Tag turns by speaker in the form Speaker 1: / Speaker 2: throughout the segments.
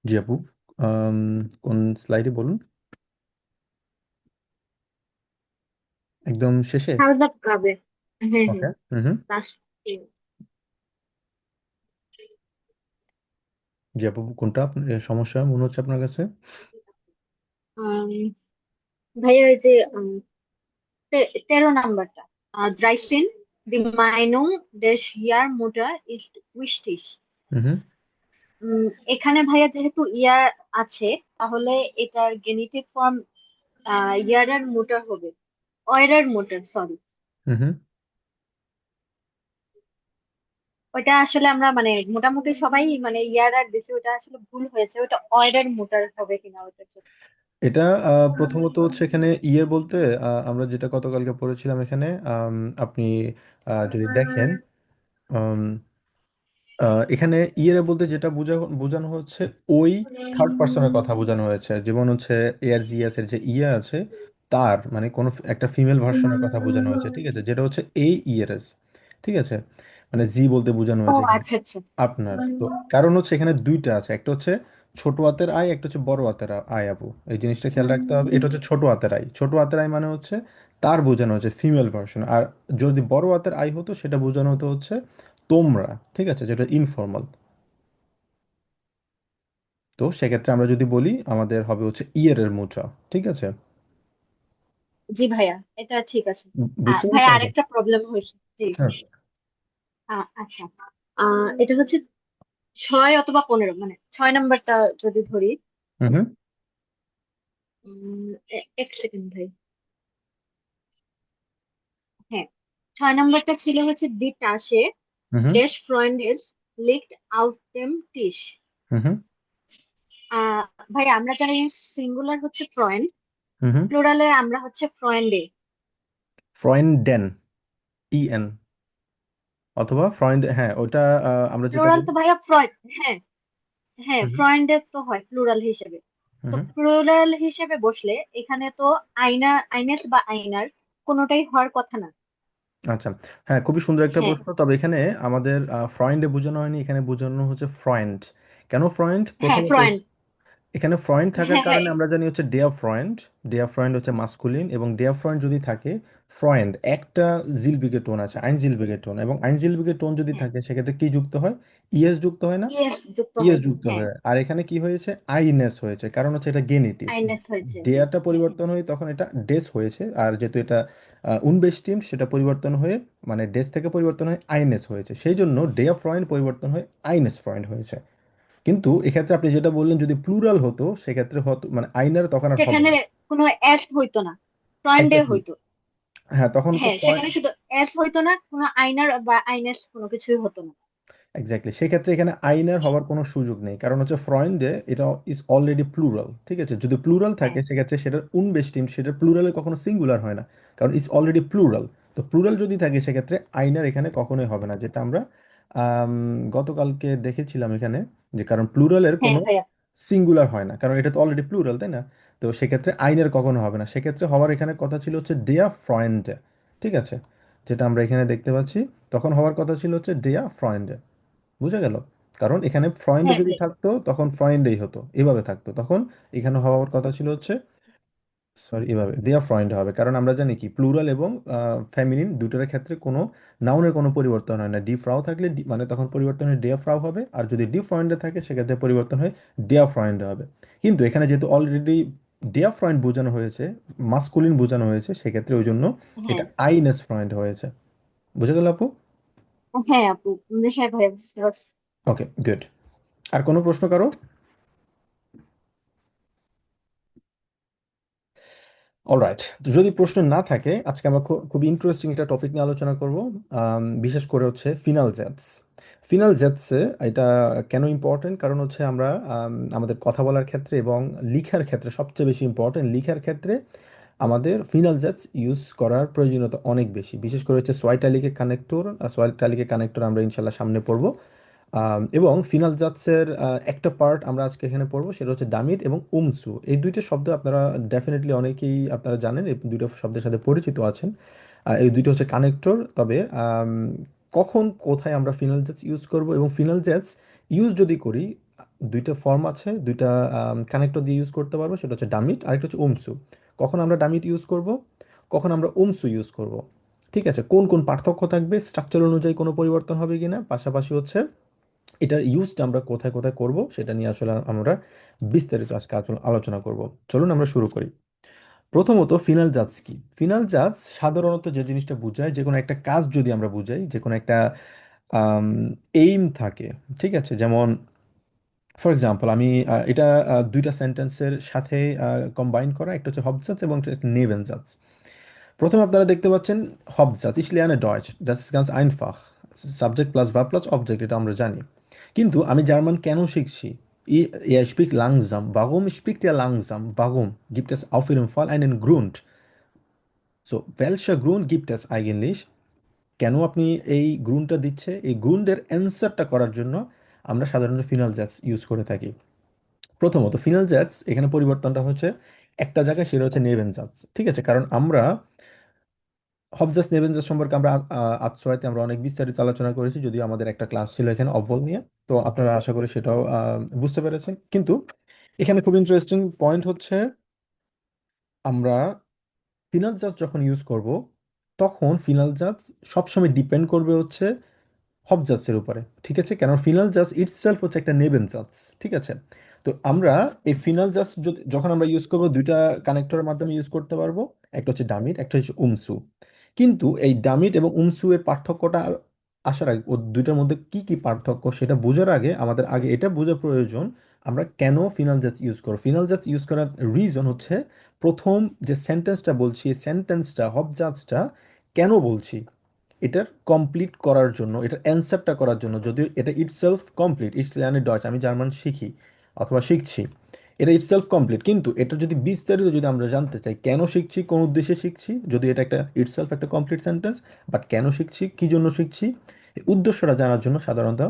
Speaker 1: জি আপু। আম, কোন স্লাইডে বলুন? একদম শেষে?
Speaker 2: হালদা কাবে। হ্যাঁ,
Speaker 1: ওকে।
Speaker 2: হ্যাঁ।
Speaker 1: হুম হুম।
Speaker 2: লাস্ট।
Speaker 1: জি আপু, কোনটা সমস্যা মনে হচ্ছে আপনার কাছে?
Speaker 2: ভাইয়া ওই যে 13 নাম্বারটা, ড্রাইসিন দি মাইনুং ড্যাশ ইয়ার মোটা ইস উইস্টিস।
Speaker 1: হুম হুম।
Speaker 2: এখানে ভাইয়া যেহেতু ইয়ার আছে, তাহলে এটার গেনিটিভ ফর্ম ইয়ারের মোটর হবে, অয়েরার মোটর, সরি।
Speaker 1: হুম হুম।
Speaker 2: ওইটা আসলে আমরা মানে মোটামুটি সবাই মানে ইয়ার আর দিছি, ওটা আসলে ভুল হয়েছে, ওটা অয়েরার মোটর হবে কিনা ওটার জন্য।
Speaker 1: এটা প্রথমত হচ্ছে এখানে ইয়ে বলতে আমরা যেটা গতকালকে পড়েছিলাম এখানে, আপনি যদি দেখেন, আম, এখানে ইয়েরে বলতে যেটা বোঝানো হচ্ছে ওই থার্ড পার্সনের কথা বোঝানো হয়েছে, যেমন হচ্ছে এয়ার জিএস এর যে ইয়ে আছে, তার মানে কোনো একটা ফিমেল ভার্সনের কথা বোঝানো হয়েছে, ঠিক আছে, যেটা হচ্ছে এই ইএরএস। ঠিক আছে, মানে জি বলতে বোঝানো
Speaker 2: ও
Speaker 1: হয়েছে এখানে
Speaker 2: আচ্ছা, আচ্ছা।
Speaker 1: আপনার তো। কারণ হচ্ছে এখানে দুইটা আছে, একটা হচ্ছে ছোট হাতের আই, একটা হচ্ছে বড় হাতের আই আপু। এই জিনিসটা খেয়াল রাখতে হবে। এটা হচ্ছে ছোট হাতের আই, ছোট হাতের আই মানে হচ্ছে তার বোঝানো হচ্ছে ফিমেল ভার্সন। আর যদি বড় হাতের আই হতো সেটা বোঝানো হতো হচ্ছে তোমরা। ঠিক আছে, যেটা ইনফর্মাল। তো সেক্ষেত্রে আমরা যদি বলি আমাদের হবে হচ্ছে ইয়ের মুদ্রা। ঠিক আছে।
Speaker 2: জি ভাইয়া, এটা ঠিক আছে।
Speaker 1: বুঝতে
Speaker 2: ভাইয়া
Speaker 1: পেরেছেন আপনি?
Speaker 2: আরেকটা প্রবলেম হয়েছে। জি।
Speaker 1: হ্যাঁ।
Speaker 2: আচ্ছা। এটা হচ্ছে 6 অথবা 15, মানে 6 নাম্বারটা যদি ধরি।
Speaker 1: হুম হুম।
Speaker 2: এক সেকেন্ড ভাই। হ্যাঁ, 6 নাম্বারটা ছিল হচ্ছে দি টাসে
Speaker 1: হুম হুম।
Speaker 2: ড্যাশ ফ্রয়েন্ডেস লিখট আউট দেম টিস।
Speaker 1: হুম হুম।
Speaker 2: আহ ভাই আমরা জানি সিঙ্গুলার হচ্ছে ফ্রয়েন্ড,
Speaker 1: হুম হুম।
Speaker 2: প্লুরালে আমরা হচ্ছে ফ্রয়েন্ডে।
Speaker 1: ফ্রয়েন্ডেন, ইএন, অথবা ফ্রয়েন্ড, হ্যাঁ ওটা আমরা যেটা
Speaker 2: প্লুরাল
Speaker 1: বলি।
Speaker 2: তো ভাইয়া ফ্রয়েড। হ্যাঁ, হ্যাঁ,
Speaker 1: হুম হুম।
Speaker 2: ফ্রয়েন্ডের তো হয় প্লুরাল হিসেবে।
Speaker 1: হুম
Speaker 2: তো
Speaker 1: হুম।
Speaker 2: প্লুরাল হিসেবে বসলে এখানে তো আইনেস বা আইনার কোনোটাই হওয়ার কথা না।
Speaker 1: আচ্ছা। হ্যাঁ, খুবই সুন্দর একটা
Speaker 2: হ্যাঁ,
Speaker 1: প্রশ্ন। তবে এখানে আমাদের ফ্রয়েন্ডে বোঝানো হয়নি, এখানে বোঝানো হচ্ছে ফ্রয়েন্ড। কেন ফ্রয়েন্ড?
Speaker 2: হ্যাঁ,
Speaker 1: প্রথমত
Speaker 2: ফ্রয়েন্ড।
Speaker 1: এখানে ফ্রয়েন্ড থাকার
Speaker 2: হ্যাঁ, হ্যাঁ।
Speaker 1: কারণে আমরা জানি হচ্ছে ডেয়া ফ্রয়েন্ড। ডেয়া ফ্রয়েন্ড হচ্ছে মাস্কুলিন, এবং ডেয়া ফ্রয়েন্ড যদি থাকে, ফ্রয়েন্ড একটা জিলবিগে টোন আছে, আইন জিলবিগে টোন, এবং আইন জিলবিগে টোন যদি
Speaker 2: হ্যাঁ,
Speaker 1: থাকে সেক্ষেত্রে কি যুক্ত হয়? ইএস যুক্ত হয় না?
Speaker 2: ইয়েস যুক্ত
Speaker 1: ইএস
Speaker 2: হয়।
Speaker 1: যুক্ত
Speaker 2: হ্যাঁ,
Speaker 1: হয়। আর এখানে কি হয়েছে? আইনেস হয়েছে, কারণ হচ্ছে এটা গেনিটিভ।
Speaker 2: আইনেস হয়েছে।
Speaker 1: ডেয়াটা
Speaker 2: হ্যাঁ, হ্যাঁ।
Speaker 1: পরিবর্তন হয়ে তখন এটা ডেস হয়েছে, আর যেহেতু এটা উনবেস্টিমড, সেটা পরিবর্তন হয়ে মানে ডেস থেকে পরিবর্তন হয়ে আইনেস হয়েছে, সেই জন্য ডেয়া ফ্রয়েন্ড পরিবর্তন হয়ে আইনেস ফ্রয়েন্ড হয়েছে। কিন্তু এক্ষেত্রে আপনি যেটা বললেন যদি প্লুরাল হতো সেক্ষেত্রে হতো মানে আইনার তখন আর হবে
Speaker 2: সেখানে
Speaker 1: না।
Speaker 2: কোনো এস হইতো না, ফ্রয়েন্ডে
Speaker 1: এক্স্যাক্টলি।
Speaker 2: হইতো।
Speaker 1: হ্যাঁ, তখন তো
Speaker 2: হ্যাঁ,
Speaker 1: ফ্রয়েড।
Speaker 2: সেখানে শুধু এস হইতো না, কোনো আইনার বা আইনেস কোনো কিছুই হতো না।
Speaker 1: এক্স্যাক্টলি, সেক্ষেত্রে এখানে আইনার হওয়ার কোনো সুযোগ নেই, কারণ হচ্ছে ফ্রয়েন্ডে এটা ইজ অলরেডি প্লুরাল। ঠিক আছে, যদি প্লুরাল
Speaker 2: হ্যাঁ,
Speaker 1: থাকে সেক্ষেত্রে সেটার উনবেস্টিম, সেটার প্লুরালে কখনো সিঙ্গুলার হয় না, কারণ ইজ অলরেডি প্লুরাল। তো প্লুরাল যদি থাকে সেক্ষেত্রে আইনার এখানে কখনোই হবে না, যেটা আমরা আম, গতকালকে দেখেছিলাম এখানে, যে কারণ প্লুরালের
Speaker 2: হ্যাঁ
Speaker 1: কোনো
Speaker 2: ভাইয়া।
Speaker 1: সিঙ্গুলার হয় না, কারণ এটা তো অলরেডি প্লুরাল, তাই না? তো সেক্ষেত্রে আইনের কখনো হবে না, সেক্ষেত্রে হওয়ার এখানে কথা ছিল হচ্ছে ডেয়া ফ্রয়েন্ডে। ঠিক আছে, যেটা আমরা এখানে দেখতে পাচ্ছি, তখন হওয়ার কথা ছিল হচ্ছে ডেয়া ফ্রয়েন্ডে। বুঝা গেল? কারণ এখানে ফ্রয়েন্ডে
Speaker 2: হ্যাঁ
Speaker 1: যদি
Speaker 2: ভাই।
Speaker 1: থাকতো তখন ফ্রয়েন্ডেই হতো, এভাবে থাকতো তখন। এখানে হওয়ার কথা ছিল হচ্ছে, সরি, এভাবে দেয়া ফ্রয়েন্ডে হবে, কারণ আমরা জানি কি প্লুরাল এবং ফেমিনিন দুটোর ক্ষেত্রে কোনো নাউনের কোনো পরিবর্তন হয় না। ডি ফ্রাও থাকলে মানে তখন পরিবর্তন হয়ে ডেয়া ফ্রাও হবে, আর যদি ডি ফ্রয়েন্ডে থাকে সেক্ষেত্রে পরিবর্তন হয়ে ডেয়া ফ্রয়েন্ডে হবে। কিন্তু এখানে যেহেতু অলরেডি ডেয়া ফ্রয়েন্ড বোঝানো হয়েছে, মাস্কুলিন বোঝানো হয়েছে, সেক্ষেত্রে ওই জন্য
Speaker 2: হ্যাঁ,
Speaker 1: এটা আইনেস ফ্রয়েন্ড হয়েছে। বুঝে গেল আপু?
Speaker 2: হ্যাঁ আপু। হ্যাঁ ভাইয়া, বুঝতে পারছি।
Speaker 1: ওকে, গুড। আর কোনো প্রশ্ন কারো? অলরাইট, তো যদি প্রশ্ন না থাকে আজকে আমরা খুব ইন্টারেস্টিং একটা টপিক নিয়ে আলোচনা করব। বিশেষ করে হচ্ছে ফিনাল জেটস। ফিনাল জেটসে এটা কেন ইম্পর্টেন্ট? কারণ হচ্ছে আমরা আমাদের কথা বলার ক্ষেত্রে এবং লিখার ক্ষেত্রে সবচেয়ে বেশি ইম্পর্টেন্ট, লিখার ক্ষেত্রে আমাদের ফিনাল জেটস ইউজ করার প্রয়োজনীয়তা অনেক বেশি। বিশেষ করে হচ্ছে সোয়াইটালিকে কানেক্টর, সোয়াইটালিকে কানেক্টর আমরা ইনশাল্লাহ সামনে পড়বো। এবং ফিনাল জাতসের একটা পার্ট আমরা আজকে এখানে পড়বো, সেটা হচ্ছে ডামিট এবং উমসু। এই দুইটা শব্দ আপনারা ডেফিনেটলি অনেকেই আপনারা জানেন, এই দুইটা শব্দের সাথে পরিচিত আছেন। এই দুইটা হচ্ছে কানেক্টর। তবে কখন কোথায় আমরা ফিনাল জাতস ইউজ করব এবং ফিনাল জাতস ইউজ যদি করি, দুইটা ফর্ম আছে, দুইটা কানেক্টর দিয়ে ইউজ করতে পারবো, সেটা হচ্ছে ডামিট, আরেকটা হচ্ছে উমসু। কখন আমরা ডামিট ইউজ করব, কখন আমরা উমসু ইউজ করব, ঠিক আছে, কোন কোন পার্থক্য থাকবে, স্ট্রাকচার অনুযায়ী কোনো পরিবর্তন হবে কিনা, পাশাপাশি হচ্ছে এটার ইউজটা আমরা কোথায় কোথায় করব, সেটা নিয়ে আসলে আমরা বিস্তারিত আজকে আলোচনা করব। চলুন আমরা শুরু করি। প্রথমত ফিনাল জাজ কি? ফিনাল জাজ সাধারণত যে জিনিসটা বোঝায়, যে কোনো একটা কাজ যদি আমরা বুঝাই, যে কোনো একটা এইম থাকে, ঠিক আছে, যেমন ফর এক্সাম্পল আমি এটা দুইটা সেন্টেন্সের সাথে কম্বাইন করা, একটা হচ্ছে হবজাজ এবং একটা নেবেনজাজ। প্রথমে আপনারা দেখতে পাচ্ছেন হবজাজ, ich lerne Deutsch, das ist ganz einfach, subject plus verb plus object, এটা আমরা জানি। কিন্তু আমি জার্মান কেন শিখছি? Er spricht langsam. Warum spricht er langsam? Warum? Gibt es auf jeden Fall einen Grund? So, welcher Grund gibt es eigentlich? কেন আপনি এই গ্রুনটা দিচ্ছে, এই গ্রুন্ডের অ্যান্সারটা করার জন্য আমরা সাধারণত ফিনাল জ্যাজ ইউজ করে থাকি। প্রথমত ফিনাল জ্যাজ এখানে পরিবর্তনটা হচ্ছে একটা জায়গায়, সেটা হচ্ছে নেভেন জাজ, ঠিক আছে, কারণ আমরা হবজাস নেভেন জাজ সম্পর্কে আমরা আজকে আমরা অনেক বিস্তারিত আলোচনা করেছি, যদিও আমাদের একটা ক্লাস ছিল এখানে অবল নিয়ে। তো আপনারা আশা করি সেটাও বুঝতে পেরেছেন। কিন্তু এখানে খুব ইন্টারেস্টিং পয়েন্ট হচ্ছে, আমরা ফিনাল জাজ যখন ইউজ করব, তখন ফিনাল জাজ সবসময় ডিপেন্ড করবে হচ্ছে হবজাসের উপরে, ঠিক আছে, কারণ ফিনাল জাজ ইটসেলফ হচ্ছে একটা নেবেন জাজ, ঠিক আছে। তো আমরা এই ফিনাল জাজ যখন আমরা ইউজ করব, দুইটা কানেক্টরের মাধ্যমে ইউজ করতে পারবো, একটা হচ্ছে ডামিট, একটা হচ্ছে উমসু। কিন্তু এই ডামিট এবং উমসু এর পার্থক্যটা আসার আগে, ও দুইটার মধ্যে কি কি পার্থক্য সেটা বোঝার আগে আমাদের আগে এটা বোঝা প্রয়োজন, আমরা কেন ফিনাল জাজ ইউজ করব। ফিনাল জাজ ইউজ করার রিজন হচ্ছে, প্রথম যে সেন্টেন্সটা বলছি, এই সেন্টেন্সটা হবজাজটা কেন বলছি, এটার কমপ্লিট করার জন্য, এটার অ্যান্সারটা করার জন্য। যদিও এটা itself complete, it's learn Deutsch, আমি জার্মান শিখি অথবা শিখছি, এটা ইটসেলফ কমপ্লিট, কিন্তু এটা যদি বিস্তারিত যদি আমরা জানতে চাই, কেন শিখছি, কোন উদ্দেশ্যে শিখছি, যদি এটা একটা ইটসেলফ একটা কমপ্লিট সেন্টেন্স, বাট কেন শিখছি, কি জন্য শিখছি, এই উদ্দেশ্যটা জানার জন্য সাধারণত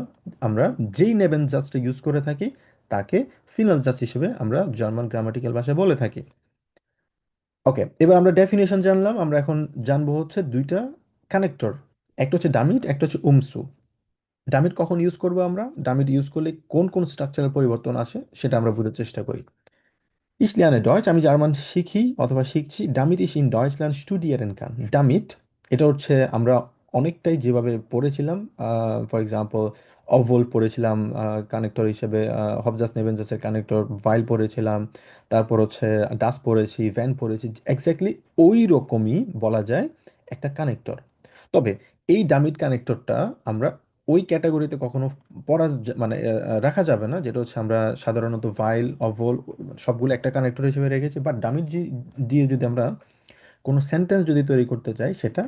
Speaker 1: আমরা যেই নেবেন জাজটা ইউজ করে থাকি, তাকে ফিনাল জাজ হিসেবে আমরা জার্মান গ্রামাটিক্যাল ভাষায় বলে থাকি। ওকে, এবার আমরা ডেফিনেশন জানলাম, আমরা এখন জানবো হচ্ছে দুইটা কানেক্টর, একটা হচ্ছে ডামিট, একটা হচ্ছে উমসু। ডামিট কখন ইউজ করবো, আমরা ডামিট ইউজ করলে কোন কোন স্ট্রাকচারের পরিবর্তন আসে সেটা আমরা বোঝার চেষ্টা করি। Ich lerne Deutsch, আমি জার্মান শিখি অথবা শিখছি। Damit ich in Deutschland studieren kann. Damit এটা হচ্ছে আমরা অনেকটাই যেভাবে পড়েছিলাম, ফর এক্সাম্পল অভল পড়েছিলাম কানেক্টর হিসেবে, হবজাস নেভেনজাসের কানেক্টর ভাইল পড়েছিলাম, তারপর হচ্ছে ডাস পড়েছি, ভ্যান পড়েছি, এক্স্যাক্টলি ওই রকমই বলা যায় একটা কানেক্টর। তবে এই ডামিট কানেক্টরটা আমরা ওই ক্যাটাগরিতে কখনো মানে রাখা যাবে না, যেটা হচ্ছে আমরা সাধারণত ভাইল অভল সবগুলো একটা কানেক্টর হিসেবে রেখেছি, বাট ডামিট দিয়ে যদি আমরা কোনো সেন্টেন্স যদি তৈরি করতে চাই, সেটা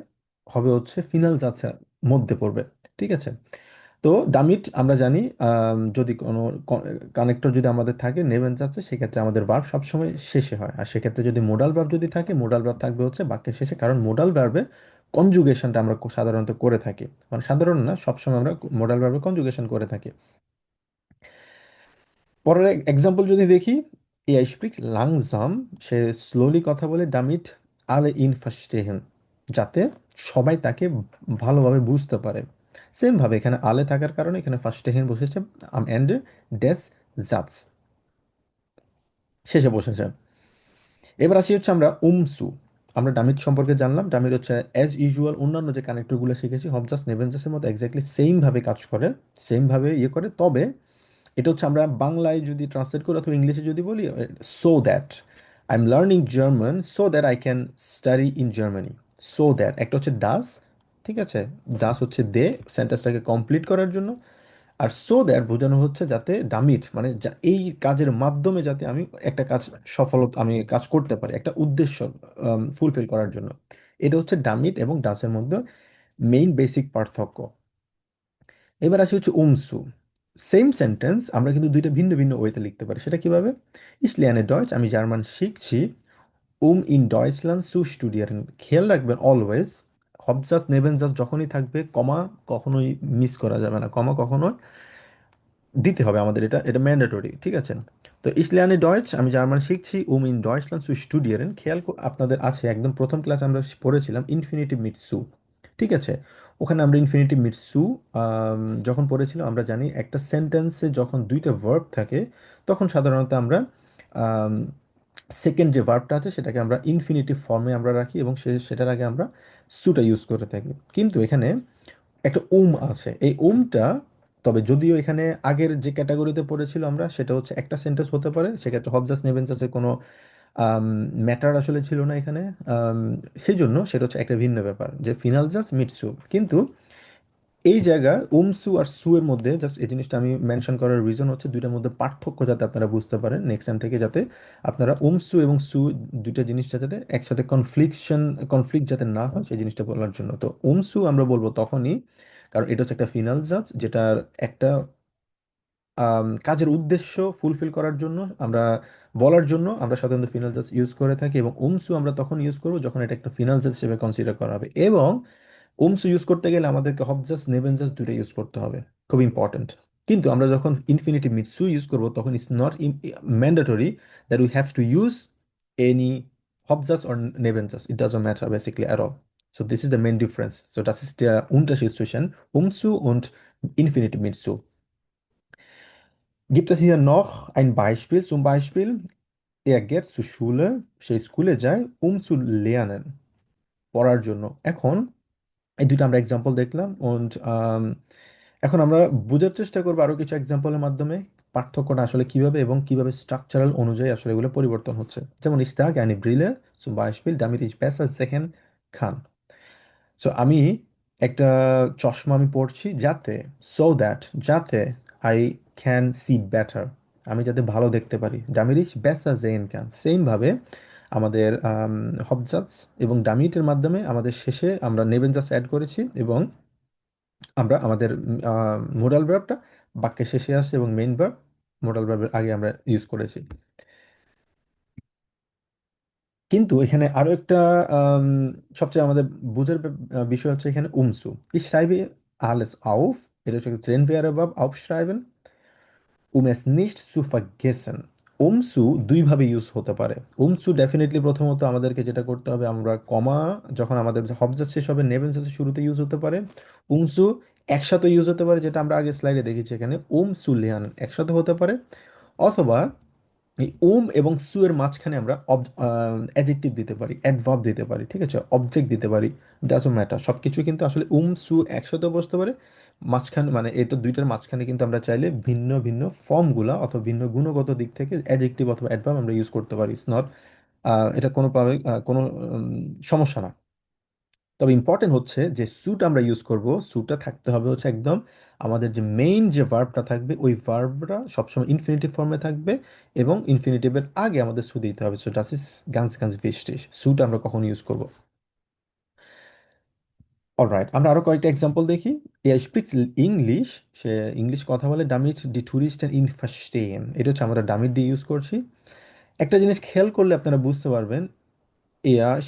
Speaker 1: হবে হচ্ছে ফিনাল জাজের মধ্যে পড়বে, ঠিক আছে। তো ডামিট আমরা জানি, যদি কোনো কানেক্টর যদি আমাদের থাকে নেভেন জাজে, সেক্ষেত্রে আমাদের ভার্ব সবসময় শেষে হয়, আর সেক্ষেত্রে যদি মোডাল ভার্ব যদি থাকে, মোডাল ভার্ব থাকবে হচ্ছে বাক্যের শেষে, কারণ মোডাল ভার্বের কনজুগেশনটা আমরা সাধারণত করে থাকি, মানে সাধারণ না, সবসময় আমরা মোডাল ভার্বের কনজুগেশন করে থাকি। পরের এক্সাম্পল যদি দেখি, er spricht langsam, সে স্লোলি কথা বলে, damit alle ihn verstehen, যাতে সবাই তাকে ভালোভাবে বুঝতে পারে। সেম ভাবে এখানে আলে থাকার কারণে এখানে verstehen বসেছে am Ende des Satz, শেষে বসেছে। এবার আসি হচ্ছে আমরা উমসু। আমরা ডামিট সম্পর্কে জানলাম, ডামিট হচ্ছে অ্যাজ ইউজুয়াল অন্যান্য যে কানেক্টরগুলো শিখেছি হবজাস নেভেনজাসের মতো এক্স্যাক্টলি সেম ভাবে কাজ করে, সেম ভাবে ইয়ে করে। তবে এটা হচ্ছে আমরা বাংলায় যদি ট্রান্সলেট করি অথবা ইংলিশে যদি বলি, so that I am learning German so that I can study in Germany. So that একটা হচ্ছে ডাস, ঠিক আছে, ডাস হচ্ছে দে, সেন্টেন্সটাকে কমপ্লিট করার জন্য। আর সো দ্যাট বোঝানো হচ্ছে যাতে ডামিট মানে এই কাজের মাধ্যমে যাতে আমি একটা কাজ আমি কাজ করতে পারি, একটা উদ্দেশ্য ফুলফিল করার জন্য। এটা হচ্ছে ডামিট এবং ডাসের মধ্যে মেইন বেসিক পার্থক্য। এবার আসি হচ্ছে উমসু। সেম সেন্টেন্স আমরা কিন্তু দুইটা ভিন্ন ভিন্ন ওয়েতে লিখতে পারি, সেটা কিভাবে? Ich lerne Deutsch, আমি জার্মান শিখছি, in Deutschland zu studieren। খেয়াল রাখবেন অলওয়েজ, হবজাস নেবেনজাস যখনই থাকবে, কমা কখনোই মিস করা যাবে না, কমা কখনোই দিতে হবে আমাদের, এটা এটা ম্যান্ডেটরি, ঠিক আছে। তো ich lerne Deutsch, আমি জার্মান শিখছি, in Deutschland zu studieren, আপনাদের আছে একদম প্রথম ক্লাস আমরা পড়েছিলাম ইনফিনিটিভ মিট সু, ঠিক আছে, ওখানে আমরা ইনফিনিটিভ মিটসু যখন পড়েছিলাম আমরা জানি একটা সেন্টেন্সে যখন দুইটা ভার্ব থাকে তখন সাধারণত আমরা সেকেন্ড যে ভার্বটা আছে সেটাকে আমরা ইনফিনিটিভ ফর্মে আমরা রাখি এবং সেটার আগে আমরা সুটা ইউজ করে থাকি। কিন্তু এখানে একটা আছে, এই তবে যদিও এখানে আগের যে ক্যাটাগরিতে পড়েছিল আমরা সেটা হচ্ছে একটা সেন্টেন্স হতে পারে, সেক্ষেত্রে হবজাস নেভেনজাসের কোনো ম্যাটার আসলে ছিল না এখানে। আম, সেই জন্য সেটা হচ্ছে একটা ভিন্ন ব্যাপার যে ফিনাল জাস্ট মিটসু। কিন্তু এই জায়গায় ওমসু আর সু এর মধ্যে জাস্ট এই জিনিসটা আমি মেনশন করার রিজন হচ্ছে দুইটার মধ্যে পার্থক্য যাতে আপনারা বুঝতে পারেন নেক্সট টাইম থেকে, যাতে আপনারা ওমসু এবং সু দুইটা জিনিসটা যাতে একসাথে কনফ্লিক্ট যাতে না হয় সেই জিনিসটা বলার জন্য। তো ওমসু আমরা বলবো তখনই কারণ এটা হচ্ছে একটা ফিনাল জাজ যেটার একটা কাজের উদ্দেশ্য ফুলফিল করার জন্য আমরা বলার জন্য আমরা সাধারণত ফিনাল জাজ ইউজ করে থাকি, এবং ওমসু আমরা তখন ইউজ করবো যখন এটা একটা ফিনাল জাজ হিসেবে কনসিডার করা হবে। এবং ওমস ইউজ করতে গেলে আমাদেরকে হবজাস নেভেনজাস দুটো ইউজ করতে হবে, খুব ইম্পর্ট্যান্ট। কিন্তু আমরা যখন ইনফিনিটিভ মিটসু ইউজ করব তখন it's not mandatory that we have to use any হবজাস অর নেভেনজাস, it doesn't matter basically at all. So this is the main difference. So das ist der Unterschied zwischen Umzu und Infinitive Mitsu. Gibt es hier noch ein Beispiel? Zum Beispiel, er geht zur Schule, সে স্কুলে যায়, zu lernen, পড়ার জন্য। এখন এই দুইটা আমরা example দেখলাম und এখন আমরা বোঝার চেষ্টা করবো আরো কিছু এক্সাম্পলের মাধ্যমে পার্থক্যটা আসলে কিভাবে এবং কিভাবে স্ট্রাকচারাল অনুযায়ী আসলে এগুলো পরিবর্তন হচ্ছে। যেমন ich trage eine Brille zum Beispiel, damit ich besser sehen kann. So আমি একটা চশমা আমি পড়ছি যাতে, সো দ্যাট যাতে আই ক্যান সি বেটার, আমি যাতে ভালো দেখতে পারি, damit ich besser sehen kann। Same ভাবে আমাদের হবজাস এবং ডামিটের মাধ্যমে আমাদের শেষে আমরা নেবেনজাস অ্যাড করেছি এবং আমরা আমাদের মোডাল ভার্বটা বাক্যের শেষে আসে এবং মেইন ভার্ব মোডাল ভার্বের আগে আমরা ইউজ করেছি। কিন্তু এখানে আরো একটা আম, সবচেয়ে আমাদের বুঝার বিষয় হচ্ছে এখানে উমসু। Ich schreibe alles auf, এটা হচ্ছে train where verb aufschreiben, es nicht zu vergessen। উমসু দুইভাবে ইউজ হতে পারে। উমসু ডেফিনেটলি প্রথমত আমাদেরকে যেটা করতে হবে, আমরা কমা যখন আমাদের হবজাস শেষ হবে নেভেন শেষে শুরুতে ইউজ হতে পারে। উমসু একসাথে ইউজ হতে পারে, যেটা আমরা আগে স্লাইডে দেখেছি এখানে উমসু লিয়ান একসাথে হতে পারে, অথবা এই এবং সু এর মাঝখানে আমরা অ্যাডজেক্টিভ দিতে পারি, অ্যাডভার্ব দিতে পারি, ঠিক আছে, অবজেক্ট দিতে পারি, ডাজন্ট ম্যাটার। সব কিছু কিন্তু আসলে সু একসাথে বসতে পারে, মাঝখানে মানে এটা দুইটার মাঝখানে কিন্তু আমরা চাইলে ভিন্ন ভিন্ন ফর্মগুলা অথবা ভিন্ন গুণগত দিক থেকে অ্যাডজেক্টিভ অথবা অ্যাডভার্ব আমরা ইউজ করতে পারি। ইটস নট, এটা কোনো সমস্যা না। তবে ইম্পর্টেন্ট হচ্ছে যে স্যুট আমরা ইউজ করব, স্যুটটা থাকতে হবে হচ্ছে একদম আমাদের যে মেইন যে ভার্বটা থাকবে ওই ভার্বটা সবসময় ইনফিনিটিভ ফর্মে থাকবে এবং ইনফিনিটিভের আগে আমাদের সু দিতে হবে। সো ডাস ইজ গান্স গান্স wichtig। স্যুট আমরা কখন ইউজ করব? অলরাইট, আমরা আরো কয়েকটা এক্সাম্পল দেখি। স্পিক ইংলিশ, সে ইংলিশ কথা বলে, ডামিট ডি টুরিস্ট ইন ভার্স্টেহেন, এটা হচ্ছে আমরা ডামিট দিয়ে ইউজ করছি। একটা জিনিস খেয়াল করলে আপনারা বুঝতে পারবেন,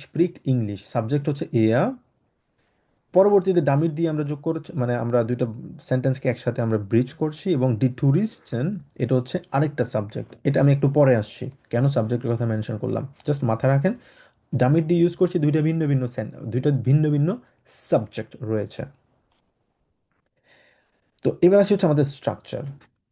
Speaker 1: স্পিক ইংলিশ সাবজেক্ট হচ্ছে পরবর্তীতে ডামিট দিয়ে আমরা যোগ করছি, মানে আমরা দুইটা সেন্টেন্সকে একসাথে আমরা ব্রিজ করছি, এবং ডি ট্যুরিস্টন এটা হচ্ছে আরেকটা সাবজেক্ট। এটা আমি একটু পরে আসছি কেন সাবজেক্টের কথা মেনশন করলাম, জাস্ট মাথায় রাখেন। ডামিট দিয়ে ইউজ করছি, দুইটা ভিন্ন ভিন্ন সাবজেক্ট রয়েছে। তো এবার আসি হচ্ছে আমাদের স্ট্রাকচার।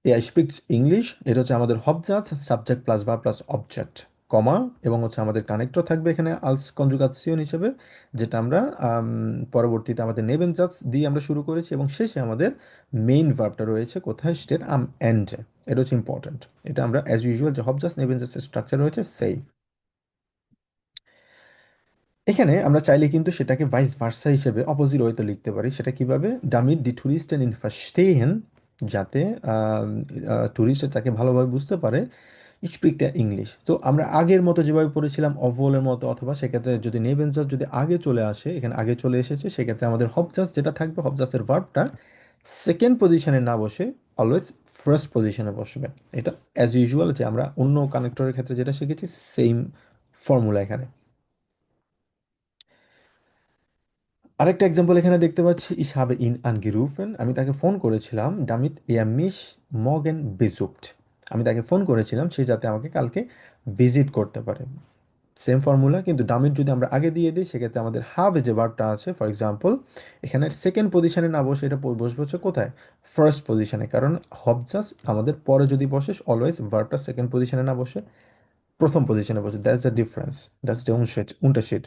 Speaker 1: এআই স্পিক্স ইংলিশ, এটা হচ্ছে আমাদের হবজাত subject plus verb plus object, comma, এবং হচ্ছে আমাদের কানেক্টর থাকবে এখানে আলস কনজুগাসিয়ন হিসেবে, যেটা আমরা পরবর্তীতে আমাদের নেভেন জাজ দিয়ে আমরা শুরু করেছি, এবং শেষে আমাদের মেইন ভার্বটা রয়েছে কোথায়, স্টেট এন্ডে। এটা হচ্ছে ইম্পর্ট্যান্ট। এটা আমরা অ্যাজ ইউজুয়াল যে হবজাস নেভেন জাজের স্ট্রাকচার রয়েছে সেই। এখানে আমরা চাইলে কিন্তু সেটাকে ভাইস ভার্সা হিসেবে অপোজিট ওয়েতে লিখতে পারি। সেটা কিভাবে, ডামিট ডি টুরিস্টেন ইন ভার্স্টেহেন, যাতে টুরিস্ট তাকে ভালোভাবে বুঝতে পারে স্পিকটা ইংলিশ। তো আমরা আগের মতো যেভাবে পড়েছিলাম অভ্বলের মতো, অথবা সেক্ষেত্রে যদি নেভেনজাস যদি আগে চলে আসে, এখানে আগে চলে এসেছে, সেক্ষেত্রে আমাদের হবজাস যেটা থাকবে হবজাসের ভার্বটা সেকেন্ড পজিশনে না বসে অলওয়েজ ফার্স্ট পজিশনে বসবে। এটা অ্যাজ ইউজুয়াল যে আমরা অন্য কানেক্টরের ক্ষেত্রে যেটা শিখেছি সেম ফর্মুলা এখানে। আরেকটা এক্সাম্পল এখানে দেখতে পাচ্ছি, ich habe ihn angerufen, আমি তাকে ফোন করেছিলাম, damit er mich morgen besucht, আমি তাকে ফোন করেছিলাম সে যাতে আমাকে কালকে ভিজিট করতে পারে। সেম ফর্মুলা, কিন্তু ডামিট যদি আমরা আগে দিয়ে দিই সেক্ষেত্রে আমাদের হ্যাভ যে ভার্বটা আছে, ফর এক্সাম্পল এখানে সেকেন্ড পজিশনে না বসে এটা বসবে হচ্ছে কোথায়, ফার্স্ট পজিশনে, কারণ হব জাস্ট আমাদের পরে যদি বসে অলওয়েজ ভার্বটা সেকেন্ড পজিশনে না বসে প্রথম পজিশনে বসে। That's the difference, that's the উনটাশিট।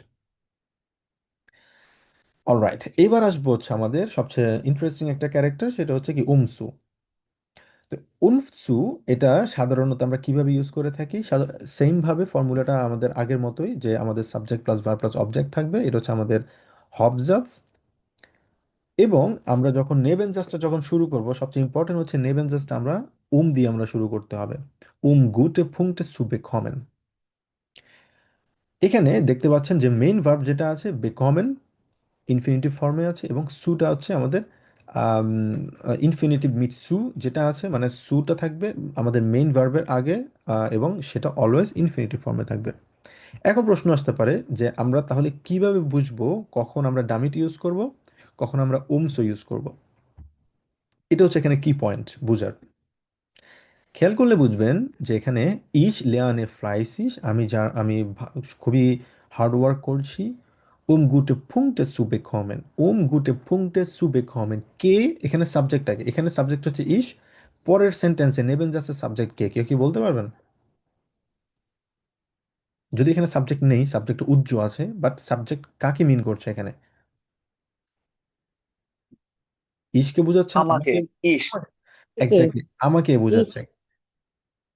Speaker 1: অলরাইট, এবার আসবো হচ্ছে আমাদের সবচেয়ে ইন্টারেস্টিং একটা ক্যারেক্টার, সেটা হচ্ছে কি উমসু। তো উনফসু এটা সাধারণত আমরা কিভাবে ইউজ করে থাকি, সেম ভাবে ফর্মুলাটা আমাদের আগের মতোই, যে আমাদের subject plus verb plus object থাকবে, এটা হচ্ছে আমাদের হবজাস। এবং আমরা যখন নেবেন জাস্টটা যখন শুরু করব, সবচেয়ে ইম্পর্টেন্ট হচ্ছে নেবেন জাস্টটা আমরা দিয়ে আমরা শুরু করতে হবে। গুটে ফুংটে সুবে কমেন। এখানে দেখতে পাচ্ছেন যে মেইন ভার্ব যেটা আছে বেকমেন ইনফিনিটিভ ফর্মে আছে, এবং সুটা হচ্ছে আমাদের ইনফিনিটিভ মিট সু যেটা আছে, মানে সুটা থাকবে আমাদের মেইন ভার্বের আগে, এবং সেটা অলওয়েজ ইনফিনিটিভ ফর্মে থাকবে। এখন প্রশ্ন আসতে পারে যে আমরা তাহলে কিভাবে বুঝবো কখন আমরা ডামিট ইউজ করব, কখন আমরা উমসো ইউজ করব। এটা হচ্ছে এখানে কি পয়েন্ট বুঝার। খেয়াল করলে বুঝবেন যে এখানে ইস লেয়ানে ফ্লাইসিস, খুবই হার্ড ওয়ার্ক করছি। গুটে ফুংটে সুবে কমেন, গুটে ফুংটে সুবে কমেন, কে এখানে সাবজেক্টটাকে, এখানে সাবজেক্ট হচ্ছে ইস, পরের সেন্টেন্সে নেবেন যাচ্ছে সাবজেক্ট কে, কেউ কি বলতে পারবেন? যদি এখানে সাবজেক্ট নেই, সাবজেক্ট উজ্জ্ব আছে, বাট সাবজেক্ট কাকে মিন করছে এখানে? ইসকে বোঝাচ্ছে না
Speaker 3: আমাকে।
Speaker 1: আমাকে?
Speaker 3: ইস।
Speaker 2: কে?
Speaker 1: এক্স্যাক্টলি, আমাকে
Speaker 2: ইস।
Speaker 1: বোঝাচ্ছে।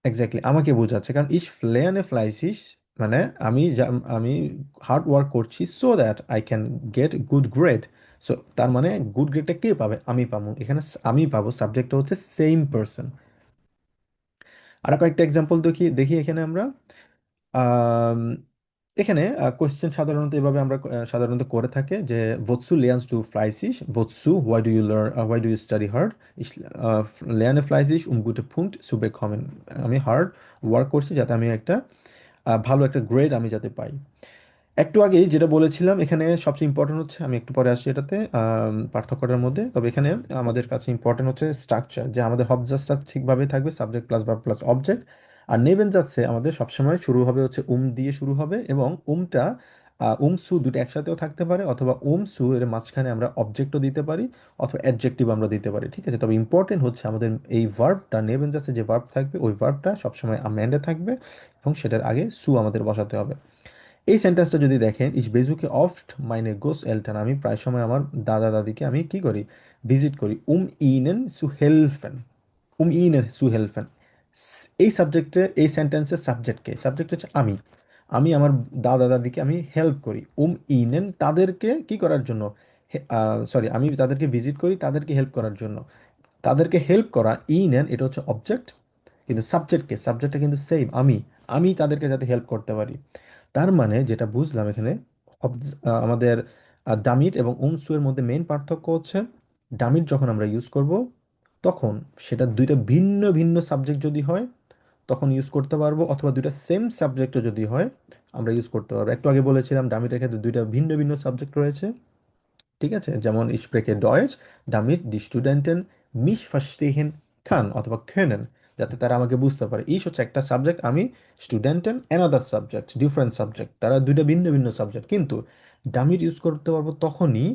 Speaker 1: এক্স্যাক্টলি আমাকে বোঝাচ্ছে, কারণ ইস ফ্লেয়ানে ফ্লাইসিস মানে আমি হার্ড ওয়ার্ক করছি so that I can get good grade. So তার মানে গুড গ্রেডটা কে পাবে, আমি পাবো এখানে, আমি পাবো, সাবজেক্টটা হচ্ছে সেম পারসন। আর কয়েকটা এক্সাম্পল দেখি দেখি এখানে আমরা। আম, এখানে কোয়েশ্চেন সাধারণত এভাবে আমরা সাধারণত করে থাকে যে wozu lernst du fleißig, wozu why do you study hard, ich lerne fleißig gute Punkt zu bekommen। আমি হার্ড ওয়ার্ক করছি যাতে আমি একটা ভালো একটা গ্রেড আমি যাতে পাই। একটু আগেই যেটা বলেছিলাম, এখানে সবচেয়ে ইম্পর্টেন্ট হচ্ছে, আমি একটু পরে আসছি এটাতে পার্থক্যটার মধ্যে, তবে এখানে আমাদের কাছে ইম্পর্টেন্ট হচ্ছে স্ট্রাকচার, যে আমাদের হবজাসটা ঠিকভাবে থাকবে, subject plus verb plus object. আর নেবেন যাচ্ছে আমাদের সবসময় শুরু হবে হচ্ছে দিয়ে শুরু হবে, এবং উমটা সু দুটো একসাথেও থাকতে পারে, অথবা সু এর মাঝখানে আমরা অবজেক্টও দিতে পারি, অথবা অ্যাডজেক্টিভ আমরা দিতে পারি, ঠিক আছে। তবে ইম্পর্টেন্ট হচ্ছে আমাদের এই ভার্বটা, নেবেন যাচ্ছে যে ভার্ব থাকবে ওই ভার্বটা সবসময় ম্যান্ডে থাকবে, এবং সেটার আগে সু আমাদের বসাতে হবে। এই সেন্টেন্সটা যদি দেখেন, ইস বেজুকে অফট মাইনে গোস এলটান, আমি প্রায় সময় আমার দাদা দাদিকে আমি কি করি, ভিজিট করি। ইনেন সু হেল্পেন, ইনেন সু হেল্পেন। এই সাবজেক্টে, এই সেন্টেন্সের সাবজেক্টকে, সাবজেক্ট হচ্ছে আমি, আমার দাদা দাদিকে আমি হেল্প করি। ইনেন তাদেরকে কি করার জন্য, সরি আমি তাদেরকে ভিজিট করি তাদেরকে হেল্প করার জন্য। তাদেরকে হেল্প করা ইনেন এটা হচ্ছে অবজেক্ট, কিন্তু সাবজেক্টকে, সাবজেক্টটা কিন্তু সেম, আমি তাদেরকে যাতে হেল্প করতে পারি। তার মানে যেটা বুঝলাম এখানে, আমাদের ডামিট এবং উমসু এর মধ্যে মেইন পার্থক্য হচ্ছে, ডামিট যখন আমরা ইউজ করব তখন সেটা দুইটা ভিন্ন ভিন্ন সাবজেক্ট যদি হয় তখন ইউজ করতে পারবো, অথবা দুইটা সেম সাবজেক্টও যদি হয় আমরা ইউজ করতে পারবো। একটু আগে বলেছিলাম ডামিটের ক্ষেত্রে দুইটা ভিন্ন ভিন্ন সাবজেক্ট রয়েছে, ঠিক আছে, যেমন ich spreche Deutsch damit die Studenten mich verstehen kann অথবা können, যাতে তারা আমাকে বুঝতে পারে। ইস হচ্ছে একটা সাবজেক্ট, আমি স্টুডেন্টেন অ্যানাদার সাবজেক্ট, ডিফারেন্ট সাবজেক্ট, তারা দুইটা ভিন্ন ভিন্ন সাবজেক্ট, কিন্তু ডামিট ইউজ করতে পারবো তখনই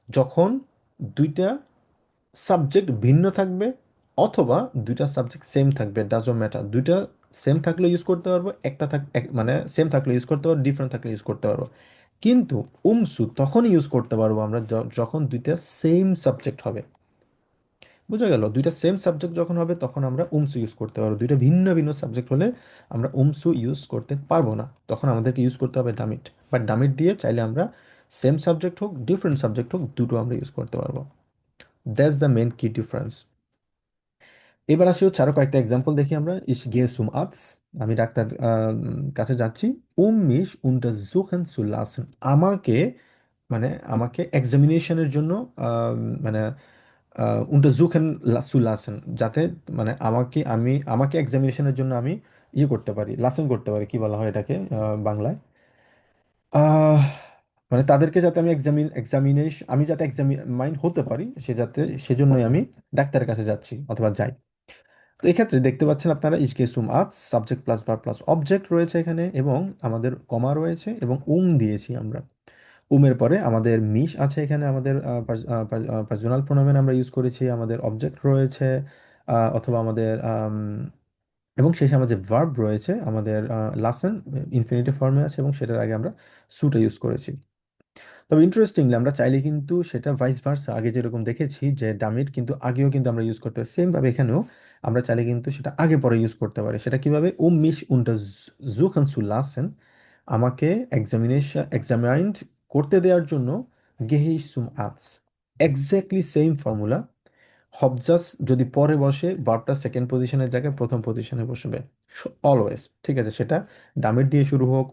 Speaker 1: যখন দুইটা সাবজেক্ট ভিন্ন থাকবে, অথবা দুইটা সাবজেক্ট সেম থাকবে, ডাজন্ট ম্যাটার, দুইটা সেম থাকলে ইউজ করতে পারবো, মানে সেম থাকলে ইউজ করতে পারবো, ডিফারেন্ট থাকলে ইউজ করতে পারবো। কিন্তু উমসু তখনই ইউজ করতে পারবো আমরা যখন দুইটা সেম সাবজেক্ট হবে। বুঝা গেল, দুইটা সেম সাবজেক্ট যখন হবে তখন আমরা উমসু ইউজ করতে পারবো। দুইটা ভিন্ন ভিন্ন সাবজেক্ট হলে আমরা উমসু ইউজ করতে পারবো না, তখন আমাদেরকে ইউজ করতে হবে ডামিট। বাট ডামিট দিয়ে চাইলে আমরা সেম সাবজেক্ট হোক ডিফারেন্ট সাবজেক্ট হোক দুটো আমরা ইউজ করতে পারবো। দ্যাটস দ্য মেন কি ডিফারেন্স। এবার আসি হচ্ছে আরো কয়েকটা এক্সাম্পল দেখি আমরা। ইস গিয়ে সুম আর্টস, আমি ডাক্তার কাছে যাচ্ছি। মিশ untersuchen zu lassen, আমাকে, মানে আমাকে এক্সামিনেশনের জন্য মানে untersuchen zu lassen, যাতে মানে আমাকে এক্সামিনেশনের জন্য আমি ইয়ে করতে পারি, লাসেন করতে পারি, কি বলা হয় এটাকে বাংলায়, আহ, মানে তাদেরকে যাতে আমি আমি যাতে এক্সামিন হতে পারি, সে যাতে, সেজন্যই আমি ডাক্তারের কাছে যাচ্ছি অথবা যাই। তো এক্ষেত্রে দেখতে পাচ্ছেন আপনারা ইস গেসুম আজ subject plus verb plus object রয়েছে এখানে, এবং আমাদের কমা রয়েছে এবং দিয়েছি আমরা। এর পরে আমাদের মিশ আছে এখানে, আমাদের পার্সোনাল প্রোনাউন আমরা ইউজ করেছি, আমাদের অবজেক্ট রয়েছে, অথবা আমাদের এবং শেষে আমাদের যে ভার্ব রয়েছে আমাদের লাসেন ইনফিনিটিভ ফর্মে আছে, এবং সেটার আগে আমরা সুটা ইউজ করেছি। তবে ইন্টারেস্টিংলি আমরা চাইলে কিন্তু সেটা ভাইস ভার্সা, আগে যেরকম দেখেছি যে ডামিট কিন্তু আগেও কিন্তু আমরা ইউজ করতে পারি, সেম ভাবে এখানেও আমরা চাইলে কিন্তু সেটা আগে পরে ইউজ করতে পারি। সেটা কিভাবে? মিশ উনটা সুখন zu lassen, আমাকে এক্সামিনাইন্ড করতে দেওয়ার জন্য gehe ich zum Arzt। Exactly same formula. হবজাস যদি পরে বসে, ভার্বটা সেকেন্ড পজিশনের জায়গায় প্রথম পজিশনে বসবে অলওয়েজ। ঠিক আছে, সেটা ডামিট দিয়ে শুরু হোক,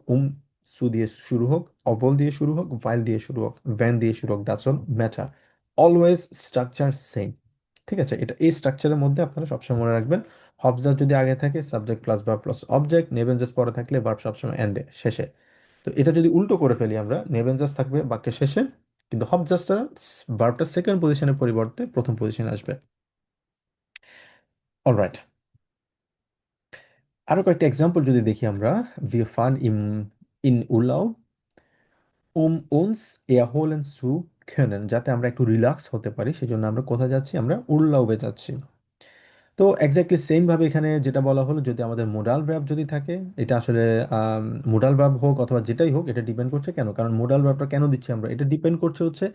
Speaker 1: সু দিয়ে শুরু হোক, অবল দিয়ে শুরু হোক, ভাইল দিয়ে শুরু হোক, ভ্যান দিয়ে শুরু হোক, ডাচল ম্যাচার, অলওয়েজ স্ট্রাকচার সেম। ঠিক আছে, এটা এই স্ট্রাকচারের মধ্যে আপনারা সবসময় মনে রাখবেন। হবজাস যদি আগে থাকে subject plus verb plus object, নেভেনজাস পরে থাকলে ভার্ব সবসময় এন্ডে শেষে। তো এটা যদি উল্টো করে ফেলি আমরা, নেভেনজাস থাকবে বাক্যের শেষে, কিন্তু হবজাসটা ভার্বটা সেকেন্ড পজিশনের পরিবর্তে প্রথম পজিশনে আসবে। অলরাইট, আরো কয়েকটা এক্সাম্পল যদি দেখি আমরা। Wir fahren in Urlaub, uns erholen zu können, যাতে আমরা একটু রিল্যাক্স হতে পারি সেজন্য আমরা কোথায় যাচ্ছি? আমরা উরলাউবে যাচ্ছি। তো এক্স্যাক্টলি সেম ভাবে এখানে যেটা বলা হলো, যদি আমাদের মোডাল ভার্ব যদি থাকে, এটা আসলে মোডাল ভার্ব হোক অথবা যেটাই হোক, এটা ডিপেন্ড করছে কেন, কারণ মোডাল ভার্বটা কেন দিচ্ছি আমরা, এটা ডিপেন্ড করছে হচ্ছে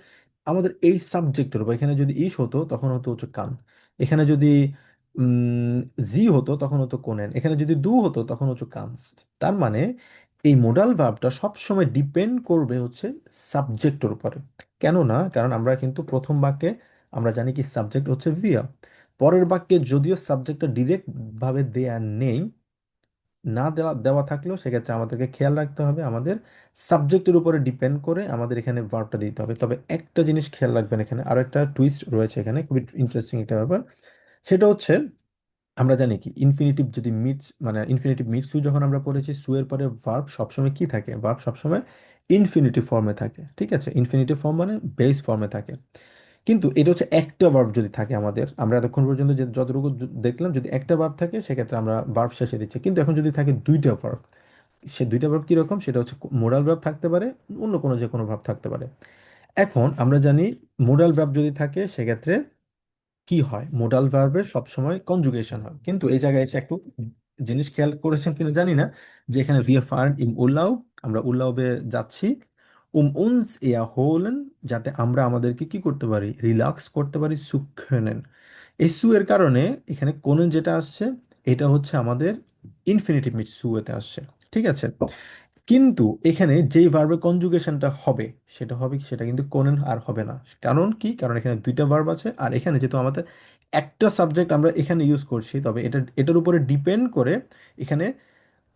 Speaker 1: আমাদের এই সাবজেক্টের উপর। এখানে যদি ইস হতো তখন হতো হচ্ছে কান, এখানে যদি উম, জি হতো তখন হতো কোনেন, এখানে যদি দু হতো তখন হচ্ছে কানস্ট। তার মানে এই মোডাল ভার্বটা সবসময় ডিপেন্ড করবে হচ্ছে সাবজেক্টের উপরে। কেন না? কারণ আমরা কিন্তু প্রথম বাক্যে আমরা জানি কি সাবজেক্ট হচ্ছে ভিয়া। পরের বাক্যে যদিও সাবজেক্টটা ডিরেক্ট ভাবে দেয়া নেই, না দেওয়া দেওয়া থাকলেও সেক্ষেত্রে আমাদেরকে খেয়াল রাখতে হবে আমাদের সাবজেক্টের উপরে ডিপেন্ড করে আমাদের এখানে ভার্বটা দিতে হবে। তবে একটা জিনিস খেয়াল রাখবেন, এখানে আরো একটা টুইস্ট রয়েছে, এখানে খুবই ইন্টারেস্টিং একটা ব্যাপার। সেটা হচ্ছে আমরা জানি কি ইনফিনিটিভ যদি মিটস, মানে ইনফিনিটিভ মিটস সু যখন আমরা পড়েছি, সু এর পরে ভার্ব সবসময় কি থাকে? ভার্ব সবসময় ইনফিনিটিভ ফর্মে থাকে। ঠিক আছে, ইনফিনিটিভ ফর্ম মানে বেস ফর্মে থাকে। কিন্তু এটা হচ্ছে একটা ভার্ব যদি থাকে আমাদের, আমরা এতক্ষণ পর্যন্ত যে যতটুকু দেখলাম, যদি একটা ভার্ব থাকে সেক্ষেত্রে আমরা ভার্ব শেষে দিচ্ছি, কিন্তু এখন যদি থাকে দুইটা ভার্ব, সে দুইটা ভার্ব কিরকম? সেটা হচ্ছে মোডাল ভার্ব থাকতে পারে, অন্য কোনো যে কোনো ভার্ব থাকতে পারে। এখন আমরা জানি মোডাল ভার্ব যদি থাকে সেক্ষেত্রে কি হয়? মোডাল ভার্বের সবসময় কনজুগেশন হয়, কিন্তু এই জায়গায় এসে একটু জিনিস খেয়াল করেছেন কিনা জানি না, যে এখানে wir fahren im Urlaub, আমরা উল্লাউবে যাচ্ছি, uns erholen, যাতে আমরা আমাদেরকে কি করতে পারি? রিল্যাক্স করতে পারি, zu können। এই সু এর কারণে এখানে কোনেন যেটা আসছে, এটা হচ্ছে আমাদের ইনফিনিটিভ মিট সু এতে আসছে। ঠিক আছে, কিন্তু এখানে যেই ভার্বের কনজুগেশনটা হবে সেটা হবে কি? সেটা কিন্তু কোনেন আর হবে না। কারণ কি? কারণ এখানে দুইটা ভার্ব আছে, আর এখানে যেহেতু আমাদের একটা সাবজেক্ট আমরা এখানে ইউজ করছি, তবে এটার উপরে ডিপেন্ড করে এখানে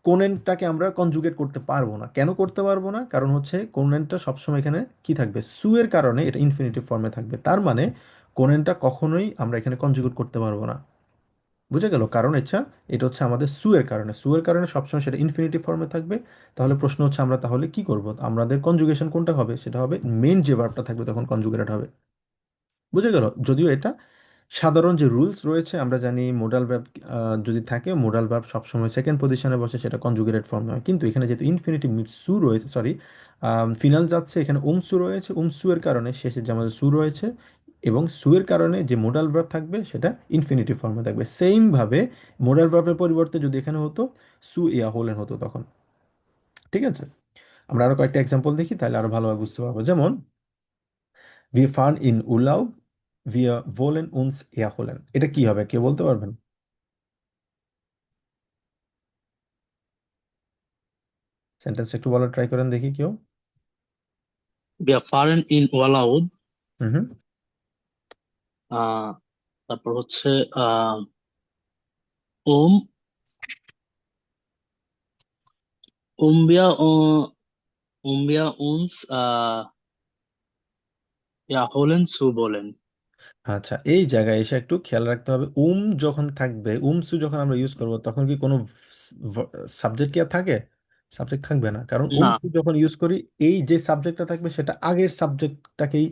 Speaker 1: কোনেনটাকে আমরা কনজুগেট করতে পারবো না। কেন করতে পারবো না? কারণ হচ্ছে কোনেনটা সবসময় এখানে কি থাকবে? সু এর কারণে এটা ইনফিনিটিভ ফর্মে থাকবে। তার মানে কোনেনটা কখনোই আমরা এখানে কনজুগেট করতে পারবো না। বুঝে গেল? কারণ এটা হচ্ছে আমাদের সু এর কারণে, সু এর কারণে সবসময় সেটা ইনফিনিটিভ ফর্মে থাকবে। তাহলে প্রশ্ন হচ্ছে আমরা তাহলে কি করব? আমাদের কনজুগেশন কোনটা হবে? সেটা হবে মেন যে ভার্বটা থাকবে তখন কনজুগেটেড হবে। বুঝে গেল? যদিও এটা সাধারণ যে রুলস রয়েছে, আমরা জানি মোডাল ভার্ব যদি থাকে, মোডাল ভার্ব সবসময় সেকেন্ড পজিশনে বসে, সেটা কনজুগেটেড ফর্ম হয়। কিন্তু এখানে যেহেতু ইনফিনিটিভ মিট সু রয়েছে, সরি ফিনাল যাচ্ছে, এখানে উমসু রয়েছে, উমসু এর কারণে শেষে যে আমাদের সু রয়েছে, এবং সু এর কারণে যে মোডাল ভার্ব থাকবে সেটা ইনফিনিটিভ ফর্মে থাকবে। সেম ভাবে মোডাল ভার্বের পরিবর্তে যদি এখানে হতো সু ইয়া হোলেন হতো তখন। ঠিক আছে, আমরা আরো কয়েকটা এক্সাম্পল দেখি, তাহলে আরো ভালোভাবে বুঝতে পারবো। যেমন wir fahren in Urlaub, wir wollen uns erholen, এটা কি হবে? কেউ বলতে পারবেন? সেন্টেন্সটা একটু বলার ট্রাই করেন দেখি কেউ।
Speaker 3: Wir fahren in Urlaub।
Speaker 1: হুম হুম।
Speaker 3: আহ তারপর হচ্ছে আহ um wir uns erholen zu wollen।
Speaker 1: আচ্ছা, এই জায়গায় এসে একটু খেয়াল রাখতে হবে, যখন থাকবে, সু যখন আমরা ইউজ করব তখন কি কোনো সাবজেক্ট কি আর থাকে? সাবজেক্ট থাকবে না, কারণ
Speaker 3: না।
Speaker 1: সু যখন ইউজ করি, এই যে সাবজেক্টটা থাকবে সেটা আগের সাবজেক্টটাকেই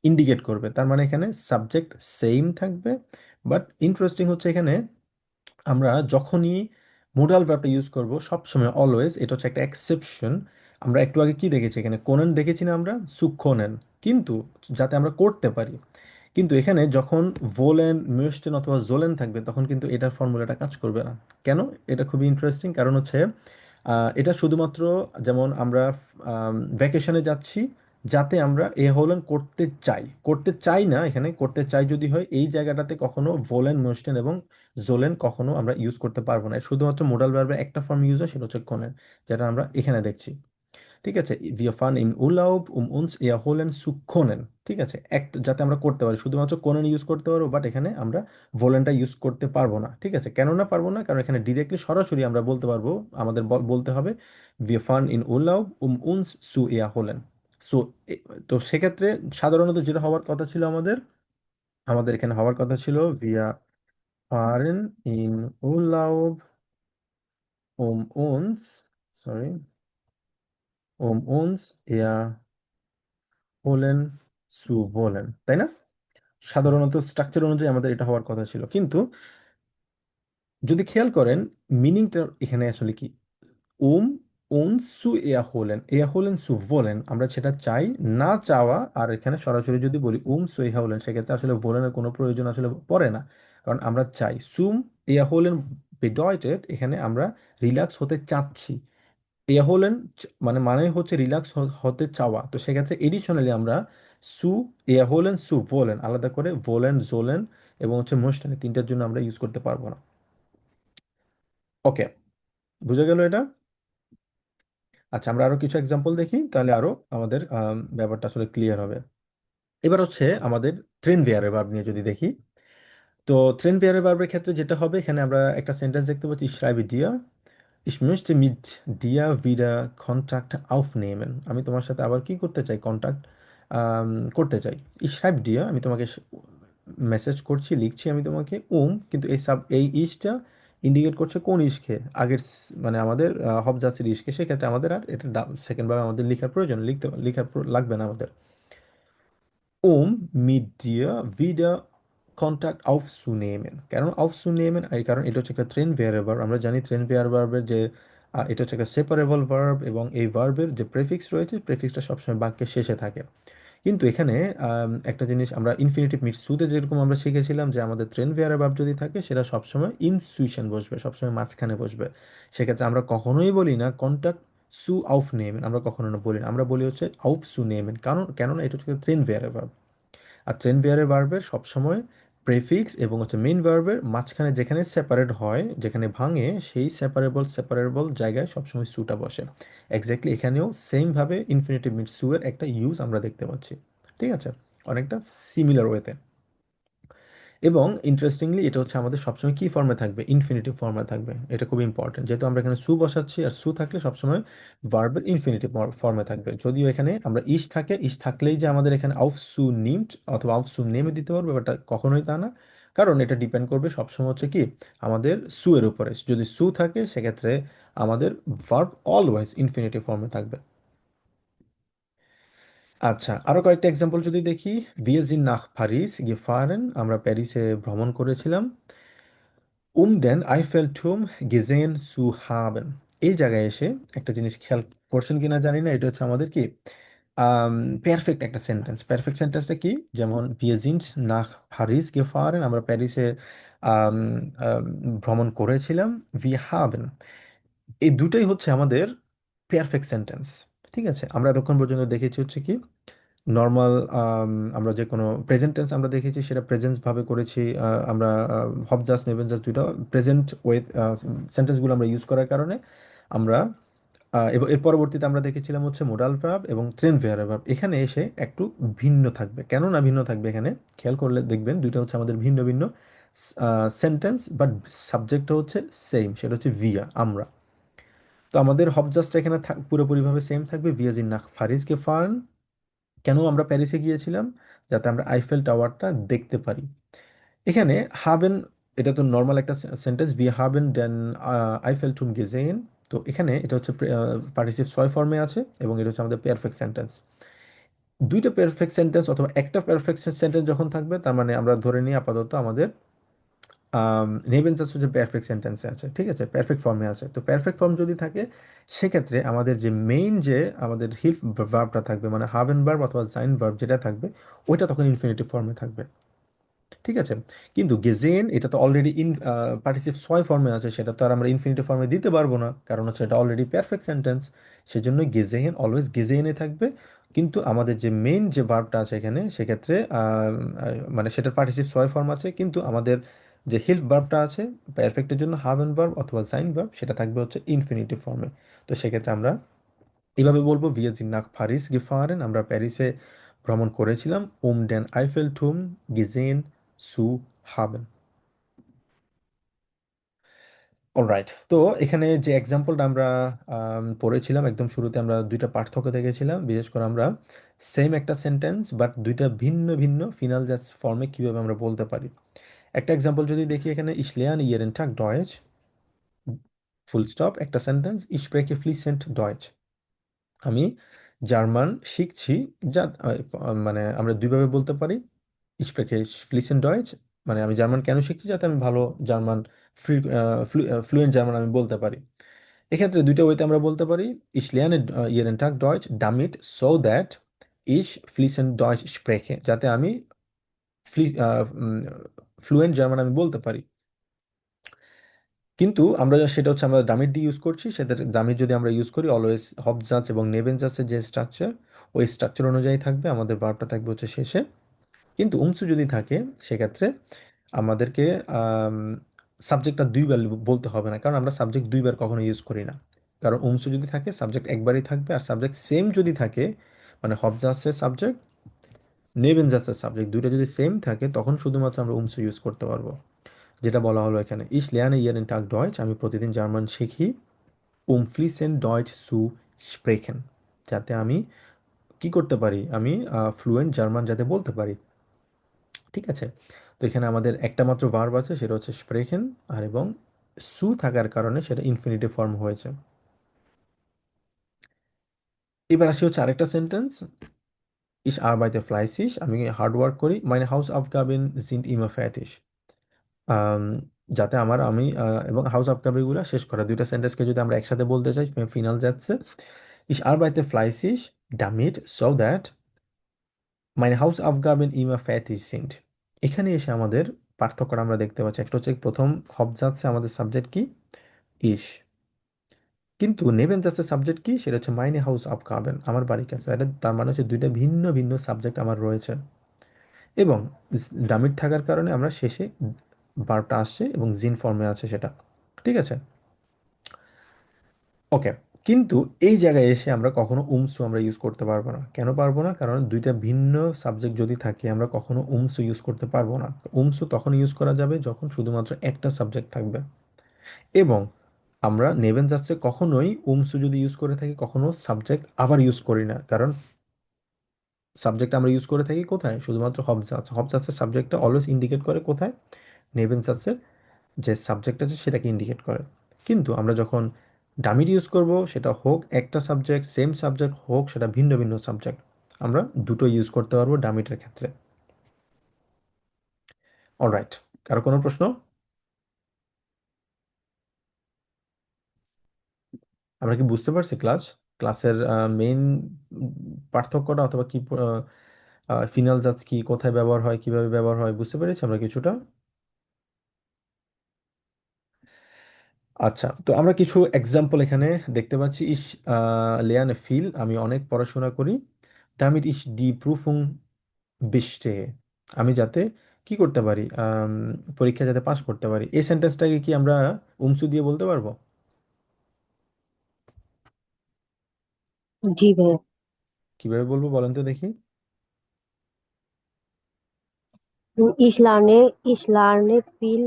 Speaker 1: ইন্ডিকেট করবে। তার মানে এখানে সাবজেক্ট সেম থাকবে। বাট ইন্টারেস্টিং হচ্ছে এখানে আমরা যখনই মোডাল ভার্বটা ইউজ করব সবসময় অলওয়েজ, এটা হচ্ছে একটা এক্সেপশন। আমরা একটু আগে কি দেখেছি, এখানে কোনেন দেখেছি না আমরা, সুখোনেন, কিন্তু যাতে আমরা করতে পারি। কিন্তু এখানে যখন ভোলেন মিউস্টেন অথবা জোলেন থাকবে তখন কিন্তু এটার ফর্মুলাটা কাজ করবে না। কেন? এটা খুবই ইন্টারেস্টিং, কারণ হচ্ছে এটা শুধুমাত্র, যেমন আমরা ভ্যাকেশনে যাচ্ছি, যাতে আমরা এ হোলেন করতে চাই, করতে চাই না, এখানে করতে চাই যদি হয় এই জায়গাটাতে কখনো ভোলেন মিউস্টেন এবং জোলেন কখনো আমরা ইউজ করতে পারবো না। শুধুমাত্র মোডাল ভার্বের একটা ফর্ম ইউজ হয়, সেটা হচ্ছে কোনেন, যেটা আমরা এখানে দেখছি। ঠিক আছে, wir fahren in Urlaub uns erholen zu können। ঠিক আছে, যাতে আমরা করতে পারি, শুধুমাত্র কোনেন ইউজ করতে পারবো, বাট এখানে আমরা ভোলেনটা ইউজ করতে পারবো না। ঠিক আছে, কেন না পারবো না? কারণ এখানে ডিরেক্টলি সরাসরি আমরা বলতে পারবো, আমাদের বলতে হবে wir fahren in Urlaub uns zu erholen। So তো সেক্ষেত্রে সাধারণত যেটা হওয়ার কথা ছিল আমাদের, এখানে হওয়ার কথা ছিল wir fahren in Urlaub uns, sorry, uns erholen zu wollen, তাই না? সাধারণত স্ট্রাকচার অনুযায়ী আমাদের এটা হওয়ার কথা ছিল, কিন্তু যদি খেয়াল করেন মিনিংটা এখানে আসলে কি, উম uns zu erholen, erholen zu wollen, আমরা সেটা চাই, না চাওয়া। আর এখানে সরাসরি যদি বলি zu erholen, সেক্ষেত্রে আসলে ভোলেনের কোনো প্রয়োজন আসলে পড়ে না, কারণ আমরা চাই। zum erholen bedeutet এখানে আমরা রিল্যাক্স হতে চাচ্ছি। erholen মানে হচ্ছে রিল্যাক্স হতে চাওয়া। তো সেক্ষেত্রে এডিশনালি আমরা সু erholen zu wollen আলাদা করে volen জোলেন এবং হচ্ছে মোস্টেন, তিনটার জন্য আমরা ইউজ করতে পারবো না। ওকে, বুঝা গেল এটা? আচ্ছা, আমরা আরো কিছু এক্সাম্পল দেখি, তাহলে আরো আমাদের ব্যাপারটা আসলে ক্লিয়ার হবে। এবার হচ্ছে আমাদের ট্রেন বেয়ারে ভার্ব নিয়ে যদি দেখি, তো ট্রেন বেয়ারে ভার্বের ক্ষেত্রে যেটা হবে, এখানে আমরা একটা সেন্টেন্স দেখতে পাচ্ছি, ich schreibe dir, ich möchte mit dir wieder Kontakt aufnehmen। আমি তোমার সাথে আবার কি করতে চাই? কন্টাক্ট করতে চাই। ich schreibe dir, আমি তোমাকে মেসেজ করছি, লিখছি আমি তোমাকে। কিন্তু এই ইসটা ইন্ডিকেট করছে কোন ইসকে? আগের মানে আমাদের হবজাসির ইসকে। সেক্ষেত্রে আমাদের আর এটা সেকেন্ড ভাবে আমাদের লেখার প্রয়োজন, লাগবে না আমাদের। mit dir wieder Kontakt aufzunehmen। কারণ aufzunehmen, এই কারণ এটা হচ্ছে একটা ট্রেন ভেরিয়েবল। আমরা জানি ট্রেন ভেরিয়েবলের যে এটা হচ্ছে একটা সেপারেবল ভার্ব, এবং এই ভার্বের যে প্রেফিক্স রয়েছে, প্রেফিক্সটা সবসময় বাক্যের শেষে থাকে। কিন্তু এখানে একটা জিনিস আমরা ইনফিনিটিভ মিটসুতে যেরকম আমরা শিখেছিলাম যে আমাদের ট্রেন ভেয়ারে ভার্ব যদি থাকে সেটা সবসময় ইনসুইশন বসবে, সবসময় মাঝখানে বসবে। সেক্ষেত্রে আমরা কখনোই বলি না কন্টাক্ট সু আউফ নেমেন, আমরা কখনো না বলি না, আমরা বলি হচ্ছে আউফ সু নেমেন। কারণ কেননা এটা হচ্ছে ট্রেন ভেয়ারে ভার্ব। আর ট্রেন ভেয়ারে ভার্বের সবসময় প্রেফিক্স এবং হচ্ছে মেইন ভার্বের মাঝখানে যেখানে সেপারেট হয়, যেখানে ভাঙে, সেই সেপারেবল জায়গায় সবসময় সুটা বসে। এক্স্যাক্টলি এখানেও সেমভাবে ইনফিনিটিভ মিট সু এর একটা ইউজ আমরা দেখতে পাচ্ছি। ঠিক আছে, অনেকটা সিমিলার ওয়েতে। এবং ইন্টারেস্টিংলি এটা হচ্ছে আমাদের সবসময় কি ফর্মে থাকবে? ইনফিনিটিভ ফর্মে থাকবে। এটা খুব ইম্পর্টেন্ট, যেহেতু আমরা এখানে সু বসাচ্ছি, আর সু থাকলে সবসময় ভার্বের ইনফিনিটিভ ফর্মে থাকবে। যদিও এখানে আমরা ইস থাকে, ইস থাকলেই যে আমাদের এখানে আউফ সু নিমড অথবা আউফ সু নেমে দিতে পারবো, ব্যাপারটা কখনোই তা না। কারণ এটা ডিপেন্ড করবে সবসময় হচ্ছে কি আমাদের সু এর উপরে। যদি সু থাকে সেক্ষেত্রে আমাদের ভার্ব অলওয়েজ ইনফিনিটিভ ফর্মে থাকবে। আচ্ছা, আরো কয়েকটা এক্সাম্পল যদি দেখি, wir sind nach Paris gefahren, আমরা প্যারিসে ভ্রমণ করেছিলাম। den Eiffelturm gesehen zu haben। এই জায়গায় এসে একটা জিনিস খেয়াল করছেন কিনা জানি না, এটা হচ্ছে আমাদের কি পারফেক্ট একটা সেন্টেন্স। পারফেক্ট সেন্টেন্সটা কি? যেমন wir sind nach Paris gefahren, আমরা প্যারিসে আম, আম, ভ্রমণ করেছিলাম। wir haben, এই দুটোই হচ্ছে আমাদের পারফেক্ট সেন্টেন্স। ঠিক আছে, আমরা এতক্ষণ পর্যন্ত দেখেছি হচ্ছে কি নর্মাল, আমরা যে কোনো প্রেজেন্ট টেন্স আমরা দেখেছি সেটা প্রেজেন্স ভাবে করেছি। আমরা হব জাস্ট নেবেন জাস্ট দুইটা প্রেজেন্ট ওয়ে সেন্টেন্সগুলো আমরা ইউজ করার কারণে আমরা এবং এর পরবর্তীতে আমরা দেখেছিলাম হচ্ছে মোডাল ভার্ব এবং ট্রেন ভেয়ার ভার্ব। এখানে এসে একটু ভিন্ন থাকবে। কেন না ভিন্ন থাকবে? এখানে খেয়াল করলে দেখবেন দুইটা হচ্ছে আমাদের ভিন্ন ভিন্ন সেন্টেন্স, বাট সাবজেক্টটা হচ্ছে সেম, সেটা হচ্ছে ভিয়া, আমরা। তো আমাদের হব জাস্টটা এখানে পুরোপুরিভাবে সেম থাকবে, ভিয়া জিন নাখ ফারিজকে ফার্ন। কেন আমরা প্যারিসে গিয়েছিলাম? যাতে আমরা আইফেল টাওয়ারটা দেখতে পারি। এখানে হাবেন, এটা তো নর্মাল একটা সেন্টেন্স, ভি হাবেন দেন আইফেল টুম গেজেন। তো এখানে এটা হচ্ছে পার্টিসিপ ছয় ফর্মে আছে, এবং এটা হচ্ছে আমাদের পারফেক্ট সেন্টেন্স। দুইটা পারফেক্ট সেন্টেন্স অথবা একটা পারফেক্ট সেন্টেন্স যখন থাকবে, তার মানে আমরা ধরে নিই আপাতত আমাদের নেবেনজাস হচ্ছে পারফেক্ট সেন্টেন্সে আছে, ঠিক আছে, পারফেক্ট ফর্মে আছে। তো পারফেক্ট ফর্ম যদি থাকে, সেক্ষেত্রে আমাদের যে মেইন যে আমাদের হিল ভার্বটা থাকবে, মানে হাবেন ভার্ব অথবা সাইন ভার্ব যেটা থাকবে, ওইটা তখন ইনফিনিটিভ ফর্মে থাকবে, ঠিক আছে। কিন্তু গেজেন এটা তো অলরেডি পার্টিসিপ ছয় ফর্মে আছে, সেটা তো আর আমরা ইনফিনিটিভ ফর্মে দিতে পারবো না, কারণ হচ্ছে এটা অলরেডি পারফেক্ট সেন্টেন্স। সেজন্য গেজেন অলওয়েজ গেজেনে থাকবে। কিন্তু আমাদের যে মেইন যে ভার্বটা আছে এখানে, সেক্ষেত্রে মানে সেটার পার্টিসিপ ছয় ফর্ম আছে, কিন্তু আমাদের যে হিল্প ভার্বটা আছে পারফেক্টের জন্য হাবেন ভার্ব অথবা সাইন ভার্ব, সেটা থাকবে হচ্ছে ইনফিনিটিভ ফর্মে। তো সেক্ষেত্রে আমরা এভাবে বলবো, wir sind nach Paris gefahren, আমরা প্যারিসে ভ্রমণ করেছিলাম, den Eiffelturm gesehen zu haben। Alright, তো এখানে যে এক্সাম্পলটা আমরা পড়েছিলাম একদম শুরুতে, আমরা দুইটা পার্থক্য দেখেছিলাম, বিশেষ করে আমরা সেম একটা সেন্টেন্স বাট দুইটা ভিন্ন ভিন্ন ফিনাল জাস্ট ফর্মে কীভাবে আমরা বলতে পারি। একটা এক্সাম্পল যদি দেখি এখানে, ich lerne jeden Tag Deutsch, full stop, একটা sentence, ich spreche fließend Deutsch, আমি জার্মান শিখছি, যা মানে আমরা দুইভাবে বলতে পারি, ich spreche fließend Deutsch, মানে আমি জার্মান কেন শিখছি, যাতে আমি ভালো জার্মান ফ্লুয়েন্ট জার্মান আমি বলতে পারি। এক্ষেত্রে দুইটা ওয়েতে আমরা বলতে পারি, ich lerne jeden Tag Deutsch damit so that ich fließend Deutsch spreche, যাতে আমি ফ্লুয়েন্ট জার্মান আমি বলতে পারি। কিন্তু আমরা সেটা হচ্ছে আমরা ডামিট দিয়ে ইউজ করছি, সেটা ডামিট যদি আমরা ইউজ করি অলওয়েজ হবজাস এবং নেবেনজাসের যে স্ট্রাকচার, ওই স্ট্রাকচার অনুযায়ী থাকবে, আমাদের ভার্বটা থাকবে হচ্ছে শেষে। কিন্তু উমসু যদি থাকে, সেক্ষেত্রে আমাদেরকে সাবজেক্টটা দুইবার বলতে হবে না, কারণ আমরা সাবজেক্ট দুইবার কখনো ইউজ করি না। কারণ উমসু যদি থাকে সাবজেক্ট একবারই থাকবে, আর সাবজেক্ট সেম যদি থাকে, মানে হবজাসের সাবজেক্ট, নেবেনজাসের সাবজেক্ট দুইটা যদি সেম থাকে, তখন শুধুমাত্র আমরা উমসু ইউজ করতে পারবো। যেটা বলা হলো এখানে, ich lerne jeden Tag Deutsch, আমি প্রতিদিন জার্মান শিখি, fließend Deutsch zu sprechen, যাতে আমি কি করতে পারি, আমি ফ্লুয়েন্ট জার্মান যাতে বলতে পারি, ঠিক আছে। তো এখানে আমাদের একটা মাত্র ভার্ব আছে, সেটা হচ্ছে স্প্রেখেন, আর এবং সু থাকার কারণে সেটা ইনফিনিটিভ ফর্ম হয়েছে। এবার আসি হচ্ছে আরেকটা সেন্টেন্স, ich arbeite fleißig, আমি হার্ড ওয়ার্ক করি, meine Hausaufgaben sind immer fertig, আম, যাতে এবং হাউস অফগাবিগুলো শেষ করা, দুইটা সেন্টেন্সকে যদি আমরা একসাথে বলতে চাই ফিনাল যাচ্ছে, ich arbeite fleißig damit so that meine Hausaufgaben immer fertig sind। এখানে এসে আমাদের পার্থক্যটা আমরা দেখতে পাচ্ছি, একটা হচ্ছে প্রথম হব যাচ্ছে আমাদের সাবজেক্ট কি, ইস, কিন্তু নেবেন যাচ্ছে সাবজেক্ট কি, সেটা হচ্ছে মাইনে হাউস আফগাবেন, আমার বাড়ি কাছে, এটা তার মানে হচ্ছে দুইটা ভিন্ন ভিন্ন সাবজেক্ট আমার রয়েছে, এবং ডামিট থাকার কারণে আমরা শেষে ভার্বটা আসছে এবং জিন ফর্মে আছে সেটা, ঠিক আছে। ওকে, কিন্তু এই জায়গায় এসে আমরা কখনো উমসু আমরা ইউজ করতে পারবো না। কেন পারবো না? কারণ দুইটা ভিন্ন সাবজেক্ট যদি থাকে, আমরা কখনো উমসু ইউজ করতে পারবো না। উমসু তখন ইউজ করা যাবে যখন শুধুমাত্র একটা সাবজেক্ট থাকবে, এবং আমরা নেবেন যাচ্ছে কখনোই উমসু যদি ইউজ করে থাকি, কখনো সাবজেক্ট আবার ইউজ করি না, কারণ সাবজেক্ট আমরা ইউজ করে থাকি কোথায়, শুধুমাত্র হবজাস, হবজাসের সাবজেক্টটা অলওয়েজ ইন্ডিকেট করে কোথায়, নেবেন যাচ্ছে যে সাবজেক্ট আছে সেটাকে ইন্ডিকেট করে। কিন্তু আমরা যখন ডামিট ইউজ করব, সেটা হোক একটা সাবজেক্ট, সেম সাবজেক্ট হোক সেটা ভিন্ন ভিন্ন সাবজেক্ট, আমরা দুটো ইউজ করতে পারবো ডামিটের ক্ষেত্রে। অলরাইট, কারো কোনো প্রশ্ন? আমরা কি বুঝতে পারছি ক্লাসের মেইন পার্থক্যটা, অথবা কি ফিনাল জাজ কি, কোথায় ব্যবহার হয়, কিভাবে ব্যবহার হয়, বুঝতে পেরেছি আমরা কিছুটা? আচ্ছা, তো আমরা কিছু এক্সাম্পল এখানে দেখতে পাচ্ছি, ইস লেয়ানে ফিল, আমি অনেক পড়াশোনা করি, damit ich die Prüfung bestehe, আমি যাতে কি করতে পারি, পরীক্ষা যাতে পাশ করতে পারি। এই সেন্টেন্সটাকে কি আমরা উমসু দিয়ে বলতে পারবো?
Speaker 4: জি ভাইয়া।
Speaker 1: কিভাবে বলবো বলেন তো দেখি।
Speaker 4: Ich lerne viel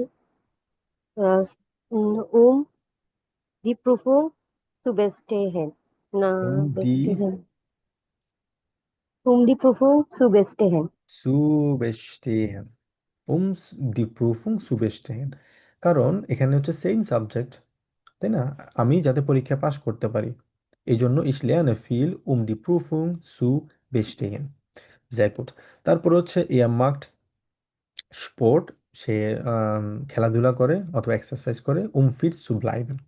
Speaker 4: um die Prüfung zu bestehen. Na,
Speaker 1: দি
Speaker 4: bestehen. Um die Prüfung zu bestehen.
Speaker 1: zu bestehen, die Prüfung zu bestehen, কারণ এখানে হচ্ছে সেম সাবজেক্ট, তাই না, আমি যাতে পরীক্ষা পাশ করতে পারি, এই জন্য ich lerne viel die Prüfung zu bestehen। sehr gut। তারপর হচ্ছে er macht Sport, সে খেলাধুলা করে অথবা এক্সারসাইজ করে ফিট zu bleiben।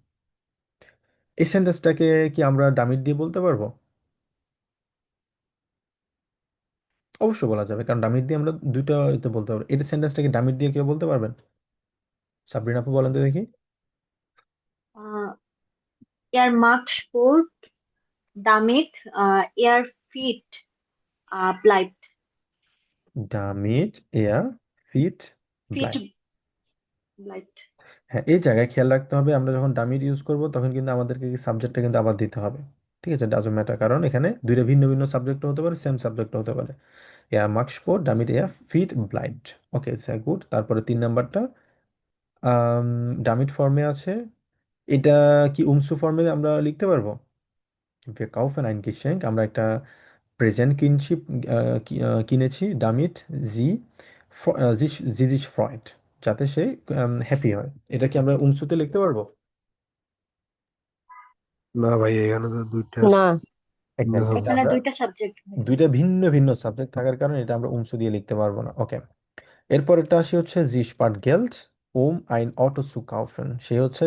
Speaker 1: এই সেন্টেন্সটাকে কি আমরা ডামিট দিয়ে বলতে পারবো? অবশ্যই বলা যাবে, কারণ ডামিট দিয়ে আমরা দুইটা এতে বলতে পারবো। এটা সেন্টেন্সটাকে ডামিট দিয়ে কেউ বলতে পারবেন? সাবরিন আপু বলেন তো দেখি।
Speaker 2: Er macht Sport, damit er fit bleibt.
Speaker 1: ডামিট এয়ার ফিট
Speaker 2: Fit
Speaker 1: ব্লাইন্ড।
Speaker 2: bleibt.
Speaker 1: হ্যাঁ, এই জায়গায় খেয়াল রাখতে হবে, আমরা যখন ডামিট ইউজ করব তখন কিন্তু আমাদেরকে সাবজেক্টটা কিন্তু আবার দিতে হবে। ঠিক আছে, ডাজন্ট ম্যাটার, কারণ এখানে দুইটা ভিন্ন ভিন্ন সাবজেক্ট হতে পারে, সেম সাবজেক্ট হতে পারে। এয়ার মার্কস ফোর ডামিট এয়ার ফিট ব্লাইন্ড। Okay, it's good. তারপরে 3 নাম্বারটা ডামিট ফর্মে আছে, এটা কি উমসু ফর্মে আমরা লিখতে পারবো? Wir kaufen ein Geschenk, আমরা একটা প্রেজেন্ট কিনছি, কিনেছি, ডামিট জি জি sich freut, যাতে সে হ্যাপি হয়। এটা কি আমরা উমসুতে লিখতে পারবো?
Speaker 5: না ভাই, এখানে তো দুইটা
Speaker 4: না।
Speaker 5: ভিন্ন
Speaker 1: এক্স্যাক্টলি, এটা
Speaker 2: এখানে
Speaker 5: সাবজেক্ট।
Speaker 1: আমরা
Speaker 2: দুইটা সাবজেক্ট ভাইয়া।
Speaker 1: দুইটা ভিন্ন ভিন্ন সাবজেক্ট থাকার কারণে এটা আমরা উমসু দিয়ে লিখতে পারবো না। ওকে, এরপর এটা আসি হচ্ছে জি স্পার্ট গেল্ড ein Auto zu kaufen। সে হচ্ছে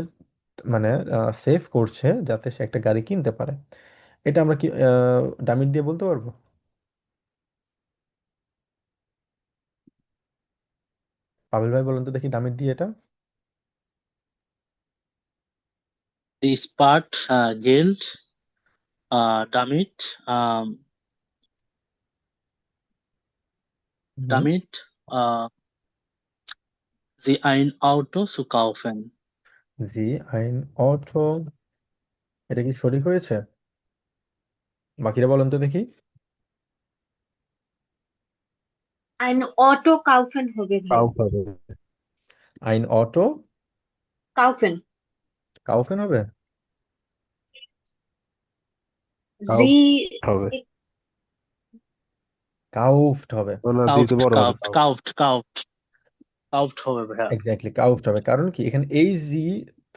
Speaker 1: মানে সেভ করছে যাতে সে একটা গাড়ি কিনতে পারে। এটা আমরা কি ডামিট দিয়ে বলতে পারবো? পাবেল ভাই বলুন তো দেখি ডামিট দিয়ে এটা।
Speaker 3: Die Spart Geld, damit
Speaker 1: হুম,
Speaker 3: damit sie ein Auto zu kaufen.
Speaker 1: জি ein Auto, এটা কি সঠিক হয়েছে? বাকিরা বলেন তো দেখি।
Speaker 2: Ein Auto kaufen হবে
Speaker 5: তাও
Speaker 2: ভাইয়া।
Speaker 5: হবে।
Speaker 1: ein Auto
Speaker 2: Kaufen.
Speaker 1: kaufen হবে।
Speaker 5: তাও
Speaker 2: Sie
Speaker 5: হবে।
Speaker 1: kauft হবে।
Speaker 5: না, দিতে
Speaker 3: Kauft,
Speaker 5: বড় হবে
Speaker 3: kauft,
Speaker 5: তাও।
Speaker 3: kauft, kauft, kauft হবে ভাইয়া।
Speaker 1: এক্স্যাক্টলি, কাউফট হবে। কারণ কি এখানে এই জি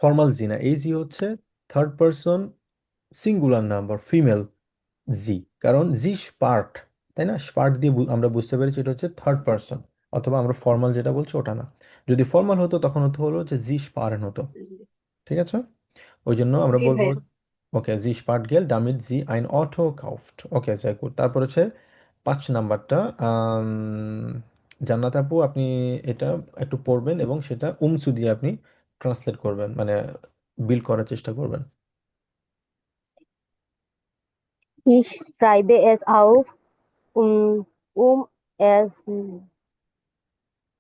Speaker 1: ফর্মাল জি না, এই জি হচ্ছে third person singular number, female জি। কারণ জি স্পার্ট, তাই না? স্পার্ট দিয়ে আমরা বুঝতে পেরেছি এটা হচ্ছে থার্ড পারসন, অথবা আমরা ফর্মাল যেটা বলছি ওটা না। যদি ফর্মাল হতো তখন হতো হলো যে জি স্পারেন হতো। ঠিক আছে, ওই জন্য আমরা
Speaker 2: জি
Speaker 1: বলবো
Speaker 2: ভাইয়া।
Speaker 1: ওকে জি স্পার্ট গেল ডামিট জি আইন অটো কাউফট। Okay sir, good. তারপর হচ্ছে 5 নাম্বারটা, জান্নাত আপু আপনি এটা একটু পড়বেন এবং সেটা উমসু দিয়ে আপনি ট্রান্সলেট করবেন, মানে বিল করার চেষ্টা করবেন।
Speaker 4: Ich schreibe es auf, um, um es,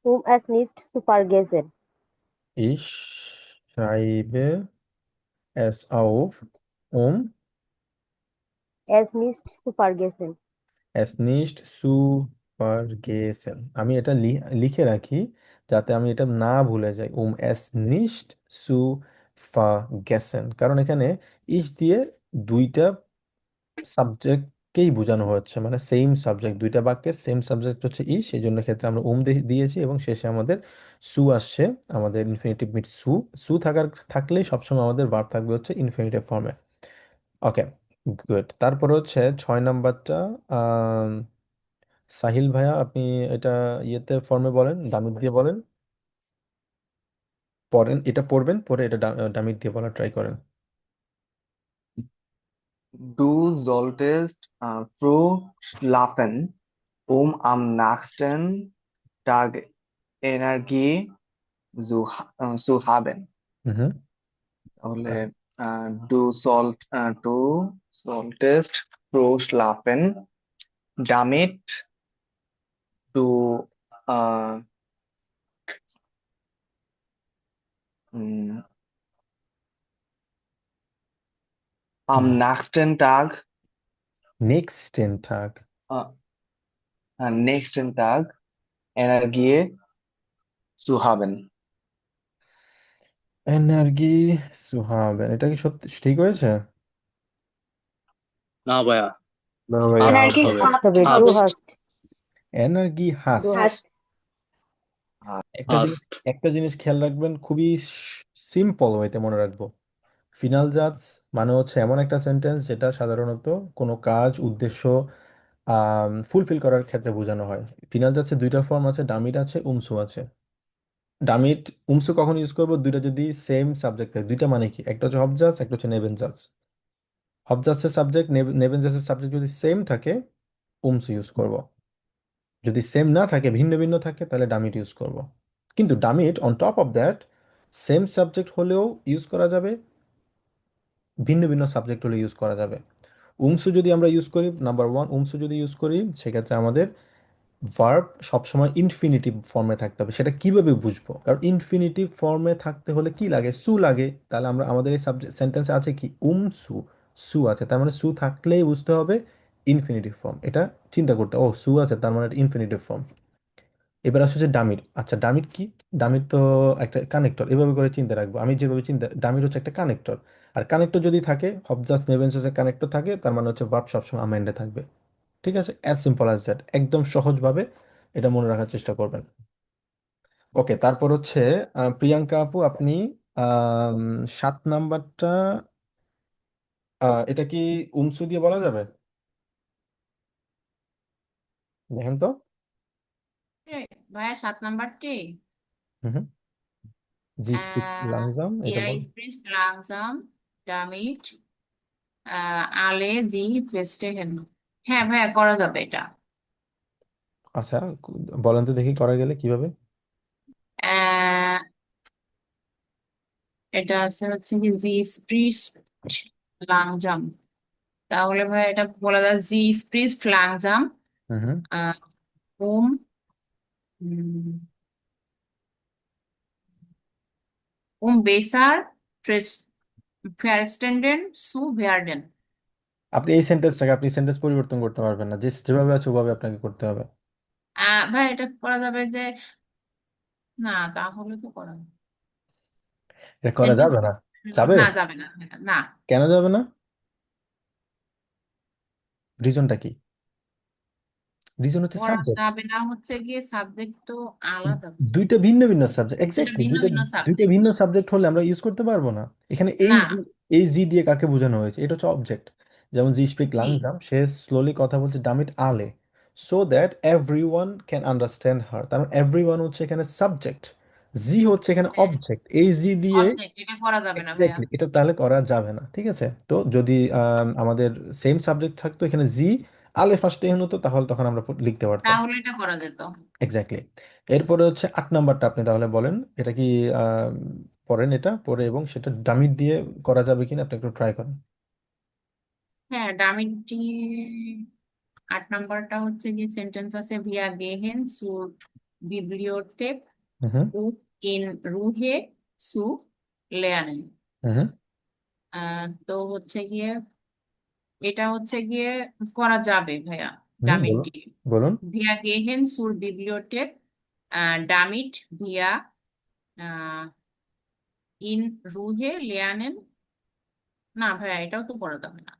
Speaker 4: um es nicht zu vergessen.
Speaker 1: Ich schreibe es auf,
Speaker 4: Es nicht zu vergessen.
Speaker 1: es nicht zu vergessen। আমি এটা লিখে রাখি যাতে আমি এটা না ভুলে যাই। es nicht zu vergessen, কারণ এখানে ইস দিয়ে দুইটা সাবজেক্টকেই বোঝানো হচ্ছে, মানে সেম সাবজেক্ট, দুইটা বাক্যের সেম সাবজেক্ট হচ্ছে ই, সেই জন্য ক্ষেত্রে আমরা দিয়েছি এবং শেষে আমাদের সু আসছে, আমাদের ইনফিনিটিভ মিট সু। সু থাকলেই সবসময় আমাদের ভার্ব থাকবে হচ্ছে ইনফিনিটিভ ফর্মে। ওকে, গুড। তারপরে হচ্ছে 6 নাম্বারটা, আম, সাহিল ভাইয়া আপনি এটা ইয়েতে ফর্মে বলেন, ডামিট দিয়ে বলেন। পড়েন, এটা পড়বেন, পরে এটা ডামিট দিয়ে বলা ট্রাই করেন।
Speaker 6: Du solltest froh schlafen, um am nächsten Tag Energie zu haben.
Speaker 1: হুম,
Speaker 6: তাহলে du solltest froh schlafen, damit du äh, mh, am nächsten Tag
Speaker 1: নেক্সটেন থাক,
Speaker 6: äh, nächsten Tag Energie zu haben.
Speaker 1: এনার্জি সুহাবেন, এটা কি সত্যি ঠিক হয়েছে?
Speaker 3: না ভাইয়া,
Speaker 5: না ভাইয়া,
Speaker 3: হাফট
Speaker 2: Energie
Speaker 3: হবে,
Speaker 2: habt
Speaker 4: তবে du
Speaker 2: হবে।
Speaker 3: হাফট,
Speaker 4: hast,
Speaker 1: এনার্জি হাস।
Speaker 4: du
Speaker 2: Hast.
Speaker 4: hast.
Speaker 1: একটা জিনিস,
Speaker 3: হাস্ট।
Speaker 1: একটা জিনিস খেয়াল রাখবেন, খুবই সিম্পল ওয়েতে মনে রাখবো। ফিনাল জাজ মানে হচ্ছে এমন একটা সেন্টেন্স যেটা সাধারণত কোনো কাজ, উদ্দেশ্য ফুলফিল করার ক্ষেত্রে বোঝানো হয়। ফিনাল জাজের দুইটা ফর্ম আছে, ডামিট আছে, উমসু আছে। ডামিট উমসু কখন ইউজ করবো? দুইটা যদি সেম সাবজেক্ট থাকে। দুইটা মানে কি? একটা হচ্ছে হবজাস, একটা হচ্ছে নেবেনজাস। হবজাসের সাবজেক্ট, নেবেনজাসের সাবজেক্ট যদি সেম থাকে উমসু ইউজ করব। যদি সেম না থাকে, ভিন্ন ভিন্ন থাকে, তাহলে ডামিট ইউজ করব। কিন্তু ডামিট on top of that same subject হলেও ইউজ করা যাবে, ভিন্ন ভিন্ন সাবজেক্ট হলে ইউজ করা যাবে। উমসু যদি আমরা ইউজ করি, নাম্বার ওয়ান, উমসু যদি ইউজ করি সেক্ষেত্রে আমাদের ভার্ব সবসময় ইনফিনিটিভ ফর্মে থাকতে হবে। সেটা কিভাবে বুঝবো? কারণ ইনফিনিটিভ ফর্মে থাকতে হলে কি লাগে? সু লাগে। তাহলে আমরা আমাদের এই সাবজেক্ট সেন্টেন্সে আছে কি? সু, সু আছে, তার মানে সু থাকলেই বুঝতে হবে ইনফিনিটিভ ফর্ম। এটা চিন্তা করতে, ও সু আছে তার মানে ইনফিনিটিভ ফর্ম। এবার আসছে যে ডামির। আচ্ছা ডামির কি? ডামির তো একটা কানেক্টর। এভাবে করে চিন্তা রাখবো আমি, যেভাবে চিন্তা, ডামির হচ্ছে একটা কানেক্টর। আর কানেক্টর যদি থাকে, হবজাস নেভেনসাসের কানেক্টর থাকে, তার মানে হচ্ছে ভার্ব সবসময় আমেন্ডে থাকবে। ঠিক আছে, অ্যাজ সিম্পল অ্যাজ দ্যাট। একদম সহজভাবে এটা মনে রাখার চেষ্টা করবেন। ওকে, তারপর হচ্ছে প্রিয়াঙ্কা আপু, আপনি আম, 7 নাম্বারটা, এটা কি উমসু দিয়ে বলা যাবে? দেখেন তো।
Speaker 7: ভাইয়া 7 নাম্বারটি
Speaker 1: হুম হুম। জি স্পিক লাংজাম, এটা
Speaker 7: er
Speaker 1: বল।
Speaker 7: spricht langsam damit alle sie feststellen। হ্যাঁ ভাইয়া করা যাবে এটা।
Speaker 1: আচ্ছা, বলেন তো দেখি করা গেলে কিভাবে।
Speaker 7: আহ, এটা আছে হচ্ছে কি জি spricht langsam। তাহলে ভাই এটা বলা যায় জি spricht langsam
Speaker 1: হুম হুম।
Speaker 7: আহ, um উম, besser verstanden zu werden।
Speaker 1: আপনি এই সেন্টেন্সটাকে, আপনি সেন্টেন্স পরিবর্তন করতে পারবেন না, যে যেভাবে আছে ওভাবে আপনাকে করতে হবে।
Speaker 7: ভাই এটা করা যাবে যে না তাহলে তো করা
Speaker 1: এটা করা
Speaker 7: সেন্টেন্স
Speaker 1: যাবে না? যাবে?
Speaker 7: না যাবে না না।
Speaker 1: কেন যাবে না? রিজনটা কি? রিজন হচ্ছে
Speaker 7: করা
Speaker 1: সাবজেক্ট।
Speaker 7: যাবে না হচ্ছে গিয়ে সাবজেক্ট তো আলাদা।
Speaker 1: দুইটা ভিন্ন ভিন্ন সাবজেক্ট,
Speaker 7: এটা
Speaker 1: এক্স্যাক্টলি,
Speaker 7: ভিন্ন
Speaker 1: দুইটা
Speaker 7: ভিন্ন
Speaker 1: দুইটা
Speaker 7: সাবজেক্ট।
Speaker 1: ভিন্ন সাবজেক্ট হলে আমরা ইউজ করতে পারবো না। এখানে
Speaker 7: না
Speaker 1: এই জি দিয়ে কাকে বোঝানো হয়েছে? এটা হচ্ছে অবজেক্ট। যেমন জি স্পিক
Speaker 7: জি
Speaker 1: লাংজাম, সে স্লোলি কথা বলছে, ডামিট আলে, so that everyone can understand her. তার মানে এভরিওয়ান হচ্ছে এখানে সাবজেক্ট, জি হচ্ছে এখানে অবজেক্ট। এই জি দিয়ে,
Speaker 7: অবজেক্ট এটা করা যাবে না ভাইয়া।
Speaker 1: এক্স্যাক্টলি, এটা তাহলে করা যাবে না। ঠিক আছে, তো যদি আমাদের সেম সাবজেক্ট থাকতো, এখানে জি আলে ফার্স্টে হতো, তাহলে তখন আমরা লিখতে পারতাম।
Speaker 7: তাহলে এটা করা যেত।
Speaker 1: এক্স্যাক্টলি। এরপরে হচ্ছে 8 নাম্বারটা, আপনি তাহলে বলেন এটা কি? আহ, পড়েন এটা পড়ে, এবং সেটা ডামিট দিয়ে করা যাবে কিনা আপনি একটু ট্রাই করেন।
Speaker 7: হ্যাঁ ডামিটি 8 নাম্বারটা হচ্ছে গিয়ে সেন্টেন্স আছে ভিয়া গেহেন সু বিব্লিওটেক
Speaker 1: হুম হুম।
Speaker 7: উ ইন রুহে সু লেয়ানেন।
Speaker 1: হুম হুম।
Speaker 7: তো হচ্ছে গিয়ে এটা হচ্ছে গিয়ে করা যাবে ভাইয়া
Speaker 1: বলুন
Speaker 7: ডামিটি।
Speaker 1: বলুন।
Speaker 7: Wir gehen zur Bibliothek, damit wir äh, in Ruhe lernen। না ভাইয়া এটাও তো পড়া যাবে না।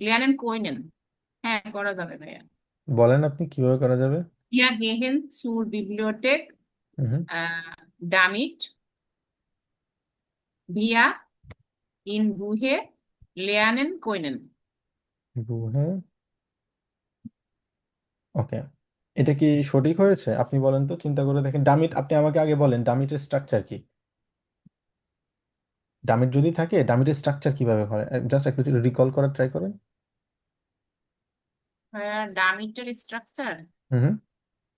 Speaker 7: lernen können। হ্যাঁ করা যাবে ভাইয়া।
Speaker 1: বলেন আপনি কিভাবে করা যাবে।
Speaker 7: Wir gehen zur Bibliothek,
Speaker 1: hmm hmm.
Speaker 7: damit wir in Ruhe lernen können।
Speaker 1: হ্যাঁ, ওকে। এটা কি সঠিক হয়েছে? আপনি বলেন তো, চিন্তা করে দেখেন। ডামিট, আপনি আমাকে আগে বলেন ডামিটের স্ট্রাকচার কি? ডামিট যদি থাকে, ডামিটের স্ট্রাকচার কিভাবে হয়? জাস্ট একটু রিকল করার ট্রাই করেন।
Speaker 7: ভাইয়া ডামিটের স্ট্রাকচার
Speaker 1: হুম হুম।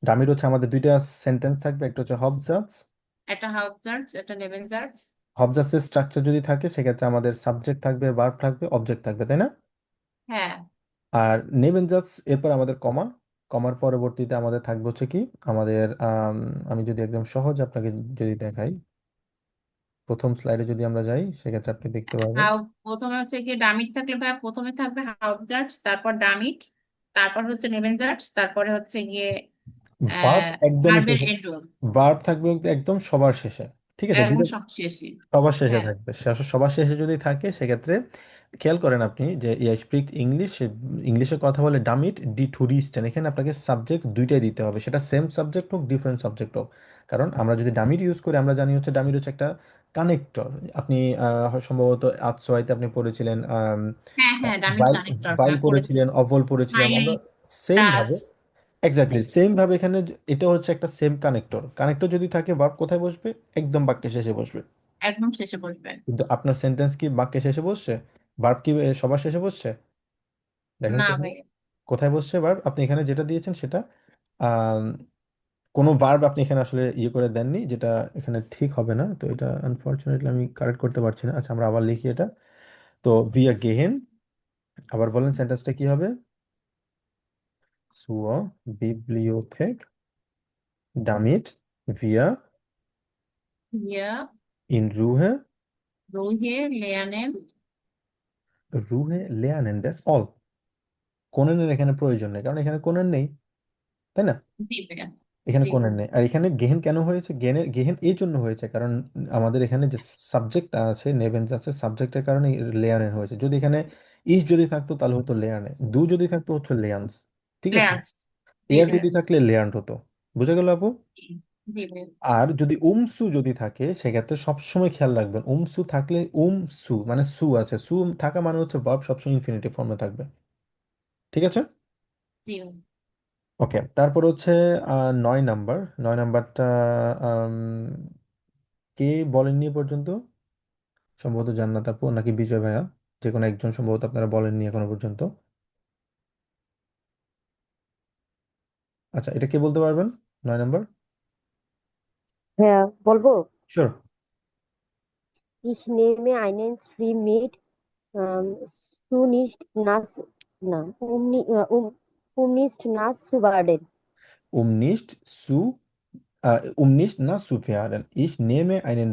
Speaker 1: ডামিট হচ্ছে আমাদের দুইটা সেন্টেন্স থাকবে, একটা হচ্ছে হবজাস।
Speaker 7: এটা হাউপজার্চ এটা নেবেনজার্চ।
Speaker 1: হবজাসের স্ট্রাকচার যদি থাকে সেক্ষেত্রে আমাদের সাবজেক্ট থাকবে, ভার্ব থাকবে, অবজেক্ট থাকবে, তাই না?
Speaker 7: হ্যাঁ
Speaker 1: আর নেবেনজাস এরপর আমাদের কমা, কমার পরবর্তীতে আমাদের থাকবে হচ্ছে কি? আমাদের আমি যদি একদম সহজ আপনাকে যদি দেখাই, প্রথম স্লাইডে যদি আমরা যাই সেক্ষেত্রে আপনি দেখতে পাবেন।
Speaker 7: হাউ প্রথমে হচ্ছে গিয়ে ডামিট থাকলে ভাইয়া প্রথমে থাকবে হাউপজার্চ তারপর ডামিট তারপর হচ্ছে নেবেনজার্চ তারপরে হচ্ছে গিয়ে
Speaker 1: ভার্ব একদমই
Speaker 7: ভার্বের
Speaker 1: শেষে,
Speaker 7: এন্ড
Speaker 1: ভার্ব থাকবে একদম সবার শেষে। ঠিক আছে,
Speaker 7: একদম সব শেষে।
Speaker 1: সবার শেষে
Speaker 7: হ্যাঁ
Speaker 1: থাকবে। সবার শেষে যদি থাকে সেক্ষেত্রে খেয়াল করেন আপনি যে ইয়া স্পিক ইংলিশ, ইংলিশে কথা বলে ডামিট ডি টুরিস্টেন, এখানে আপনাকে সাবজেক্ট দুইটাই দিতে হবে, সেটা সেম সাবজেক্ট হোক ডিফারেন্ট সাবজেক্ট হোক। কারণ আমরা যদি ডামিট ইউজ করি, আমরা জানি হচ্ছে ডামিট হচ্ছে একটা কানেক্টর। আপনি সম্ভবত আতসোয়াইতে আপনি পড়েছিলেন,
Speaker 7: হ্যাঁ হ্যাঁ ডামিট
Speaker 1: ভাইল,
Speaker 7: কানেক্টর
Speaker 1: ভাইল
Speaker 7: পড়েছি।
Speaker 1: পড়েছিলেন, অভল পড়েছিলাম
Speaker 7: ফাইল
Speaker 1: আমরা। সেম
Speaker 7: টাস
Speaker 1: ভাবে এক্স্যাক্টলি সেম ভাবে এখানে এটা হচ্ছে একটা সেম কানেক্টর। কানেক্টর যদি থাকে ভার্ব কোথায় বসবে? একদম বাক্যের শেষে বসবে।
Speaker 7: একদম শেষে বসবে।
Speaker 1: কিন্তু আপনার সেন্টেন্স কি বাক্যের শেষে বসছে? ভার্ব কি সবার শেষে বসছে? দেখেন
Speaker 7: না
Speaker 1: তো এখানে।
Speaker 7: ভাইয়া।
Speaker 1: কোথায় বসছে ভার্ব? আপনি এখানে যেটা দিয়েছেন সেটা আম, কোনো ভার্ব আপনি এখানে আসলে ইয়ে করে দেননি, যেটা এখানে ঠিক হবে না। তো এটা আনফরচুনেটলি আমি কারেক্ট করতে পারছি না। আচ্ছা, আমরা আবার লিখি এটা। তো ভিয়া গেহেন, আবার বলেন সেন্টেন্সটা কি হবে? সুয় বিব্লিওথেক damit wir
Speaker 7: Wir
Speaker 1: in
Speaker 7: Ruhe lernen.
Speaker 1: Ruhe lernen, that's all. কোনেনের এখানে প্রয়োজন নেই, কারণ এখানে কোনেন নেই, তাই না?
Speaker 7: জি ভাইয়া।
Speaker 1: এখানে
Speaker 7: জি
Speaker 1: কোনেন নেই। আর এখানে গেহেন কেন হয়েছে? গেহেন এই জন্য হয়েছে কারণ আমাদের এখানে যে সাবজেক্ট আছে, নেভেন্স আছে, সাবজেক্টের কারণে লেয়ারেন হয়েছে। যদি এখানে ইস যদি থাকতো তাহলে হতো লেয়ানে, দু যদি থাকতো হচ্ছে লেয়ান্স। ঠিক আছে?
Speaker 7: লেন্স। জি
Speaker 1: এয়ার
Speaker 7: ভাইয়া।
Speaker 1: যদি থাকলে লেয়ান্ট হতো। বুঝে গেল আপু?
Speaker 7: জি জি ভাইয়া।
Speaker 1: আর যদি উমসু যদি থাকে সেক্ষেত্রে সবসময় খেয়াল রাখবেন, উমসু থাকলে উমসু মানে সু আছে, সু থাকা মানে হচ্ছে ভার্ব সবসময় ইনফিনিটিভ ফর্মে থাকবে। ঠিক আছে?
Speaker 7: জি
Speaker 1: ওকে, তারপর হচ্ছে 9 নাম্বার। 9 নাম্বারটা আম, কে বলেননি এ পর্যন্ত? সম্ভবত জান্নাত আপু নাকি বিজয় ভাইয়া, যে কোনো একজন সম্ভবত আপনারা বলেননি এখনো পর্যন্ত। আচ্ছা, এটা কে বলতে পারবেন? 9 নাম্বার।
Speaker 4: হ্যাঁ, বলবো।
Speaker 1: Sure.
Speaker 4: Ich nehme einen Stream mit. Du nicht nass, না, um nicht nass zu werden.
Speaker 1: Um nicht zu, um nicht nass zu werden. Ich nehme einen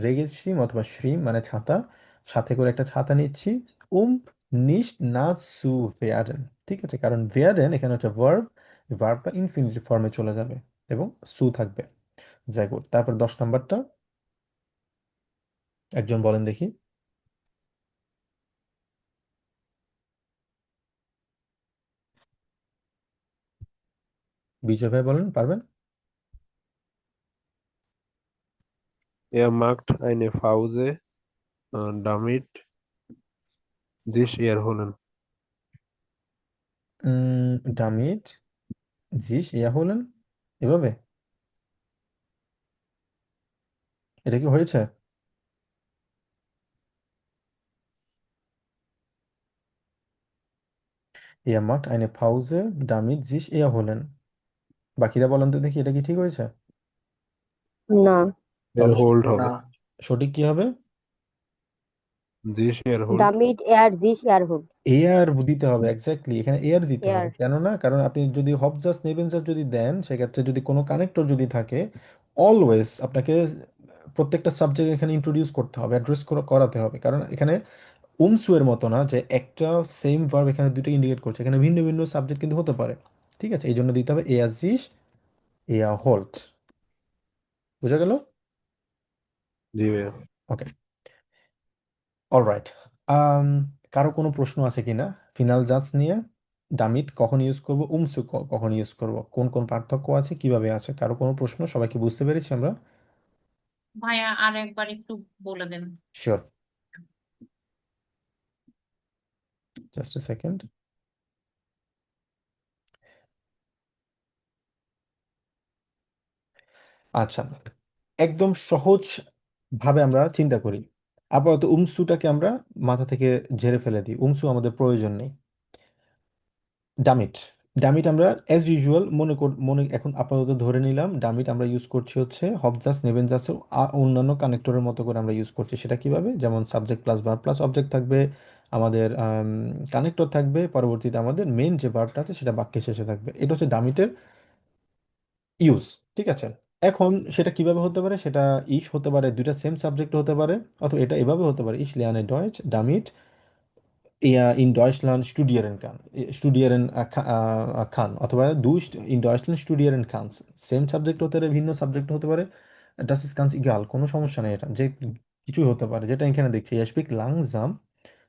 Speaker 1: Regenschirm অথবা শ্রিম মানে ছাতা, সাথে করে একটা ছাতা নিচ্ছি। um nicht nass zu werden, ঠিক আছে? কারণ werden এখানে হচ্ছে ভার্ব, ভার্বটা ইনফিনিটিভ ফর্মে চলে যাবে এবং সু থাকবে। যাই হোক, তারপর 10 নাম্বারটা একজন বলেন দেখি। বিজয় ভাই বলেন, পারবেন?
Speaker 5: Er macht eine Pause, damit sich erholen.
Speaker 1: damit sich erholen, এভাবে? এটা কি হয়েছে? Er macht eine Pause, damit sich erholen। বাকিরা বলেন তো দেখি, এটা কি ঠিক হয়েছে?
Speaker 4: না,
Speaker 1: তাহলে
Speaker 5: Erholt
Speaker 6: না,
Speaker 5: হবে।
Speaker 1: সঠিক কি হবে?
Speaker 5: Sich erholt।
Speaker 4: damit sich erholt.
Speaker 1: Air দিতে হবে, এক্স্যাক্টলি এখানে এয়ার দিতে হবে।
Speaker 4: এয়ার।
Speaker 1: কেননা কারণ আপনি যদি হবজাস নেবেনজাস যদি দেন সেক্ষেত্রে যদি কোনো কানেক্টর যদি থাকে, অলওয়েজ আপনাকে প্রত্যেকটা সাবজেক্ট এখানে ইন্ট্রোডিউস করতে হবে, অ্যাড্রেস করাতে হবে। কারণ এখানে উমসু এর মতো না যে একটা সেম ভার্ব এখানে দুটো ইন্ডিকেট করছে, এখানে ভিন্ন ভিন্ন সাবজেক্ট কিন্তু হতে পারে। ঠিক আছে, এই জন্য দিতে হবে এয়ার জিস, এয়ার হোল্ট। বুঝা গেল?
Speaker 5: জি ভাইয়া।
Speaker 1: ওকে, অলরাইট। কারো কোনো প্রশ্ন আছে কিনা ফিনাল জাজ নিয়ে? ডামিট কখন ইউজ করব, উমসু কখন ইউজ করব, কোন কোন পার্থক্য আছে, কিভাবে আছে? কারো কোনো প্রশ্ন? সবাইকে বুঝতে পেরেছি আমরা?
Speaker 7: ভাইয়া, আর একবার একটু বলে দেন।
Speaker 1: Sure, just a second. আচ্ছা, একদম সহজ ভাবে আমরা চিন্তা করি। আপাতত উমসুটাকে আমরা মাথা থেকে ঝেড়ে ফেলে দিই, উমসু আমাদের প্রয়োজন নেই। ডামিট, ডামিট আমরা অ্যাজ ইউজুয়াল মনে এখন আপাতত ধরে নিলাম ডামিট আমরা ইউজ করছি হচ্ছে হবজাস নেবেনজাস অন্যান্য কানেক্টরের মতো করে আমরা ইউজ করছি। সেটা কিভাবে? যেমন subject plus verb plus object থাকবে, আমাদের কানেক্টর থাকবে, পরবর্তীতে আমাদের মেন যে ভার্বটা আছে সেটা বাক্যের শেষে থাকবে। এটা হচ্ছে ডামিটের ইউজ। ঠিক আছে, এখন সেটা কিভাবে হতে পারে? সেটা ইস হতে পারে, দুইটা সেম সাবজেক্ট হতে পারে, অথবা এটা এভাবে হতে পারে, ইস লিয়ানে Deutsch dammit in Deutschland studieren kann, kann, অথবা du in Deutschland studieren kannst। Same subject হতে পারে, ভিন্ন সাবজেক্ট হতে পারে, das ist ganz egal, কোনো সমস্যা নেই। এটা যে কিছুই হতে পারে, যেটা এখানে দেখছি er spricht langsam,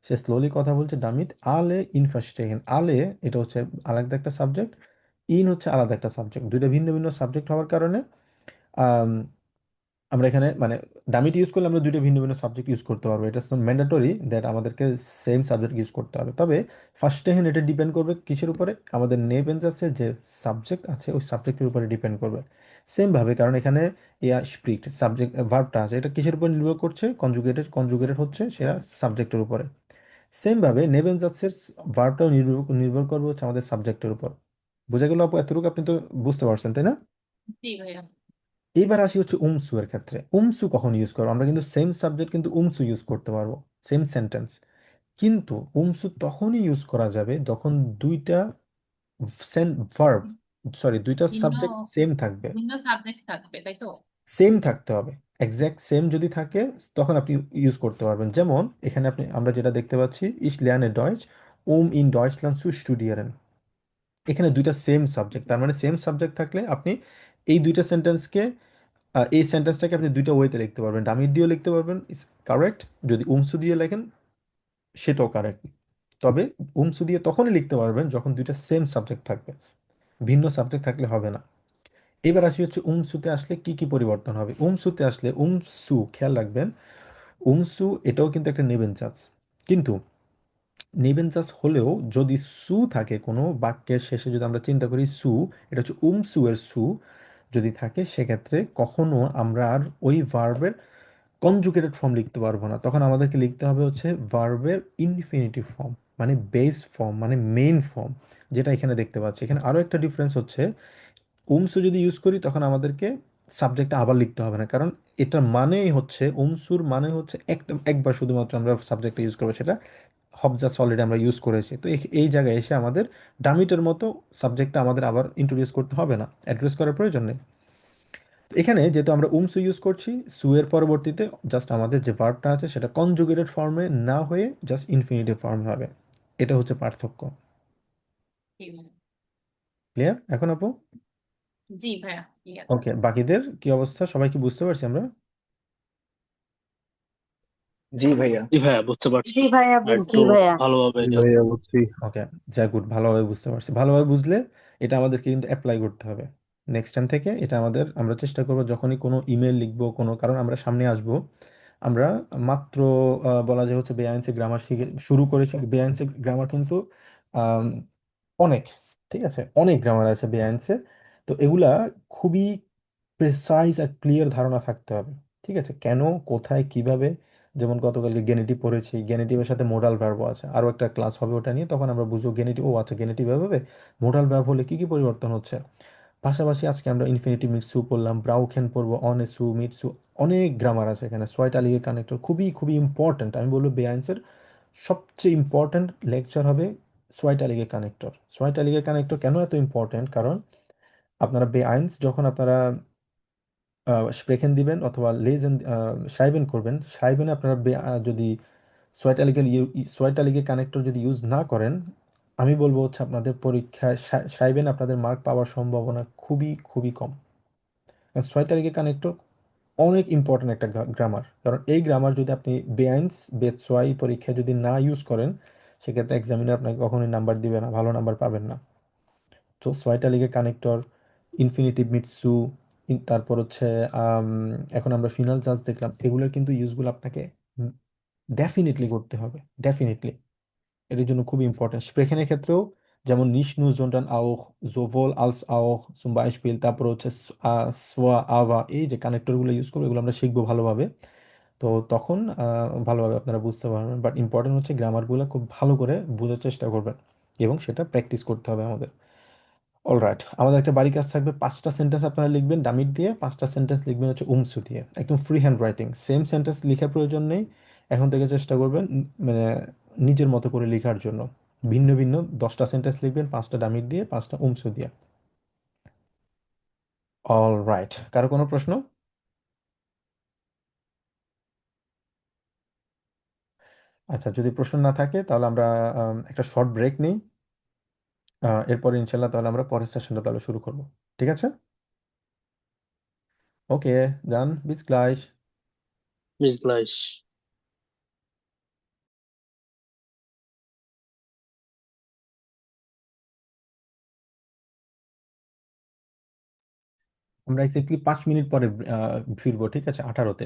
Speaker 1: সে স্লোলি কথা বলছে, damit alle ihn verstehen। alle এটা হচ্ছে আলাদা একটা সাবজেক্ট, ইন হচ্ছে আলাদা একটা সাবজেক্ট, দুইটা ভিন্ন ভিন্ন সাবজেক্ট হওয়ার কারণে আমরা এখানে মানে ডামিট ইউজ করলে আমরা দুইটা ভিন্ন ভিন্ন সাবজেক্ট ইউজ করতে পারবো, এটা ম্যান্ডেটরি দ্যাট আমাদেরকে সেম সাবজেক্ট ইউজ করতে হবে। তবে ফার্স্টে হ্যান্ড এটা ডিপেন্ড করবে কিসের উপরে, আমাদের নেবেনজাসের যে সাবজেক্ট আছে ওই সাবজেক্টের উপরে ডিপেন্ড করবে। সেমভাবে কারণ এখানে ইয়া স্প্রিট সাবজেক্ট ভার্বটা আছে, এটা কিসের উপর নির্ভর করছে, কনজুগেটেড হচ্ছে সেটা সাবজেক্টের উপরে। সেমভাবে নেবেনজাসের ভার্বটাও নির্ভর নির্ভর করবে হচ্ছে আমাদের সাবজেক্টের উপর। বোঝা গেল আপু? এতটুকু আপনি তো বুঝতে পারছেন তাই না?
Speaker 7: জি ভাইয়া।
Speaker 1: এইবার আসি হচ্ছে উমসু এর ক্ষেত্রে। উমসু কখন ইউজ করবো? আমরা কিন্তু সেম সাবজেক্ট কিন্তু উমসু ইউজ করতে পারবো, সেম সেন্টেন্স। কিন্তু উমসু তখনই ইউজ করা যাবে যখন দুইটা ভার্ব, সরি দুইটা
Speaker 7: ভিন্ন
Speaker 1: সাবজেক্ট সেম থাকবে,
Speaker 7: ভিন্ন সাবজেক্ট থাকবে, তাই তো?
Speaker 1: সেম থাকতে হবে। এক্সাক্ট সেম যদি থাকে তখন আপনি ইউজ করতে পারবেন। যেমন এখানে আমরা যেটা দেখতে পাচ্ছি, ইশ লেয়ানে ডয়েচ ইন ডয়েচল্যান্ড zu studieren। এখানে দুইটা সেম সাবজেক্ট, তার মানে সেম সাবজেক্ট থাকলে আপনি এই দুইটা সেন্টেন্সকে এই সেন্টেন্সটাকে আপনি দুইটা ওয়েতে লিখতে পারবেন, ডামির দিয়েও লিখতে পারবেন, ইস কারেক্ট। যদি উমসু দিয়ে লেখেন সেটাও কারেক্ট। তবে উমসু দিয়ে তখনই লিখতে পারবেন যখন দুইটা সেম সাবজেক্ট থাকবে, ভিন্ন সাবজেক্ট থাকলে হবে না। এবার আসি হচ্ছে উমসুতে আসলে কি কি পরিবর্তন হবে। উমসুতে আসলে উমসু, খেয়াল রাখবেন, উমসু এটাও কিন্তু একটা নেবেনচান্স, কিন্তু নেবেনচান্স হলেও যদি সু থাকে কোনো বাক্যের শেষে, যদি আমরা চিন্তা করি সু, এটা হচ্ছে উমসু এর সু যদি থাকে, সেক্ষেত্রে কখনো আমরা আর ওই ভার্বের কনজুগেটেড ফর্ম লিখতে পারবো না। তখন আমাদেরকে লিখতে হবে হচ্ছে ভার্বের ইনফিনিটিভ ফর্ম, মানে বেস ফর্ম, মানে মেইন ফর্ম, যেটা এখানে দেখতে পাচ্ছি। এখানে আরও একটা ডিফারেন্স হচ্ছে, উমসু যদি ইউজ করি তখন আমাদেরকে সাবজেক্টটা আবার লিখতে হবে না, কারণ এটার মানেই হচ্ছে, উমসুর মানে হচ্ছে একবার শুধুমাত্র আমরা সাবজেক্টটা ইউজ করবো, সেটা হবজাস অলরেডি আমরা ইউজ করেছি। তো এই জায়গায় এসে আমাদের ডামিটের মতো সাবজেক্টটা আমাদের আবার ইন্ট্রোডিউস করতে হবে না, অ্যাড্রেস করার প্রয়োজন নেই। তো এখানে যেহেতু আমরা উমসু ইউজ করছি, সু এর পরবর্তীতে জাস্ট আমাদের যে ভার্বটা আছে সেটা কনজুগেটেড ফর্মে না হয়ে জাস্ট ইনফিনিটিভ ফর্মে হবে। এটা হচ্ছে পার্থক্য।
Speaker 7: জি ভাইয়া।
Speaker 1: ক্লিয়ার এখন আপু?
Speaker 7: জি ভাইয়া, ক্লিয়ার।
Speaker 1: ওকে, বাকিদের কি অবস্থা, সবাই কি বুঝতে পারছি আমরা?
Speaker 6: জি ভাইয়া।
Speaker 3: জি ভাইয়া, বুঝতে পারছি।
Speaker 2: জি ভাইয়া
Speaker 3: আর
Speaker 2: বুঝছি।
Speaker 3: একটু
Speaker 4: জি ভাইয়া।
Speaker 3: ভালোভাবে
Speaker 5: জি ভাইয়া বুঝছি।
Speaker 1: ওকে, যা গুড, ভালোভাবে বুঝতে পারছি। ভালোভাবে বুঝলে এটা আমাদেরকে কিন্তু অ্যাপ্লাই করতে হবে নেক্সট টাইম থেকে। এটা আমরা চেষ্টা করবো যখনই কোনো ইমেল লিখবো, কোনো কারণ আমরা সামনে আসবো, আমরা মাত্র বলা যায় হচ্ছে বেআইনসে গ্রামার শিখে শুরু করেছি। বেআইনসে গ্রামার কিন্তু আম, অনেক, ঠিক আছে, অনেক গ্রামার আছে বেআইনসে। তো এগুলা খুবই প্রেসাইজ আর ক্লিয়ার ধারণা থাকতে হবে, ঠিক আছে, কেন, কোথায়, কিভাবে। যেমন গতকালকে গেনেটিভ পড়েছি, গেনেটিভের সাথে মোডাল ভার্বও আছে, আরও একটা ক্লাস হবে ওটা নিয়ে, তখন আমরা বুঝবো গেনেটিভ, ও আচ্ছা গেনেটিভ ভাবে মোডাল ভার্ব হলে কি কি পরিবর্তন হচ্ছে। পাশাপাশি আজকে আমরা ইনফিনিটিভ মিটসু পড়লাম, ব্রাউখেন পড়বো, অনেসু মিটসু, অনেক গ্রামার আছে এখানে। ছয়টা লিগে কানেক্টর খুবই খুবই ইম্পর্ট্যান্ট, আমি বলবো বেআইন্সের সবচেয়ে ইম্পর্ট্যান্ট লেকচার হবে ছয়টা লিগে কানেক্টর। ছয়টা লিগে কানেক্টর কেন এত ইম্পর্ট্যান্ট, কারণ আপনারা বেআইন্স যখন আপনারা স্প্রেখেন দিবেন অথবা লেজেন শ্রাইবেন করবেন, শ্রাইবেনে আপনারা যদি ছয়টা লিগে ছয়টা লিগে কানেক্টর যদি ইউজ না করেন, আমি বলবো হচ্ছে আপনাদের পরীক্ষায় শ্রাইবেন আপনাদের মার্ক পাওয়ার সম্ভাবনা খুবই খুবই কম। কারণ ছয়টা লিগে কানেক্টর অনেক ইম্পর্ট্যান্ট একটা গ্রামার, কারণ এই গ্রামার যদি আপনি বেআইন্স বেতসোয়াই পরীক্ষায় যদি না ইউজ করেন, সেক্ষেত্রে এক্সামিনার আপনাকে কখনোই নাম্বার দিবে না, ভালো নাম্বার পাবেন না। তো ছয়টা লিগে কানেক্টর, ইনফিনিটিভ মিটসু, তারপর হচ্ছে আম, এখন আমরা ফিনাল জাজ দেখলাম, এগুলোর কিন্তু ইউজগুলো আপনাকে ডেফিনেটলি করতে হবে, ডেফিনেটলি। এটার জন্য খুব ইম্পর্টেন্ট। স্প্রেখেনের ক্ষেত্রেও যেমন নিশ নু জন্ডান আউখ, সোভল আলস আউখ zum Beispiel, তারপর হচ্ছে সোয়া আভা, এই যে কানেক্টরগুলো ইউজ করবো এগুলো আমরা শিখবো ভালোভাবে। তো তখন ভালোভাবে আপনারা বুঝতে পারবেন। বাট ইম্পর্টেন্ট হচ্ছে গ্রামারগুলো খুব ভালো করে বোঝার চেষ্টা করবেন এবং সেটা প্র্যাকটিস করতে হবে আমাদের। অলরাইট, আমাদের একটা বাড়ি কাজ থাকবে, 5টা সেন্টেন্স আপনারা লিখবেন ডামিট দিয়ে, 5টা সেন্টেন্স লিখবেন হচ্ছে উমসু দিয়ে, একদম free hand writing, same sentence লেখার প্রয়োজন নেই। এখন থেকে চেষ্টা করবেন মানে নিজের মতো করে লেখার জন্য। ভিন্ন ভিন্ন 10টা সেন্টেন্স লিখবেন, 5টা ডামিট দিয়ে, 5টা উমসু দিয়ে। অলরাইট, কারো কোনো প্রশ্ন? আচ্ছা, যদি প্রশ্ন না থাকে তাহলে আমরা একটা শর্ট ব্রেক নিই। এরপরে ইনশাল্লাহ তাহলে আমরা পরের সেশনটা তাহলে শুরু করব, ঠিক আছে? ওকে, ডান, বিস গ্লাইচ।
Speaker 3: Bis gleich.
Speaker 1: আমরা এক্স্যাক্টলি 5 মিনিট পরে ফিরবো, ঠিক আছে, 18-তে।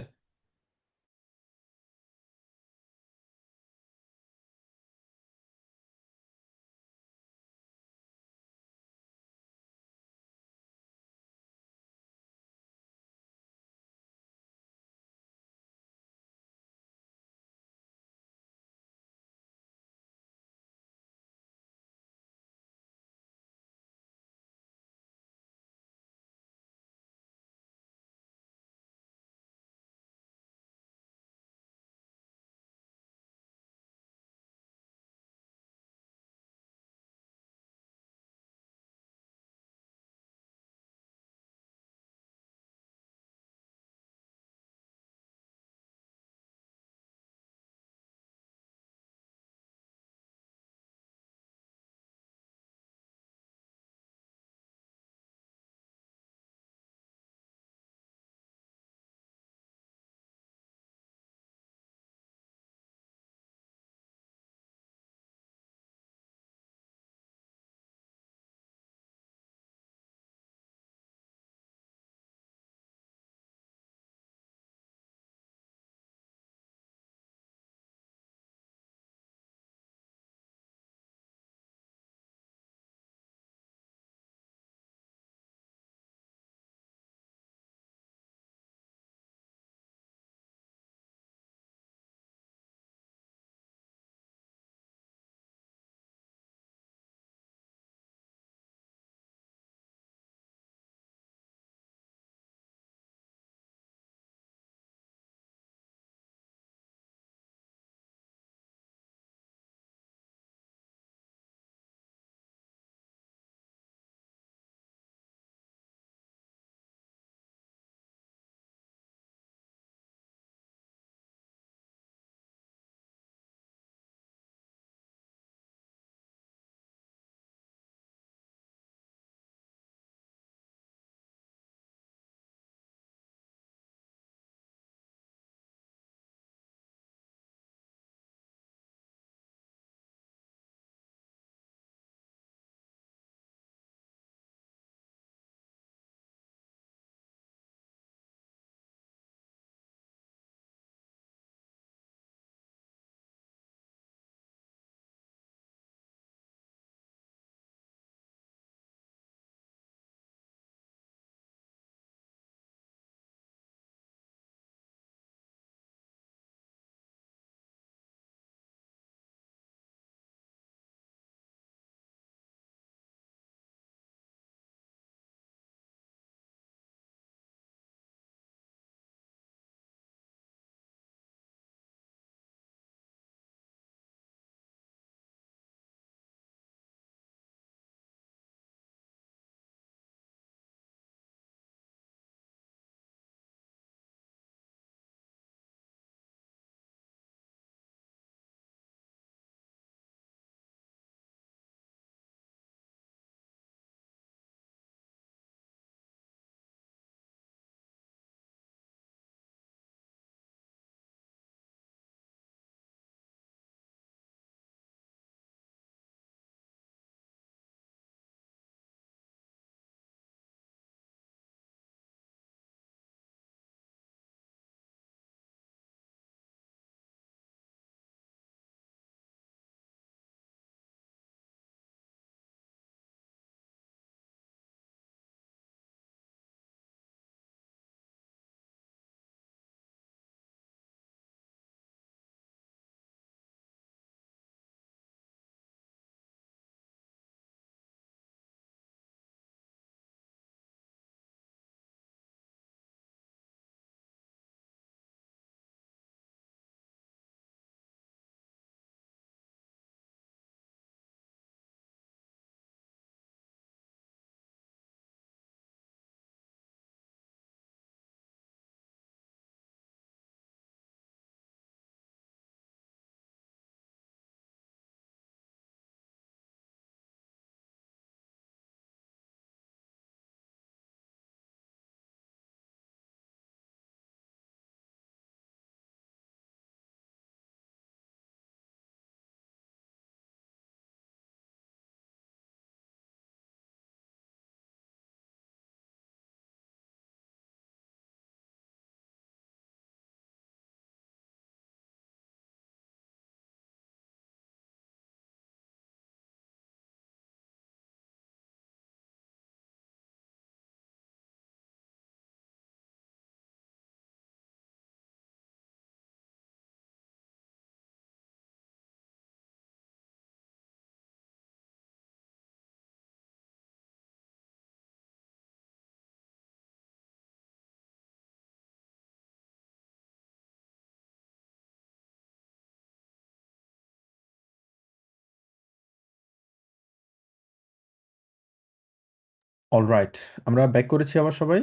Speaker 1: অলরাইট, আমরা ব্যাক করেছি আবার সবাই।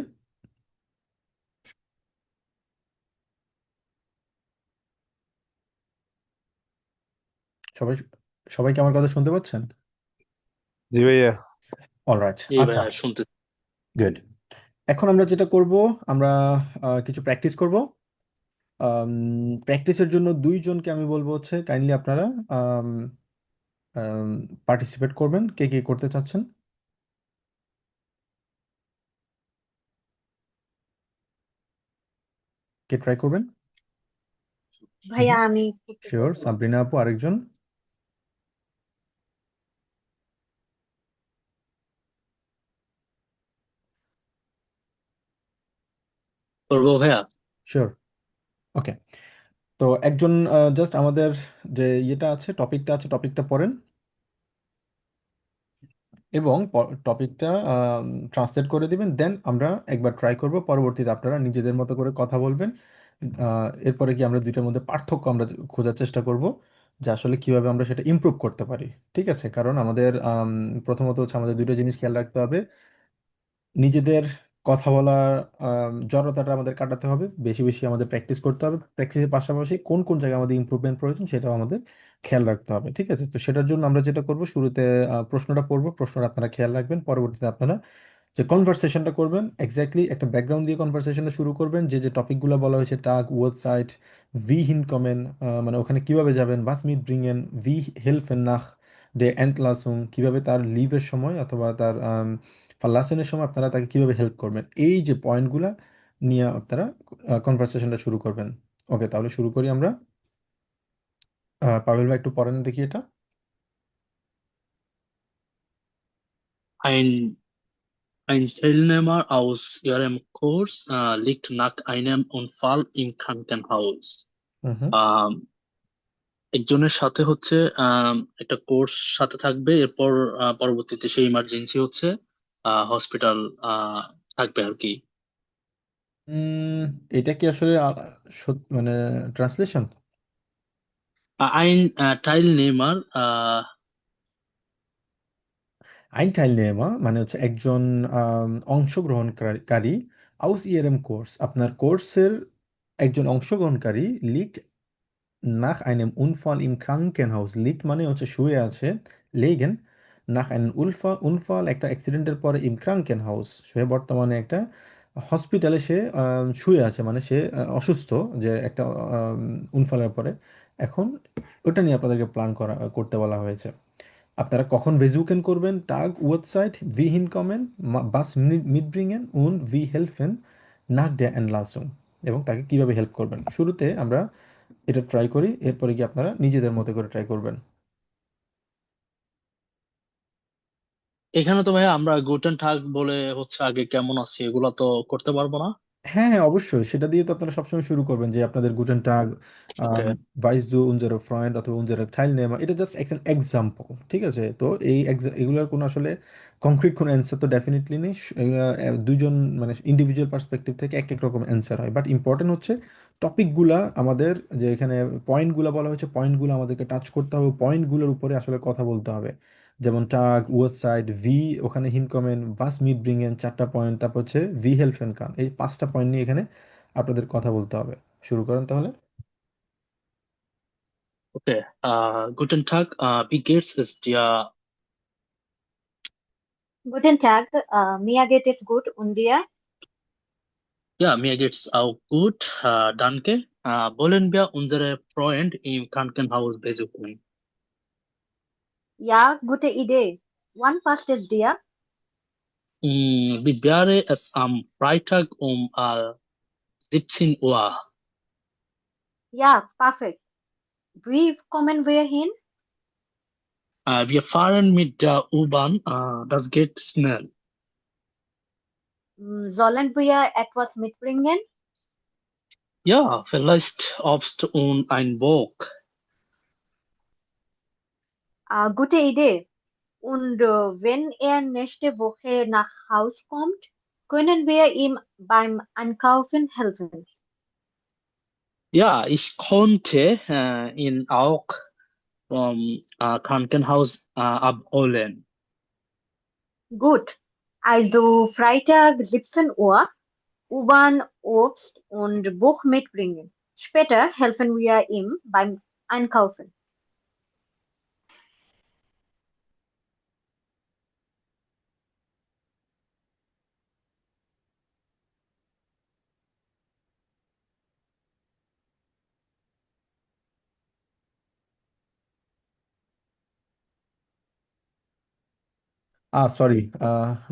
Speaker 1: সবাই সবাই কি আমার কথা শুনতে পাচ্ছেন?
Speaker 5: জি ভাইয়া।
Speaker 1: অলরাইট,
Speaker 3: এই
Speaker 1: আচ্ছা,
Speaker 3: ভাইয়া শুনতে
Speaker 1: গুড। এখন আমরা যেটা করব, আমরা কিছু প্র্যাকটিস করব। প্র্যাকটিসের জন্য দুইজনকে আমি বলবো হচ্ছে কাইন্ডলি আপনারা পার্টিসিপেট করবেন। কে কে করতে চাচ্ছেন? কে ট্রাই করবেন?
Speaker 2: ভাইয়া আমি করতে
Speaker 1: শিওর,
Speaker 2: চাচ্ছি।
Speaker 1: সাবরিনা আপু আরেকজন।
Speaker 3: করবো ভাইয়া।
Speaker 1: শিওর, ওকে। তো একজন জাস্ট আমাদের যে ইয়েটা আছে, টপিকটা আছে, টপিকটা পড়েন এবং টপিকটা ট্রান্সলেট করে দিবেন। দেন আমরা একবার ট্রাই করব, পরবর্তীতে আপনারা নিজেদের মতো করে কথা বলবেন। এরপরে কি আমরা দুইটার মধ্যে পার্থক্য আমরা খোঁজার চেষ্টা করব যে আসলে কিভাবে আমরা সেটা ইমপ্রুভ করতে পারি। ঠিক আছে, কারণ আমাদের প্রথমত হচ্ছে আমাদের দুটো জিনিস খেয়াল রাখতে হবে। নিজেদের কথা বলার জড়তাটা আমাদের কাটাতে হবে, বেশি বেশি আমাদের প্র্যাকটিস করতে হবে। প্র্যাকটিসের পাশাপাশি কোন কোন জায়গায় আমাদের ইমপ্রুভমেন্ট প্রয়োজন সেটাও আমাদের খেয়াল রাখতে হবে। ঠিক আছে, তো সেটার জন্য আমরা যেটা করব, শুরুতে প্রশ্নটা পড়বো, প্রশ্নটা আপনারা খেয়াল রাখবেন। পরবর্তীতে আপনারা যে কনভারসেশনটা করবেন, এক্স্যাক্টলি একটা ব্যাকগ্রাউন্ড দিয়ে কনভারসেশনটা শুরু করবেন। যে যে টপিকগুলো বলা হয়েছে, টাগ, ওয়ার্ড সাইট, ভি হিনকমেন, মানে ওখানে কিভাবে যাবেন, বাস মিট ব্রিংেন, ভি হেল্ফেন নাখ ডে এন্টলাসুং, কিভাবে তার লিভের সময় অথবা তার ফাল্লাসেনের সময় আপনারা তাকে কিভাবে হেল্প করবেন, এই যে পয়েন্টগুলা নিয়ে আপনারা কনভারসেশনটা শুরু করবেন। ওকে, তাহলে শুরু করি আমরা। পাভেল ভাই একটু পড়েন দেখি এটা।
Speaker 3: Ein, ein Teilnehmer aus ihrem Kurs liegt nach einem Unfall im Krankenhaus.
Speaker 1: হুম হুম।
Speaker 3: আম, একজনের সাথে হচ্ছে একটা কোর্স সাথে থাকবে, এরপর পরবর্তীতে সেই ইমার্জেন্সি হচ্ছে হসপিটাল থাকবে আর কি।
Speaker 1: উম, এটা কি আসলে মানে ট্রান্সলেশন?
Speaker 3: Ein Teilnehmer
Speaker 1: আইন টাইলনেমা মানে হচ্ছে একজন অংশগ্রহণকারী, আউস ইয়েরেম কোর্স আপনার কোর্সের একজন অংশগ্রহণকারী, লিট নাখ আইনেম উনফল ইম ক্রাঙ্কেনহাউস, লিট মানে হচ্ছে শুয়ে আছে, লেগেন নাখ আইন উনফল একটা অ্যাক্সিডেন্টের পরে ইম ক্রাঙ্কেনহাউস, সে বর্তমানে একটা হসপিটালে সে শুয়ে আছে, মানে সে অসুস্থ, যে একটা উনফলের পরে। এখন ওটা নিয়ে আপনাদেরকে প্ল্যান করতে বলা হয়েছে। আপনারা কখন বেজুকেন করবেন, টাগ উয়ারসাইট ভি হিনকমেন, বাস মিটব্রিংেন উন ভি হেল্পেন নাক ডে অ্যান্ড লাসুং, এবং তাকে কিভাবে হেল্প করবেন। শুরুতে আমরা এটা ট্রাই করি, এরপরে কি আপনারা নিজেদের মতো করে ট্রাই করবেন।
Speaker 3: এখানে তো ভাই আমরা গুটেন টাগ বলে হচ্ছে আগে কেমন আছি এগুলো তো করতে পারবো না।
Speaker 1: হ্যাঁ হ্যাঁ, অবশ্যই সেটা দিয়ে তো আপনারা সবসময় শুরু করবেন, যে আপনাদের গুটেন টাগ,
Speaker 3: ওকে
Speaker 1: ভাইস জু উনজারে ফ্রেন্ড অথবা উনজারে ঠাইলনেমা, এটা জাস্ট এক্সাম্পল। ঠিক আছে, তো এই এগুলোর কোনো আসলে কংক্রিট কোনো অ্যান্সার তো ডেফিনেটলি নেই। এগুলা, দুইজন মানে ইন্ডিভিজুয়াল পার্সপেক্টিভ থেকে এক এক রকম অ্যান্সার হয়, বাট ইম্পর্টেন্ট হচ্ছে টপিকগুলা আমাদের, যে এখানে পয়েন্টগুলো বলা হয়েছে, পয়েন্টগুলো আমাদেরকে টাচ করতে হবে, পয়েন্টগুলোর উপরে আসলে কথা বলতে হবে। যেমন টাগ ওয়ার্ড সাইড ভি, ওখানে হিনকমেন, বাস মিট ব্রিংেন, চারটা পয়েন্ট, তারপর হচ্ছে ভি হেল্পেন কান, এই পাঁচটা পয়েন্ট নিয়ে এখানে আপনাদের কথা বলতে হবে। শুরু করেন তাহলে।
Speaker 3: ওকে Guten tug wie geht's es dir?
Speaker 2: Guten Tag, mir geht es gut und dir?
Speaker 3: Ja, mir geht's auch gut, danke. Wollen wir unsere Freund im Krankenhaus besuchen?
Speaker 2: Ja, gute Idee. Wann passt es dir?
Speaker 3: Wie wäre es am Freitag um 17 Uhr?
Speaker 2: Ja, perfekt. Wie kommen wir hin?
Speaker 3: Wir fahren mit der U-Bahn, das geht schnell.
Speaker 2: Sollen wir etwas mitbringen?
Speaker 3: Ja, vielleicht Obst und ein Buch.
Speaker 2: Gute Idee. Und wenn er nächste Woche nach Haus kommt, können wir ihm beim Einkaufen helfen.
Speaker 3: Ja, ich konnte ihn auch vom Krankenhaus abholen.
Speaker 2: Gut. Also Freitag 17 Uhr U-Bahn, Obst und Buch mitbringen. Später helfen wir ihm beim Einkaufen.
Speaker 1: Ah, sorry,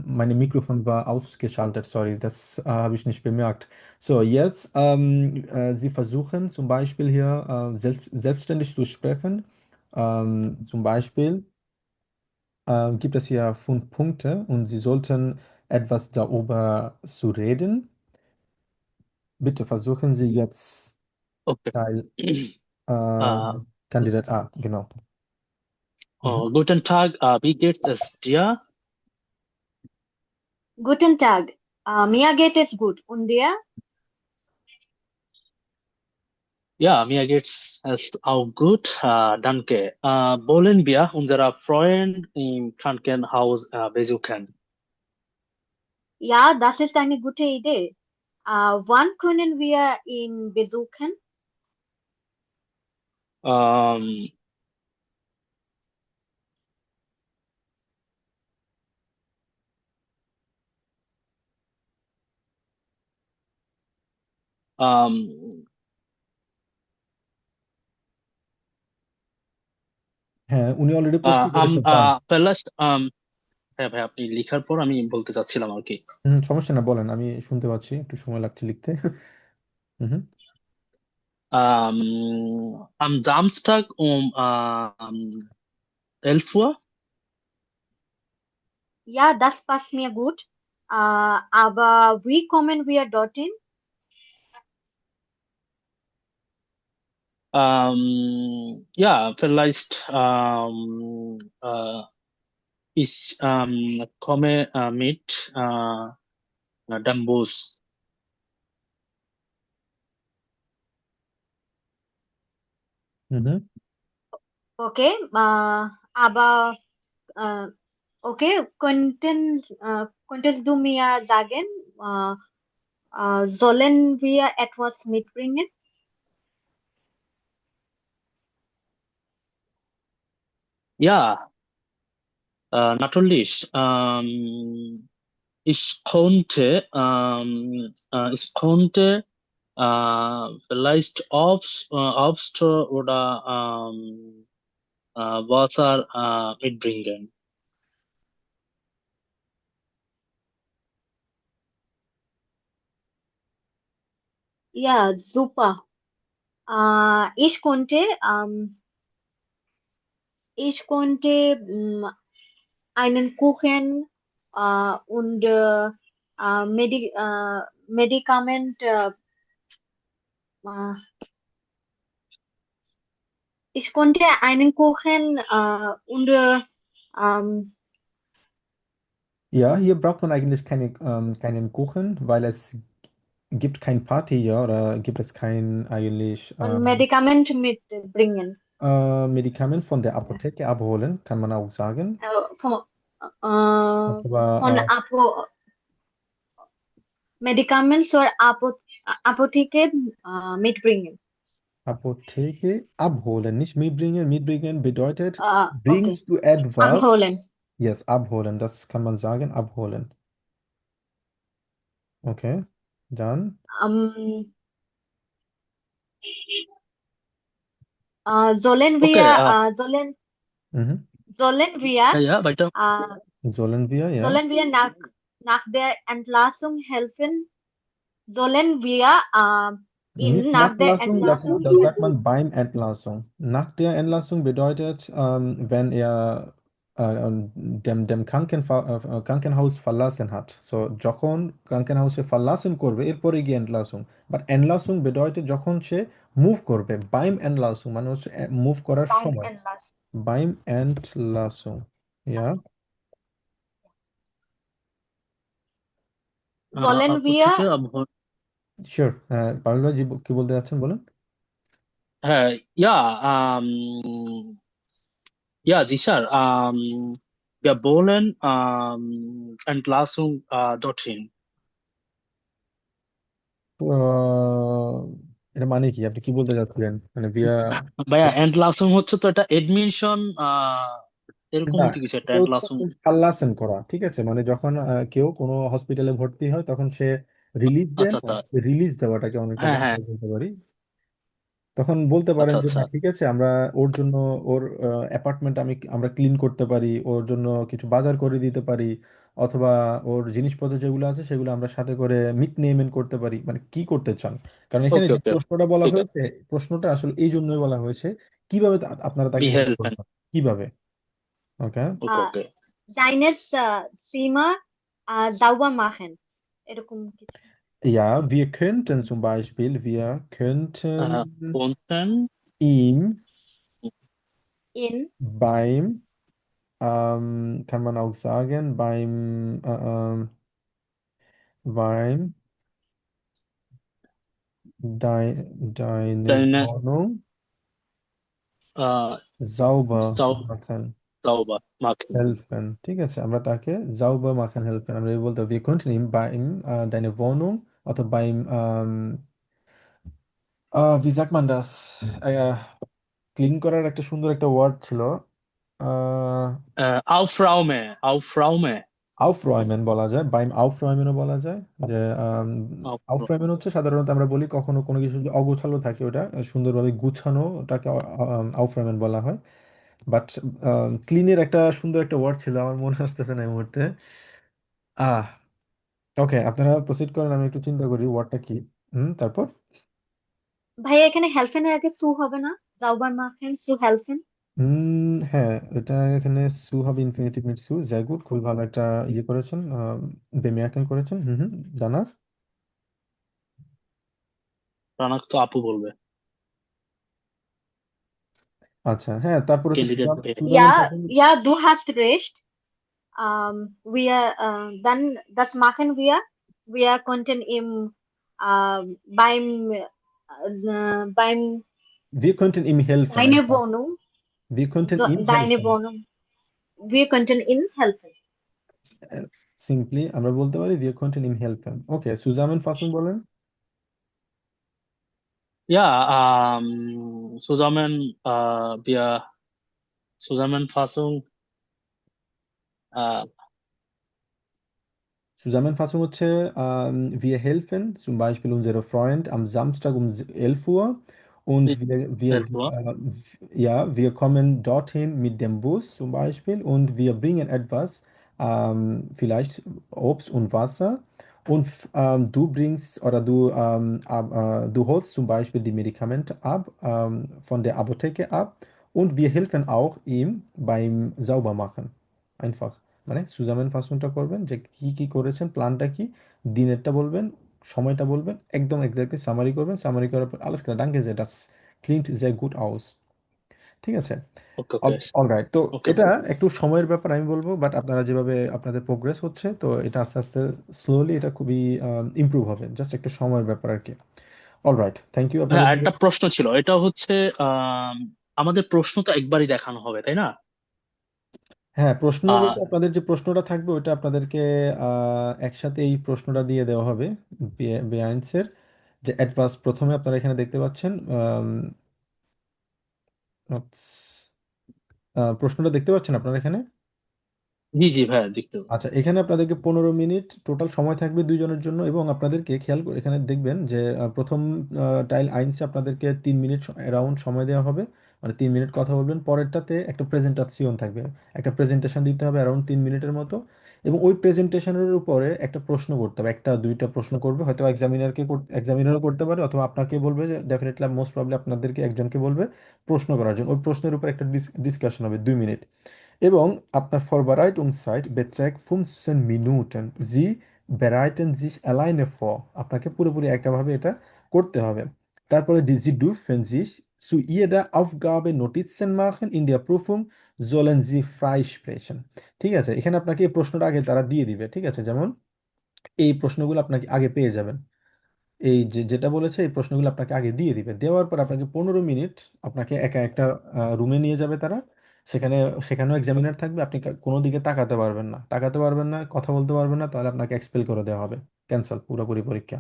Speaker 1: meine Mikrofon war ausgeschaltet, sorry, das habe ich nicht bemerkt. So, jetzt, Sie versuchen zum Beispiel hier selbstständig zu sprechen. Zum Beispiel gibt es hier 5 Punkte und Sie sollten etwas darüber zu reden. Bitte versuchen Sie jetzt
Speaker 3: Okay.
Speaker 1: Teil
Speaker 3: Äh,
Speaker 1: Kandidat A, genau. Mhm.
Speaker 3: Guten Tag, wie geht es dir?
Speaker 2: Guten Tag. Mir geht es gut. Und dir?
Speaker 3: Ja, mir geht's es auch gut, danke. Wollen wir unseren Freund im Krankenhaus besuchen?
Speaker 2: Ja, das ist eine gute Idee. Wann können wir ihn besuchen?
Speaker 3: Ähm, ähm,
Speaker 1: হ্যাঁ, উনি already প্রশ্ন করেছেন sir.
Speaker 3: vielleicht, হ্যাঁ ভাই, আপনি লেখার পর আমি বলতে চাচ্ছিলাম আর কি।
Speaker 1: সমস্যা না, বলেন, আমি শুনতে পাচ্ছি, একটু সময় লাগছে লিখতে। হুম।
Speaker 3: Am Samstag um 11 Uhr.
Speaker 2: Ja, das passt mir gut. Aber wie kommen wir dorthin?
Speaker 3: Ja, vielleicht ich komme mit dem Bus.
Speaker 1: Mhm.
Speaker 2: Okay, aber äh, okay, könntest du mir sagen, sollen wir etwas mitbringen?
Speaker 3: Ja, natürlich. Ich konnte vielleicht Obst oder Wasser mitbringen.
Speaker 2: Ja, super. Äh, ich konnte, ähm, ich konnte einen Kuchen und Medikament, äh, ich konnte einen Kuchen und
Speaker 1: Ja, hier braucht man eigentlich keinen Kuchen, weil es gibt kein Party hier oder gibt es kein eigentlich
Speaker 2: und Medikament mitbringen.
Speaker 1: Medikament von der Apotheke abholen, kann man auch sagen.
Speaker 2: Von, von
Speaker 1: Aber
Speaker 2: Medikament zur Apotheke mitbringen.
Speaker 1: Apotheke abholen, nicht mitbringen. Mitbringen bedeutet,
Speaker 2: Okay,
Speaker 1: bringst du etwas?
Speaker 2: abholen.
Speaker 1: Yes, abholen, das kann man sagen, abholen. Okay, dann.
Speaker 2: Ähm, sollen wir,
Speaker 3: Okay,
Speaker 1: Mhm.
Speaker 2: sollen wir,
Speaker 3: ja, ja, weiter.
Speaker 1: Sollen wir, ja.
Speaker 2: sollen wir nach der Entlassung helfen? Sollen wir ihn
Speaker 1: Nicht
Speaker 2: nach der
Speaker 1: Nachlassung,
Speaker 2: Entlassung?
Speaker 1: das sagt man beim Entlassung. Nach der Entlassung bedeutet, wenn er Krankenhaus verlassen hat. So, যখন Krankenhaus verlassen করবে এরপরে গিয়ে entlassung. But entlassung bedeutet যখন সে move করবে, beim Entlassung মানে হচ্ছে move করার
Speaker 2: Beim
Speaker 1: সময়।
Speaker 2: Entlassung.
Speaker 1: Beim Entlassung. Ja,
Speaker 2: Sollen wir,
Speaker 3: Apotheke abholen.
Speaker 1: sure. পারুল ভাই জি, কি বলতে যাচ্ছেন বলেন?
Speaker 3: Ja, ja, sicher. Wir wollen Entlassung dorthin.
Speaker 1: এটা মানে কি, আপনি কি বলতে চাচ্ছিলেন, মানে বিয়া?
Speaker 3: ভাইয়া এন্টলাসুং হচ্ছে তো এটা এডমিশন এরকম
Speaker 1: না,
Speaker 3: হইতে কিছু একটা
Speaker 1: এটা হচ্ছে
Speaker 3: এন্টলাসুং।
Speaker 1: পাল্লাসেন করা, ঠিক আছে? মানে যখন কেউ কোনো হসপিটালে ভর্তি হয় তখন সে রিলিজ দেন,
Speaker 3: আচ্ছা আচ্ছা।
Speaker 1: রিলিজ দেওয়াটাকে অনেকটা
Speaker 3: হ্যাঁ
Speaker 1: ভালো
Speaker 3: হ্যাঁ।
Speaker 1: বলতে পারি। তখন বলতে পারেন
Speaker 3: আচ্ছা
Speaker 1: যে
Speaker 3: আচ্ছা।
Speaker 1: হ্যাঁ ঠিক আছে, আমরা ওর জন্য ওর অ্যাপার্টমেন্ট আমরা ক্লিন করতে পারি, ওর জন্য কিছু বাজার করে দিতে পারি, অথবা ওর জিনিসপত্র যেগুলো আছে সেগুলো আমরা সাথে করে মিট নেমেন্ট করতে পারি, মানে কি করতে চান। কারণ এখানে
Speaker 3: ওকে
Speaker 1: যে
Speaker 3: ওকে।
Speaker 1: প্রশ্নটা বলা
Speaker 3: ঠিক আছে।
Speaker 1: হয়েছে, প্রশ্নটা আসলে এই জন্যই বলা হয়েছে কিভাবে আপনারা তাকে
Speaker 3: বি
Speaker 1: হেল্প
Speaker 3: হেল্পেন।
Speaker 1: করবেন, কিভাবে। ওকে।
Speaker 3: ওকে
Speaker 2: আহ
Speaker 3: ওকে।
Speaker 2: ডাইনেস সীমা দাউবা মাহেন, এরকম কিছু।
Speaker 1: Ja, wir könnten zum Beispiel, wir könnten
Speaker 3: কোনটেন
Speaker 1: ihm
Speaker 2: in
Speaker 1: beim, kann man auch sagen, beim deine
Speaker 3: ডাইনে
Speaker 1: Wohnung
Speaker 3: আহ
Speaker 1: sauber
Speaker 3: চাও
Speaker 1: machen
Speaker 3: চাওবা মাকে।
Speaker 1: helfen, ঠিক আছে? আমরা তাকে sauber machen helfen, আমরা বলতে wir könnten ihm beim deine Wohnung oder beim wie sagt man das, clean করার একটা সুন্দর একটা ওয়ার্ড ছিল, আহ
Speaker 3: আউফরাউমে আউফরাউমে।
Speaker 1: আউফরয়মেন বলা যায়, বাইম আউফরয়মেনও বলা যায়। যে আউফরয়মেন হচ্ছে সাধারণত আমরা বলি কখনো কোনো কিছু যদি অগোছালো থাকে ওটা সুন্দরভাবে গুছানো, ওটাকে আউফরয়মেন বলা হয়। বাট ক্লিনের একটা সুন্দর একটা ওয়ার্ড ছিল, আমার মনে আসতেছে না এই মুহূর্তে। আহ ওকে, আপনারা প্রসিড করেন, আমি একটু চিন্তা করি ওয়ার্ডটা কি। তারপর
Speaker 2: ভাইয়া এখানে হেলফেনের আগে সু হবে না? জাউবার মাহেন সু হেলফেন।
Speaker 1: হ্যাঁ, এটা এখানে সু হবে, ইনফিনিটিভ মিট সু, যাই গুড, খুবই ভালো একটা ইয়ে করেছেন, বেমিয়াকেন করেছেন। জানার
Speaker 3: রানাক তো আপু বলবে।
Speaker 1: আচ্ছা, হ্যাঁ, তারপর হচ্ছে
Speaker 3: ক্যান্ডিডেট
Speaker 2: ইয়া
Speaker 1: সুজামের পাশে।
Speaker 2: ইয়া দু হাত rest wir dann das machen wir konnten im beim beim
Speaker 1: Wir könnten ihm helfen
Speaker 2: deine
Speaker 1: einfach.
Speaker 2: Wohnung
Speaker 1: Wir könnten ihm
Speaker 2: deine
Speaker 1: helfen.
Speaker 2: Wohnung wir konnten ihm helfen.
Speaker 1: Simply আমরা বলতে পারি wir könnten ihm helfen. ওকে, Zusammenfassung বলেন।
Speaker 3: Ja, zusammen, wir Zusammenfassung, äh,
Speaker 1: Zusammenfassung হচ্ছে wir helfen zum Beispiel unserem Freund am Samstag um 11 Uhr und
Speaker 3: Elfur.
Speaker 1: ja, wir kommen dorthin mit dem Bus zum Beispiel und wir bringen etwas, vielleicht Obst und Wasser und du bringst oder du holst zum Beispiel die Medikamente ab, von der Apotheke ab und wir helfen auch ihm beim Saubermachen. Einfach. মানে সুজামেনফাসনটা করবেন যে কি কি করেছেন, প্ল্যানটা কি, দিনেরটা বলবেন, সময়টা বলবেন, একদম এক্স্যাক্টলি সামারি করবেন, সামারি করার পর alles klar, danke sehr, das klingt sehr gut aus, ঠিক আছে?
Speaker 3: Okay, okay,
Speaker 1: অলরাইট, তো
Speaker 3: okay.
Speaker 1: এটা একটু সময়ের ব্যাপার আমি বলবো, বাট আপনারা যেভাবে আপনাদের প্রোগ্রেস হচ্ছে, তো এটা আস্তে আস্তে স্লোলি এটা খুবই ইমপ্রুভ হবে, জাস্ট একটু সময়ের ব্যাপার আর কি। অলরাইট, থ্যাংক ইউ
Speaker 3: হ্যাঁ,
Speaker 1: আপনাদের।
Speaker 3: একটা প্রশ্ন ছিল, এটা হচ্ছে আমাদের প্রশ্ন তো একবারই দেখানো হবে তাই না?
Speaker 1: হ্যাঁ, প্রশ্ন
Speaker 3: আহ
Speaker 1: বলতে আপনাদের যে প্রশ্নটা থাকবে ওটা আপনাদেরকে একসাথে এই প্রশ্নটা দিয়ে দেওয়া হবে, বেআইনসের যে অ্যাডভান্স প্রথমে আপনারা এখানে দেখতে পাচ্ছেন, প্রশ্নটা দেখতে পাচ্ছেন আপনারা এখানে।
Speaker 3: জি জি ভাইয়া, দেখতে
Speaker 1: আচ্ছা,
Speaker 3: পাচ্ছি।
Speaker 1: এখানে আপনাদেরকে 15 মিনিট টোটাল সময় থাকবে দুইজনের জন্য, এবং আপনাদেরকে খেয়াল করে এখানে দেখবেন যে প্রথম টাইল আইনসে আপনাদেরকে 3 মিনিট অ্যারাউন্ড সময় দেওয়া হবে, মানে 3 মিনিট কথা বলবেন। পরেরটাতে একটা প্রেজেন্টেশন থাকবে, একটা প্রেজেন্টেশন দিতে হবে অ্যারাউন্ড 3 মিনিটের মতো, এবং ওই প্রেজেন্টেশনের উপরে একটা প্রশ্ন করতে হবে, একটা দুইটা প্রশ্ন করবে, হয়তো এক্সামিনারও করতে পারে, অথবা আপনাকে বলবে যে ডেফিনেটলি মোস্ট প্রবলি আপনাদেরকে একজনকে বলবে প্রশ্ন করার জন্য, ওই প্রশ্নের উপর একটা ডিসকাশন হবে 2 মিনিট। এবং আপনার Vorbereitungszeit beträgt 15 Minuten. Sie bereiten sich alleine vor. আপনাকে পুরোপুরি একাভাবে এটা করতে হবে। তারপরে Sie dürfen sich zu jeder Aufgabe Notizen machen. In der Prüfung sollen Sie frei sprechen. ঠিক আছে? এখানে আপনাকে এই প্রশ্নটা আগে তারা দিয়ে দিবে। ঠিক আছে? যেমন এই প্রশ্নগুলো আপনাকে আগে পেয়ে যাবেন। এই যেটা বলেছে এই প্রশ্নগুলো আপনাকে আগে দিয়ে দিবে, দেওয়ার পর আপনাকে 15 মিনিট আপনাকে একা একটা রুমে নিয়ে যাবে তারা, সেখানে সেখানেও এক্সামিনার থাকবে, আপনি কোনো দিকে তাকাতে পারবেন না, কথা বলতে পারবেন না, তাহলে আপনাকে এক্সপেল করে দেওয়া হবে, ক্যান্সেল পুরোপুরি পরীক্ষা।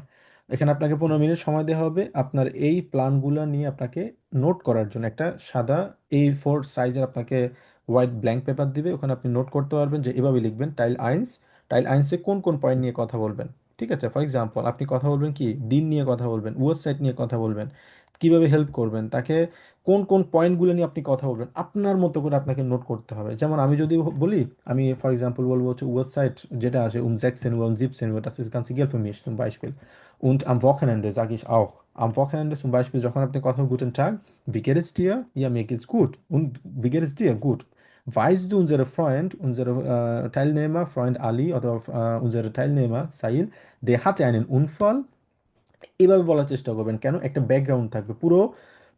Speaker 1: এখানে আপনাকে 15 মিনিট সময় দেওয়া হবে আপনার এই প্ল্যানগুলো নিয়ে আপনাকে নোট করার জন্য। একটা সাদা A4 সাইজের আপনাকে হোয়াইট ব্ল্যাঙ্ক পেপার দিবে, ওখানে আপনি নোট করতে পারবেন যে এভাবে লিখবেন টাইল আইন্সে কোন কোন পয়েন্ট নিয়ে কথা বলবেন। ঠিক আছে, ফর এক্সাম্পল আপনি কথা বলবেন কি, দিন নিয়ে কথা বলবেন, ওয়েবসাইট নিয়ে কথা বলবেন, কিভাবে হেল্প করবেন তাকে, কোন কোন পয়েন্টগুলো নিয়ে আপনি কথা বলবেন, আপনার মতো করে আপনাকে নোট করতে হবে। যেমন আমি যদি বলি, আমি ফর এক্সাম্পল বলবো হচ্ছে ওয়েবসাইট যেটা আছে um 16 Uhr und 17 Uhr, das ist ganz egal für mich zum Beispiel. Und am Wochenende sage ich auch, am Wochenende zum Beispiel যখন আপনি কথা বলবেন, guten Tag, wie geht es dir? Ja, mir geht's gut. Und wie geht es dir? Gut. Weißt du, unsere Teilnehmer, Freund Ali oder unsere Teilnehmer Sail, der hatte einen Unfall. এভাবে বলার চেষ্টা করবেন, কেন একটা ব্যাকগ্রাউন্ড থাকবে, পুরো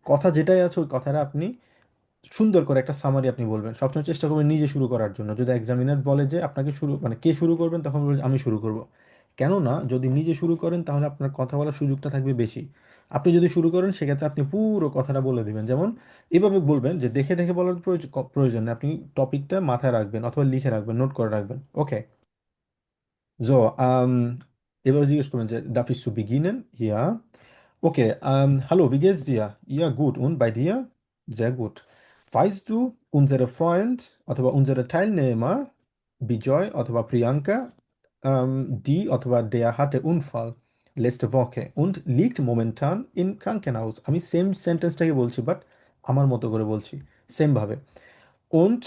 Speaker 1: কথা যেটাই আছে ওই কথাটা আপনি সুন্দর করে একটা সামারি আপনি বলবেন। সবসময় চেষ্টা করবেন নিজে শুরু করার জন্য। যদি এক্সামিনার বলে যে আপনাকে শুরু মানে কে শুরু করবেন, তখন বলবেন যে আমি শুরু করব। কেননা যদি নিজে শুরু করেন তাহলে আপনার কথা বলার সুযোগটা থাকবে বেশি। আপনি যদি শুরু করেন সেক্ষেত্রে আপনি পুরো কথাটা বলে দিবেন। যেমন এভাবে বলবেন যে দেখে দেখে বলার প্রয়োজন নেই, আপনি টপিকটা মাথায় রাখবেন অথবা লিখে রাখবেন, নোট করে রাখবেন। ওকে, so, এবার জিজ্ঞেস করবেন যে darf ich zu beginnen? Ja. Okay, hallo, wie geht's dir? Ja, gut. Und bei dir? Sehr gut. Weißt du, unsere Freund অথবা unsere Teilnehmer, Bijoy অথবা Priyanka, die অথবা der hatte Unfall letzte Woche und liegt momentan im Krankenhaus. আমি same সেন্টেন্সটাকে বলছি, but আমার মতো করে বলছি, same ভাবে। Und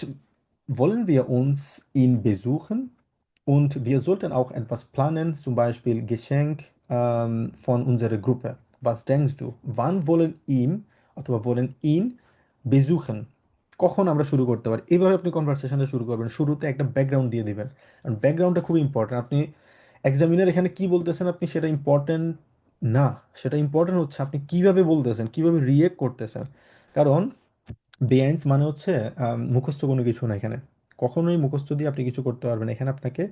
Speaker 1: wollen wir uns ihn besuchen? Und wir sollten auch etwas planen, zum Beispiel Geschenk von unserer Gruppe. Was denkst du? Wann wollen অথবা wollen ihn besuchen? কখন আমরা শুরু করতে পারি? এভাবে আপনি কনভারসেশনটা শুরু করবেন। শুরুতে একটা ব্যাকগ্রাউন্ড দিয়ে দিবেন। কারণ ব্যাকগ্রাউন্ডটা খুব ইম্পর্টেন্ট। আপনি এক্সামিনার এখানে কি বলতেছেন আপনি সেটা ইম্পর্টেন্ট না। সেটা ইম্পর্টেন্ট হচ্ছে আপনি কিভাবে বলতেছেন, কিভাবে রিয়েক্ট করতেছেন। কারণ বেআইনস মানে হচ্ছে মুখস্থ কোনো কিছু না এখানে। কখনোই মুখস্থ দিয়ে আপনি কিছু করতে পারবেন না। এখানে আপনাকে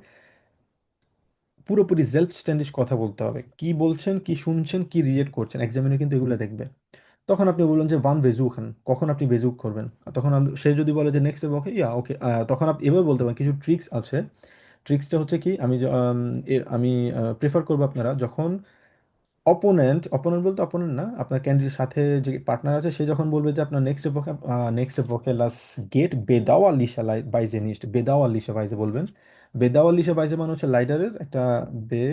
Speaker 1: পুরোপুরি সেলফ স্ট্যান্ডিশ কথা বলতে হবে। কি বলছেন, কি শুনছেন, কি রিয়েক্ট করছেন, এক্সামিনার কিন্তু এগুলো দেখবে। তখন আপনি বললেন যে ওয়ান বেজুক কখন আপনি বেজুক করবেন। তখন সে যদি বলে যে নেক্সট ওকে, ইয়া ওকে, তখন আপনি এভাবে বলতে পারেন। কিছু ট্রিক্স আছে। ট্রিক্সটা হচ্ছে কি, আমি প্রেফার করবো আপনারা যখন অপোনেন্ট বলতে অপোনেন্ট না, আপনার ক্যান্ডিডেট সাথে যে পার্টনার আছে, সে যখন বলবে যে আপনার নেক্সট এপোকে লাস গেট বাইজে নিস্ট, বেদাওয়ালিশা বাইজে বলবেন। বেদাওয়ালিশা বাইজে মানে হচ্ছে লাইডারের একটা বে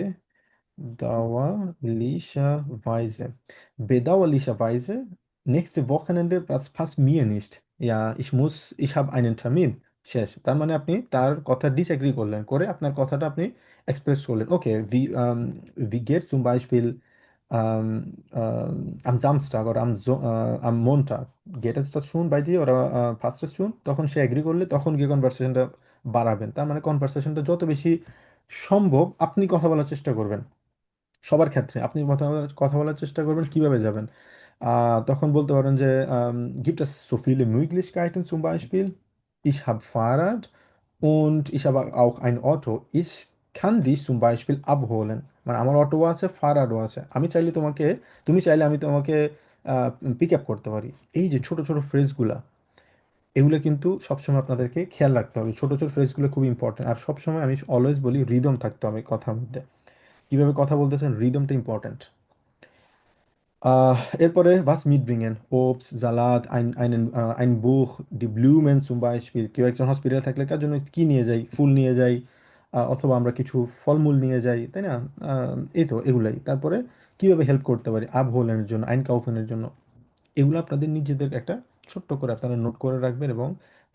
Speaker 1: Bedauerlicherweise. Bedauerlicherweise, nächste Wochenende passt mir nicht. Ja, ich habe einen Termin. শেষ। তার মানে আপনি তার কথা ডিসএগ্রি করলেন, করে আপনার কথাটা আপনি এক্সপ্রেস করলেন। ওকে, wie geht zum Beispiel am Samstag oder am Montag? Geht es das schon bei dir oder passt es schon? তখন সে এগ্রি করলে তখন গিয়ে কনভারসেশনটা বাড়াবেন। তার মানে কনভারসেশনটা যত বেশি সম্ভব আপনি কথা বলার চেষ্টা করবেন। সবার ক্ষেত্রে আপনি কথা বলার চেষ্টা করবেন, কিভাবে যাবেন। তখন বলতে পারেন যে gibt es so viele Möglichkeiten, zum Beispiel ich habe Fahrrad und ich habe auch ein Auto, ich kann dich zum Beispiel abholen, মানে আমার অটো আছে, ফারাডও আছে, তুমি চাইলে আমি তোমাকে পিক আপ করতে পারি। এই যে ছোট ছোট ফ্রেজগুলা, এগুলো কিন্তু সবসময় আপনাদেরকে খেয়াল রাখতে হবে। ছোট ছোট ফ্রেজগুলো খুব ইম্পর্টেন্ট। আর সবসময় আমি অলওয়েজ বলি রিদম থাকতে হবে কথার মধ্যে। কিভাবে কথা বলতেছেন, রিদমটা ইম্পর্টেন্ট। এরপরে was mitbringen? Obst, Salat, ein Buch, die Blumen zum Beispiel. কেউ একজন হসপিটালে থাকলে কার জন্য কি নিয়ে যাই, ফুল নিয়ে যাই, অথবা আমরা কিছু ফলমূল নিয়ে যাই, তাই না? এই তো এগুলাই। তারপরে কিভাবে হেল্প করতে পারি, আবহোলের জন্য, আইনকাউফেনের জন্য। এগুলো আপনাদের নিজেদের একটা ছোট্ট করে আপনারা নোট করে রাখবেন, এবং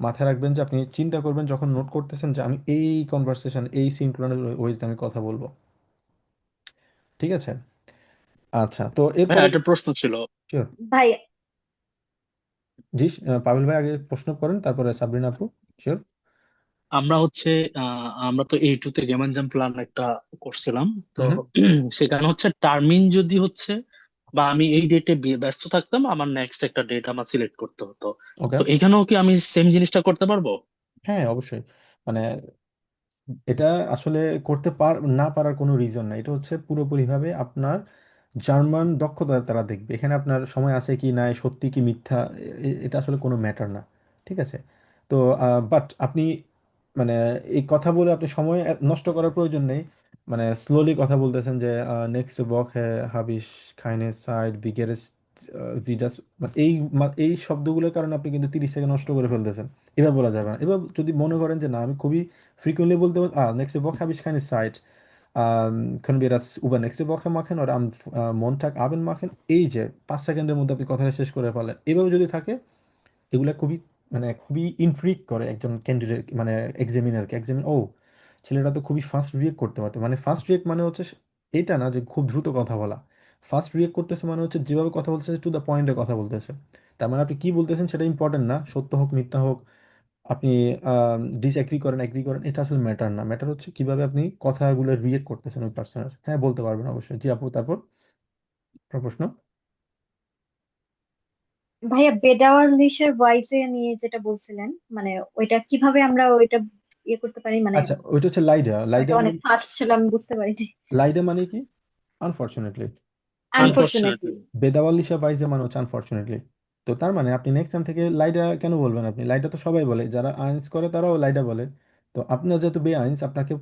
Speaker 1: মাথায় রাখবেন যে আপনি চিন্তা করবেন যখন নোট করতেছেন যে আমি এই কনভারসেশন, এই সিনক্রোনাইজ ওয়েজে আমি কথা বলবো। ঠিক আছে? আচ্ছা, তো
Speaker 3: হ্যাঁ,
Speaker 1: এরপরে
Speaker 3: একটা প্রশ্ন ছিল।
Speaker 1: শিওর।
Speaker 2: ভাই
Speaker 1: জি, পাভেল ভাই আগে প্রশ্ন করেন, তারপরে সাবরিনা আপু। শিওর।
Speaker 3: আমরা হচ্ছে আমরা তো A2 তে গেমাঞ্জাম প্ল্যান একটা করছিলাম তো।
Speaker 1: হুম।
Speaker 3: সেখানে হচ্ছে টার্মিন যদি হচ্ছে বা আমি এই ডেটে ব্যস্ত থাকতাম, আমার নেক্সট একটা ডেট আমার সিলেক্ট করতে হতো।
Speaker 1: ওকে।
Speaker 3: তো এখানেও কি আমি সেম জিনিসটা করতে পারবো?
Speaker 1: হ্যাঁ, অবশ্যই। মানে এটা আসলে না পারার কোনো রিজন নাই। এটা হচ্ছে পুরোপুরিভাবে আপনার জার্মান দক্ষতা তারা দেখবে। এখানে আপনার সময় আছে কি নাই, সত্যি কি মিথ্যা, এটা আসলে কোনো ম্যাটার না। ঠিক আছে? তো বাট আপনি মানে এই কথা বলে আপনি সময় নষ্ট করার প্রয়োজন নেই, মানে স্লোলি কথা বলতেছেন যে নেক্সট ওয়াক হ্যাঁ হাবিশ খাইনে সাইড বিগেরেস্ট ভিডাস, মানে এই শব্দগুলোর কারণে আপনি কিন্তু 30 সেকেন্ড নষ্ট করে ফেলতেছেন। এবার বলা যাবে না। এবার যদি মনে করেন যে না আমি খুবই ফ্রিকুয়েন্টলি বলতে নেক্সট ওয়াক হাবিশ খাইনে সাইড, können wir das über nächste Woche machen oder am Montagabend machen, এই যে 5 সেকেন্ডের মধ্যে আপনি কথাটা শেষ করে ফেলেন, এভাবে যদি থাকে এগুলা খুবই মানে খুবই ইন্ট্রিগ করে একজন ক্যান্ডিডেট মানে এক্সামিনারকে। ও ছেলেটা তো খুবই ফাস্ট রিয়েক্ট করতে পারতো, মানে ফাস্ট রিয়েক্ট মানে হচ্ছে এটা না যে খুব দ্রুত কথা বলা। ফাস্ট রিয়েক্ট করতেছে মানে হচ্ছে যেভাবে কথা বলতেছে টু দ্য পয়েন্টে কথা বলতেছে। তার মানে আপনি কি বলতেছেন সেটা ইম্পর্টেন্ট না, সত্য হোক মিথ্যা হোক, আপনি ডিসএগ্রি করেন এগ্রি করেন, এটা আসলে ম্যাটার না। ম্যাটার হচ্ছে কিভাবে আপনি কথাগুলো রিয়েক্ট করতেছেন ওই পার্সনের। হ্যাঁ বলতে পারবেন অবশ্যই। জি আপু, তারপর আপনার প্রশ্ন।
Speaker 2: ভাইয়া বেদাওয়ালিশের ওয়াইফে নিয়ে যেটা বলছিলেন, মানে ওইটা কিভাবে আমরা ওইটা ইয়ে করতে পারি, মানে
Speaker 1: আচ্ছা ওইটা হচ্ছে লাইডা।
Speaker 2: ওইটা অনেক ফাস্ট ছিল, আমি বুঝতে পারিনি।
Speaker 1: লাইডা মানে কি? আনফরচুনেটলি।
Speaker 2: আনফরচুনেটলি।
Speaker 3: আনফরচুনেটলি।
Speaker 1: বেদাওয়ালিশা বাইজে মানে হচ্ছে আনফরচুনেটলি। তো তার মানে আপনি নেক্সট টাইম থেকে লাইডা কেন বলবেন? আপনি লাইডা তো সবাই বলে, যারা আইনস করে তারাও লাইডা বলে। তো আপনার যেহেতু বে আইনস, আপনাকে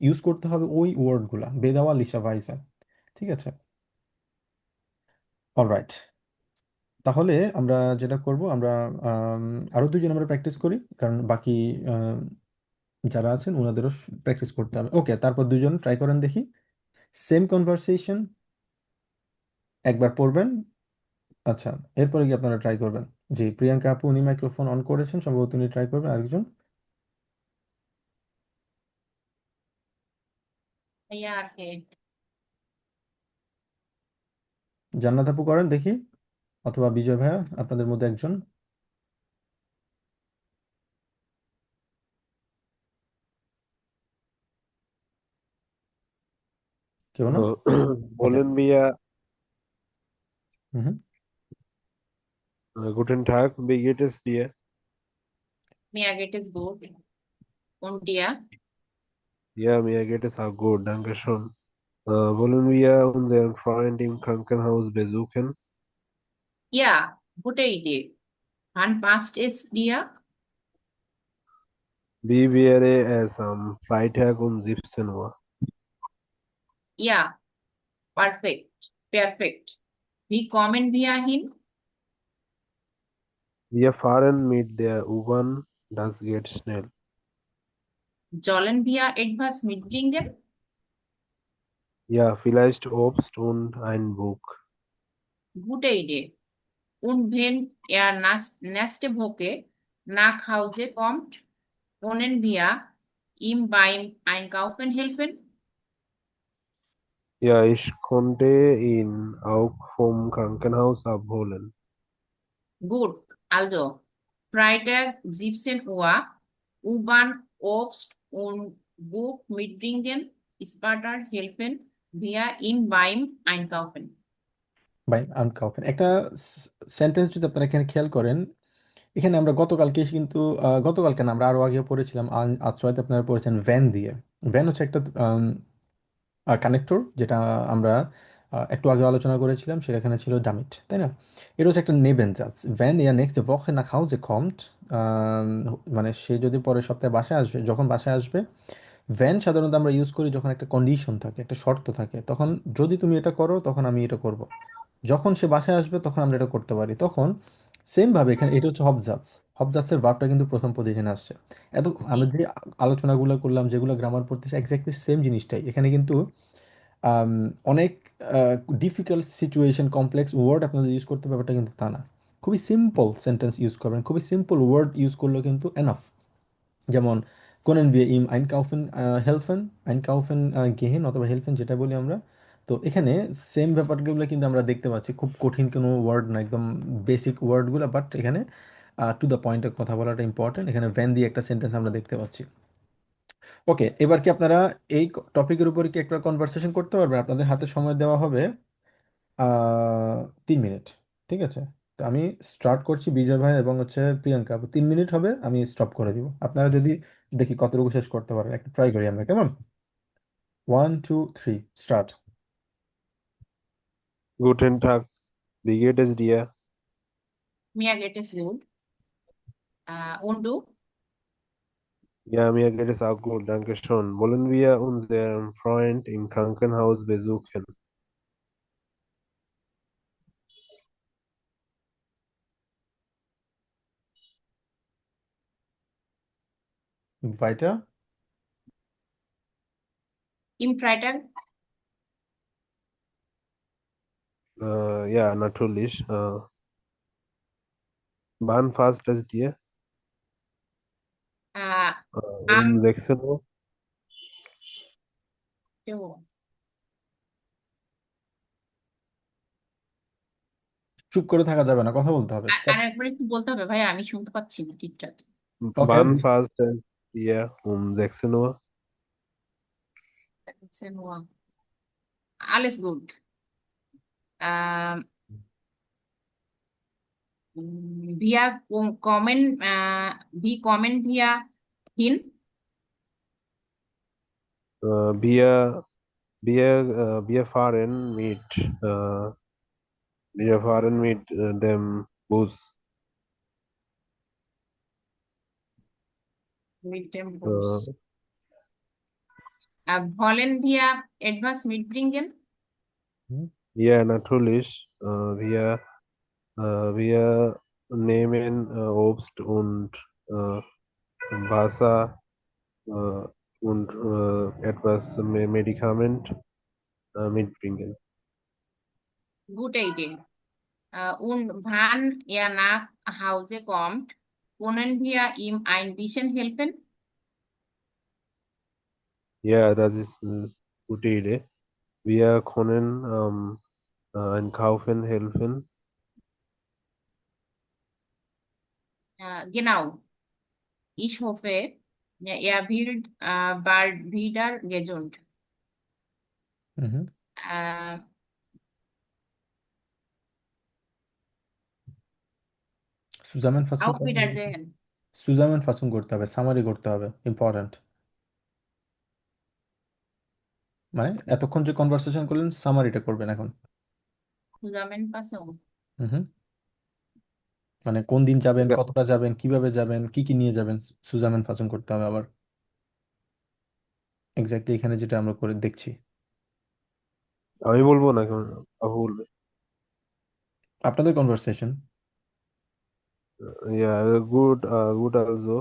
Speaker 1: ইউজ করতে হবে ওই ওয়ার্ডগুলা, বেদাওয়ালিশা বাইজা। ঠিক আছে, অলরাইট। তাহলে আমরা যেটা করব, আমরা আম, আরো দুজন আমরা প্র্যাকটিস করি, কারণ বাকি যারা আছেন ওনাদেরও প্র্যাকটিস করতে হবে। ওকে, তারপর দুজন ট্রাই করেন দেখি। সেম কনভারসেশন একবার পড়বেন। আচ্ছা, এরপরে কি আপনারা ট্রাই করবেন? জি, প্রিয়াঙ্কা আপু উনি মাইক্রোফোন অন করেছেন, সম্ভবত উনি ট্রাই করবেন। আরেকজন
Speaker 7: ভাইয়া আর কে?
Speaker 1: জান্নাত আপু করেন দেখি, অথবা বিজয় ভাইয়া, আপনাদের মধ্যে একজন। কেউ না? ওকে।
Speaker 5: Wollen wir
Speaker 1: hmm.
Speaker 5: guten Tag, wie geht es dir?
Speaker 7: Mir geht es gut. Und dir?
Speaker 5: Ja, mir geht es auch gut, danke schön. Wollen wir unseren Freund im Krankenhaus besuchen?
Speaker 7: Ja, gute Idee. Wann passt es dir?
Speaker 5: Wie wäre es am Freitag um 17 Uhr?
Speaker 7: Ja, perfekt. Perfekt. Wie kommen wir hin?
Speaker 5: Wir fahren mit der U-Bahn, das geht schnell.
Speaker 7: Sollen wir etwas mitbringen?
Speaker 5: Ja, vielleicht Obst und ein Buch.
Speaker 7: Gute Idee. Und wenn er nächste Woche nach Hause kommt, können wir ihm beim Einkaufen helfen?
Speaker 5: Ja, ich konnte ihn auch vom Krankenhaus abholen.
Speaker 7: Gut. Also, Freitag 17 Uhr, U-Bahn, Obst und Buch mitbringen, Sparta helfen wir ihm beim Einkaufen.
Speaker 1: বাই আনকাউফেন একটা sentence যদি আপনারা এখানে খেয়াল করেন, এখানে আমরা গতকালকে কিন্তু গতকালকে না, আমরা আরো আগে পড়েছিলাম আশ্রয়তে আপনারা পড়েছেন ভ্যান দিয়ে। ভ্যান হচ্ছে একটা কানেক্টর, যেটা আমরা একটু আগে আলোচনা করেছিলাম, সেখানে ছিল ডামিট, তাই না? এটা হচ্ছে একটা নেবেনজান্স। ভ্যান ইয়া নেক্সট ওয়াকে nach Hause kommt, মানে সে যদি পরের সপ্তাহে বাসায় আসবে, যখন বাসায় আসবে। ভ্যান সাধারণত আমরা ইউজ করি যখন একটা কন্ডিশন থাকে, একটা শর্ত থাকে, তখন যদি তুমি এটা করো তখন আমি এটা করব। যখন সে বাসায় আসবে তখন আমরা এটা করতে পারি। তখন সেম ভাবে এখানে এটা হচ্ছে হবজার্ভস। হবজার্ভসের ভার্বটা কিন্তু প্রথম পজিশনে আসছে। এত আমরা যে আলোচনাগুলো করলাম, যেগুলো গ্রামার পড়তেছে, এক্স্যাক্টলি সেম জিনিসটাই এখানে কিন্তু আম, অনেক ডিফিকাল্ট সিচুয়েশন কমপ্লেক্স ওয়ার্ড আপনাদের ইউজ করতে, ব্যাপারটা কিন্তু তা না। খুবই সিম্পল সেন্টেন্স ইউজ করবেন, খুবই সিম্পল ওয়ার্ড ইউজ করলেও কিন্তু এনাফ। যেমন können wir ihm einkaufen helfen, einkaufen gehen অথবা helfen যেটা বলি আমরা। তো এখানে সেম ব্যাপারগুলো কিন্তু আমরা দেখতে পাচ্ছি, খুব কঠিন কোনো ওয়ার্ড না, একদম বেসিক ওয়ার্ডগুলো, বাট এখানে টু দ্য পয়েন্টে কথা বলাটা ইম্পর্টেন্ট। এখানে ভ্যান দিয়ে একটা সেন্টেন্স আমরা দেখতে পাচ্ছি। ওকে, এবার কি আপনারা এই টপিকের উপর কি একটা কনভারসেশন করতে পারবেন? আপনাদের হাতে সময় দেওয়া হবে 3 মিনিট। ঠিক আছে, তো আমি স্টার্ট করছি বিজয় ভাই এবং হচ্ছে প্রিয়াঙ্কা আপু, 3 মিনিট হবে, আমি স্টপ করে দিব। আপনারা যদি দেখি কতটুকু শেষ করতে পারেন, একটা ট্রাই করি আমরা, কেমন? 1 2 3 start.
Speaker 5: Guten Tag, wie geht es dir?
Speaker 7: Mir geht es gut. Und du?
Speaker 5: Ja, mir geht es auch gut, danke schon. Wollen wir unseren Freund im Krankenhaus besuchen?
Speaker 1: Weiter.
Speaker 7: Im Freitag,
Speaker 5: Ja, natürlich. Wann passt es dir?
Speaker 7: äh,
Speaker 5: Um
Speaker 7: am
Speaker 5: 16 Uhr?
Speaker 7: Jo,
Speaker 1: চুপ করে থাকা যাবে না, কথা বলতে হবে। Stop.
Speaker 7: আর একবার একটু বলতে হবে ভাই, আমি শুনতে পাচ্ছি না ঠিকঠাক।
Speaker 1: ওকে।
Speaker 5: Wann passt es dir? Um 16 Uhr?
Speaker 7: Alles gut. Ähm, wie kommen wir hin?
Speaker 5: Wir, wir fahren mit dem Bus.
Speaker 7: Mit dem Bus.
Speaker 5: Äh,
Speaker 7: Wollen wir etwas mitbringen?
Speaker 1: হুম।
Speaker 5: ja, natürlich. Wir nehmen Obst und Wasser äh, und etwas Medikament mitbringen.
Speaker 7: Gute Idee. Und wann er nach Hause kommt, können wir ihm ein bisschen helfen?
Speaker 5: Ja, das ist eine gute Idee. Wir können einkaufen helfen.
Speaker 7: Genau. Ich hoffe, er wird bald wieder gesund.
Speaker 1: হুম।
Speaker 7: Äh,
Speaker 1: Zusammenfassung
Speaker 7: auf
Speaker 1: করেন।
Speaker 7: Wiedersehen.
Speaker 1: Zusammenfassung করতে হবে, summary করতে হবে, important. মানে এতক্ষণ যে conversation করলেন, সামারিটা করবেন এখন।
Speaker 7: Zusammenfassung.
Speaker 1: হুম। মানে কোন দিন যাবেন,
Speaker 5: Ja,
Speaker 1: কতটা যাবেন, কিভাবে যাবেন, কি কি নিয়ে যাবেন, সুজামেনফাসুন করতে হবে আবার। এক্স্যাক্টলি এখানে যেটা আমরা করে দেখছি।
Speaker 5: আমি বলবো না কেন আপু বলবে
Speaker 1: আপনাদের conversation.
Speaker 5: Ja, gut also.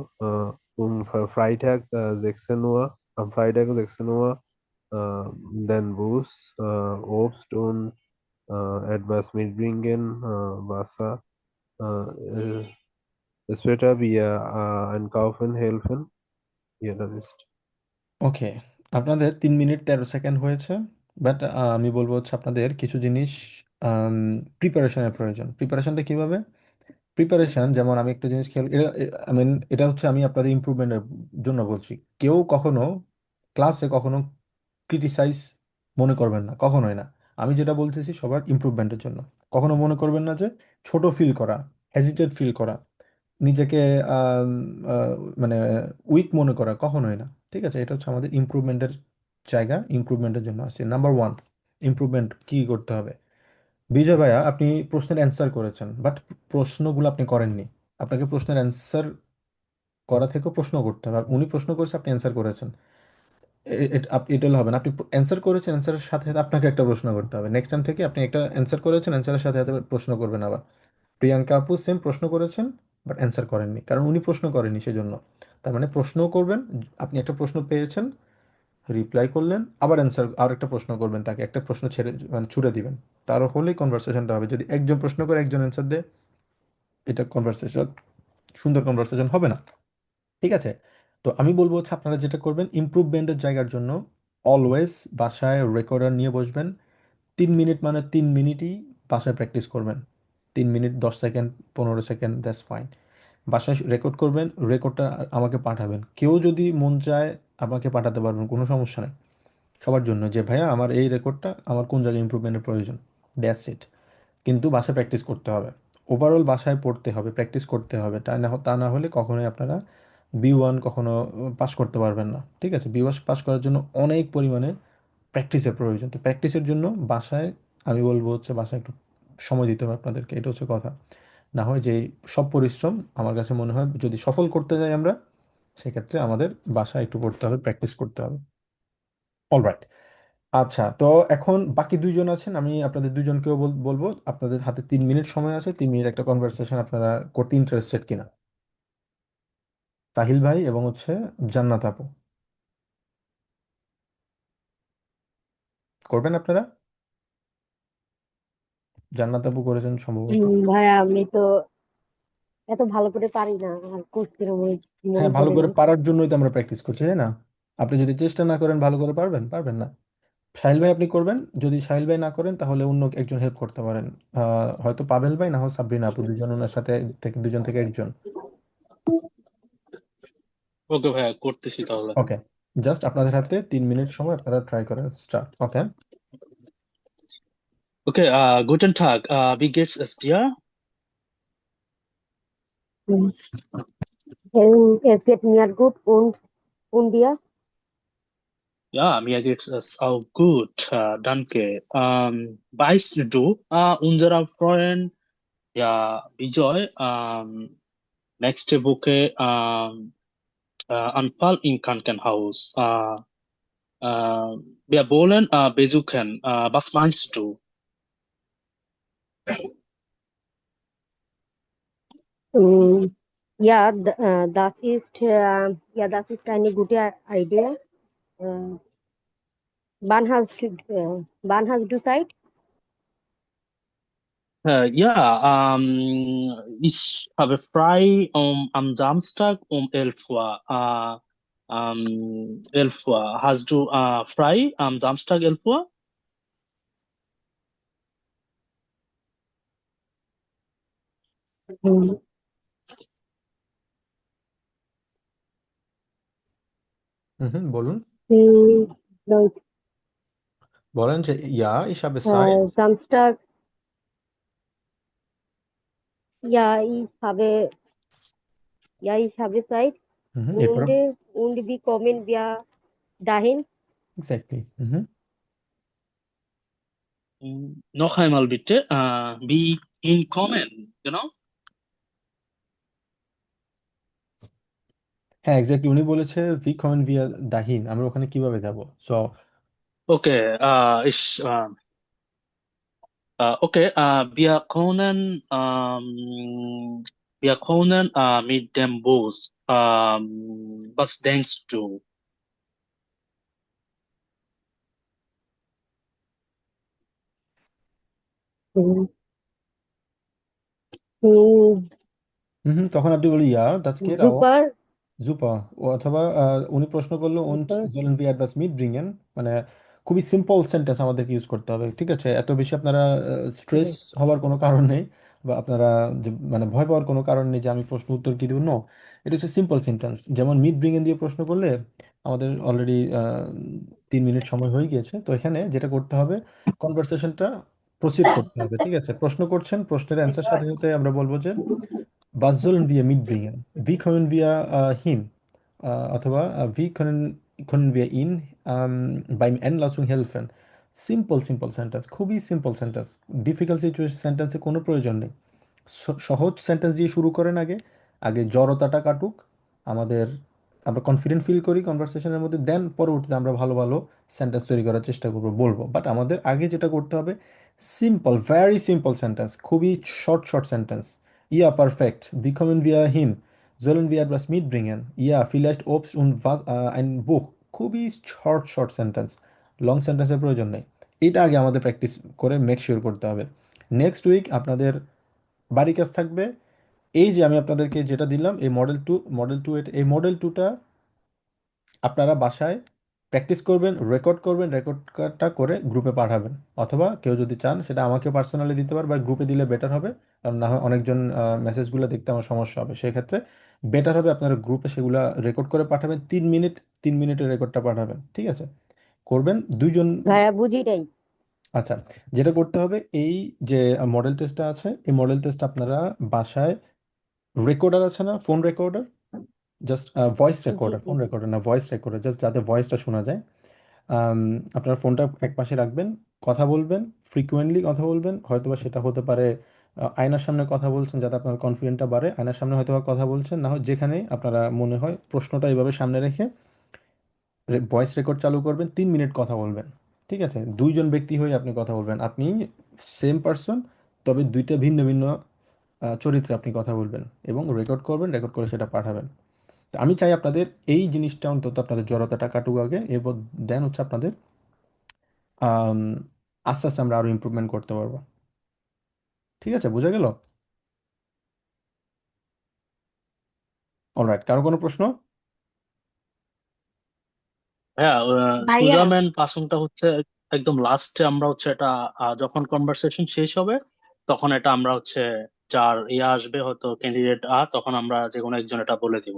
Speaker 5: Freitag 16 Uhr, am Freitag 16 Uhr, dann Bus, Obst und etwas mitbringen, Wasser. Später wir einkaufen helfen. Ja, das ist.
Speaker 1: ওকে, আপনাদের 3 মিনিট 13 সেকেন্ড হয়েছে। বাট আমি বলবো হচ্ছে আপনাদের কিছু জিনিস প্রিপারেশনের প্রয়োজন। প্রিপারেশনটা কিভাবে? প্রিপারেশন যেমন আমি একটা জিনিস খেয়াল, এটা আই মিন এটা হচ্ছে আমি আপনাদের ইমপ্রুভমেন্টের জন্য বলছি। কেউ কখনো ক্লাসে কখনো ক্রিটিসাইজ মনে করবেন না, কখনোই না। আমি যেটা বলতেছি সবার ইমপ্রুভমেন্টের জন্য। কখনো মনে করবেন না যে ছোট ফিল করা, হেজিটেট ফিল করা, নিজেকে আম, আহ, মানে উইক মনে করা, কখনোই না। ঠিক আছে, এটা হচ্ছে আমাদের ইমপ্রুভমেন্টের জায়গা, ইমপ্রুভমেন্টের জন্য আসছে। নাম্বার ওয়ান, ইমপ্রুভমেন্ট কি করতে হবে? বিজয় ভাইয়া, আপনি প্রশ্নের অ্যান্সার করেছেন, বাট প্রশ্নগুলো আপনি করেননি। আপনাকে প্রশ্নের অ্যান্সার করা থেকেও প্রশ্ন করতে হবে। আর উনি প্রশ্ন করেছে, আপনি অ্যান্সার করেছেন। এটা হলে হবে না। আপনি অ্যান্সার করেছেন, অ্যান্সারের সাথে সাথে আপনাকে একটা প্রশ্ন করতে হবে। নেক্সট টাইম থেকে আপনি একটা অ্যান্সার করেছেন, অ্যান্সারের সাথে সাথে প্রশ্ন করবেন আবার। প্রিয়াঙ্কা আপু সেম প্রশ্ন করেছেন, বাট অ্যান্সার করেননি, কারণ উনি প্রশ্ন করেননি সেজন্য। তার মানে প্রশ্নও করবেন। আপনি একটা প্রশ্ন পেয়েছেন, রিপ্লাই করলেন, আবার অ্যান্সার আর একটা প্রশ্ন করবেন, তাকে একটা প্রশ্ন ছেড়ে মানে ছুড়ে দিবেন। তারও হলেই কনভারসেশনটা হবে। যদি একজন প্রশ্ন করে একজন অ্যান্সার দেয়, এটা কনভারসেশন, সুন্দর কনভারসেশন হবে না। ঠিক আছে, তো আমি বলবো হচ্ছে আপনারা যেটা করবেন, ইমপ্রুভমেন্টের জায়গার জন্য অলওয়েজ বাসায় রেকর্ডার নিয়ে বসবেন। 3 মিনিট মানে 3 মিনিটই বাসায় প্র্যাকটিস করবেন। 3 minute 10 second, 15 second, that's fine. বাসায় রেকর্ড করবেন, রেকর্ডটা আমাকে পাঠাবেন। কেউ যদি মন চায় আমাকে পাঠাতে পারবেন, কোনো সমস্যা নেই। সবার জন্য যে ভাইয়া আমার এই রেকর্ডটা, আমার কোন জায়গায় ইমপ্রুভমেন্টের প্রয়োজন, দ্যাটস ইট। কিন্তু বাসায় প্র্যাকটিস করতে হবে। ওভারঅল বাসায় পড়তে হবে, প্র্যাকটিস করতে হবে। তা না হলে কখনোই আপনারা B1 কখনো পাস করতে পারবেন না। ঠিক আছে, B1 পাস করার জন্য অনেক পরিমাণে প্র্যাকটিসের প্রয়োজন। তো প্র্যাকটিসের জন্য বাসায়, আমি বলবো হচ্ছে বাসায় একটু সময় দিতে হবে আপনাদেরকে, এটা হচ্ছে কথা। না হয় যে সব পরিশ্রম, আমার কাছে মনে হয় যদি সফল করতে যাই আমরা, সেক্ষেত্রে আমাদের বাসায় একটু পড়তে হবে, প্র্যাকটিস করতে হবে। অলরাইট। আচ্ছা, তো এখন বাকি দুইজন আছেন, আমি আপনাদের দুইজনকেও বলবো আপনাদের হাতে 3 মিনিট সময় আছে, 3 মিনিট একটা কনভারসেশন আপনারা করতে ইন্টারেস্টেড কিনা। সাহিল ভাই এবং হচ্ছে জান্নাত আপু, করবেন আপনারা? জান্নাত আপু করেছেন সম্ভবত।
Speaker 4: ভাইয়া আমি তো এত ভালো করে পারি না, আর করতে মনে
Speaker 1: হ্যাঁ, ভালো
Speaker 4: পড়ে
Speaker 1: করে
Speaker 4: না।
Speaker 1: পারার জন্যই তো আমরা প্র্যাকটিস করছি, তাই না? আপনি যদি চেষ্টা না করেন ভালো করে পারবেন পারবেন না। সাহিল ভাই আপনি করবেন, যদি সাহিল ভাই না করেন তাহলে অন্য একজন হেল্প করতে পারেন। হয়তো পাবেল ভাই না হয় সাবরিনা আপু, দুজন ওনার সাথে থেকে দুজন থেকে একজন।
Speaker 3: ওকে ভাইয়া, করতেছি তাহলে।
Speaker 1: ওকে, জাস্ট আপনাদের হাতে 3 মিনিট সময়, আপনারা ট্রাই করেন, start. Okay.
Speaker 3: Okay, guten Tag. Wie geht's es dir?
Speaker 4: Hmm, es geht mir gut und dir?
Speaker 3: Ja, mir geht es auch gut. Danke. Weißt du, unser Freund, ja, Bijoy, nächste Woche Anfall im Krankenhaus. Wir wollen besuchen. Was meinst du?
Speaker 4: Mm, ja, das ist eine gute Idee. Äh, wann hast du Zeit?
Speaker 3: Ja, ich habe frei am Samstag um 11 Uhr. 11 Uhr. Hast du frei am Samstag 11 Uhr?
Speaker 4: Mm,
Speaker 1: হুম, বলুন।
Speaker 4: Deutsch.
Speaker 1: বলেন যে ইয়া ich habe Zeit।
Speaker 4: Samstag, ja, ich habe Zeit
Speaker 1: হুম, এরপর।
Speaker 4: und wie kommen wir dahin?
Speaker 1: Exactly. হুম।
Speaker 3: Noch einmal bitte. Wie hinkommen, genau?
Speaker 1: হ্যাঁ, exactly, উনি বলেছে V কমেন Villa দাহিন, আমরা ওখানে কিভাবে যাব। So
Speaker 3: Okay, okay, wir können mit dem Bus. Was denkst du?
Speaker 4: Mm, mm,
Speaker 1: তখন আপনি বলি ইয়া das geht auch
Speaker 4: Super,
Speaker 1: super। অথবা উনি প্রশ্ন করলো und
Speaker 4: super.
Speaker 1: sollen wir etwas mitbringen, মানে খুবই সিম্পল সেন্টেন্স আমাদেরকে ইউজ করতে হবে, ঠিক আছে? এত বেশি আপনারা স্ট্রেস
Speaker 4: Mm,
Speaker 1: হওয়ার কোনো কারণ নেই, বা আপনারা মানে ভয় পাওয়ার কোনো কারণ নেই যে আমি প্রশ্ন উত্তর কি দেবো। নো, এটা হচ্ছে সিম্পল সেন্টেন্স। যেমন মিট ব্রিঙ্গেন দিয়ে প্রশ্ন করলে আমাদের অলরেডি 3 মিনিট সময় হয়ে গিয়েছে, তো এখানে যেটা করতে হবে, কনভারসেশনটা প্রসিড করতে হবে, ঠিক আছে? প্রশ্ন করছেন, প্রশ্নের অ্যান্সার সাথে সাথে আমরা বলবো যে was sollen wir mitbringen? Wie können wir hin? অথবা wie können wir ihn beim Entlassung helfen? Simple simple sentence, খুবই সিম্পল সেন্টেন্স। ডিফিকাল্ট সিচুয়েশন সেন্টেন্সে কোনো প্রয়োজন নেই। সহজ সেন্টেন্স দিয়ে শুরু করেন, আগে আগে জড়তাটা কাটুক আমাদের, আমরা কনফিডেন্ট ফিল করি কনভারসেশনের মধ্যে, দেন পরবর্তীতে আমরা ভালো ভালো সেন্টেন্স তৈরি করার চেষ্টা করবো, বলবো। বাট আমাদের আগে যেটা করতে হবে, সিম্পল, ভেরি সিম্পল সেন্টেন্স, খুবই short short sentence. Yeah perfect, wie kommen wir hin? Sollen wir etwas mitbringen? Ja, vielleicht Obst und was, ein Buch। খুবই শর্ট শর্ট সেন্টেন্স, লং সেন্টেন্সের প্রয়োজন নেই। এটা আগে আমাদের প্র্যাকটিস করে মেক শিওর করতে হবে। নেক্সট উইক আপনাদের বাড়ি কাজ থাকবে। এই যে আমি আপনাদেরকে যেটা দিলাম, এই মডেল টু এই মডেল 2টা আপনারা বাসায় প্র্যাকটিস করবেন, রেকর্ডটা করে গ্রুপে পাঠাবেন। অথবা কেউ যদি চান সেটা আমাকে পার্সোনালি দিতে পারে, বা গ্রুপে দিলে বেটার হবে, কারণ না হয় অনেকজন মেসেজগুলো দেখতে আমার সমস্যা হবে। সেক্ষেত্রে বেটার হবে আপনারা গ্রুপে সেগুলা রেকর্ড করে পাঠাবেন। 3 মিনিট, 3 মিনিটের রেকর্ডটা পাঠাবেন, ঠিক আছে? করবেন দুইজন।
Speaker 4: ভাইয়া বুঝি নাই।
Speaker 1: আচ্ছা, যেটা করতে হবে, এই যে মডেল টেস্টটা আছে, এই মডেল টেস্ট আপনারা বাসায়, রেকর্ডার আছে না, ফোন রেকর্ডার, জাস্ট ভয়েস
Speaker 4: জি
Speaker 1: রেকর্ডার,
Speaker 4: জি
Speaker 1: ফোন
Speaker 4: জি।
Speaker 1: রেকর্ডার না, ভয়েস রেকর্ডার, জাস্ট যাতে ভয়েসটা শোনা যায়। আপনার ফোনটা এক পাশে রাখবেন, কথা বলবেন, ফ্রিকুয়েন্টলি কথা বলবেন। হয়তোবা সেটা হতে পারে আয়নার সামনে কথা বলছেন যাতে আপনার কনফিডেন্টটা বাড়ে, আয়নার সামনে হয়তো বা কথা বলছেন, না হয় যেখানে আপনারা মনে হয় প্রশ্নটা এইভাবে সামনে রেখে ভয়েস রেকর্ড চালু করবেন, 3 মিনিট কথা বলবেন। ঠিক আছে, দুইজন ব্যক্তি হয়ে আপনি কথা বলবেন, আপনি সেম পারসন, তবে দুইটা ভিন্ন ভিন্ন চরিত্রে আপনি কথা বলবেন এবং রেকর্ড করবেন, রেকর্ড করে সেটা পাঠাবেন। তো আমি চাই আপনাদের এই জিনিসটা অন্তত আপনাদের জড়তাটা কাটুক আগে, এরপর দেন হচ্ছে আপনাদের আম, আস্তে আস্তে আমরা আরো ইমপ্রুভমেন্ট করতে পারবো। ঠিক আছে, বোঝা গেল? অলরাইট, কারো কোনো প্রশ্ন?
Speaker 3: হ্যাঁ,
Speaker 2: ভাইয়া
Speaker 3: সুজাম এন্ড পাসংটা হচ্ছে একদম লাস্টে আমরা হচ্ছে এটা যখন কনভারসেশন শেষ হবে তখন এটা আমরা হচ্ছে যার আসবে হয়তো ক্যান্ডিডেট তখন আমরা যে কোনো একজন এটা বলে দিব,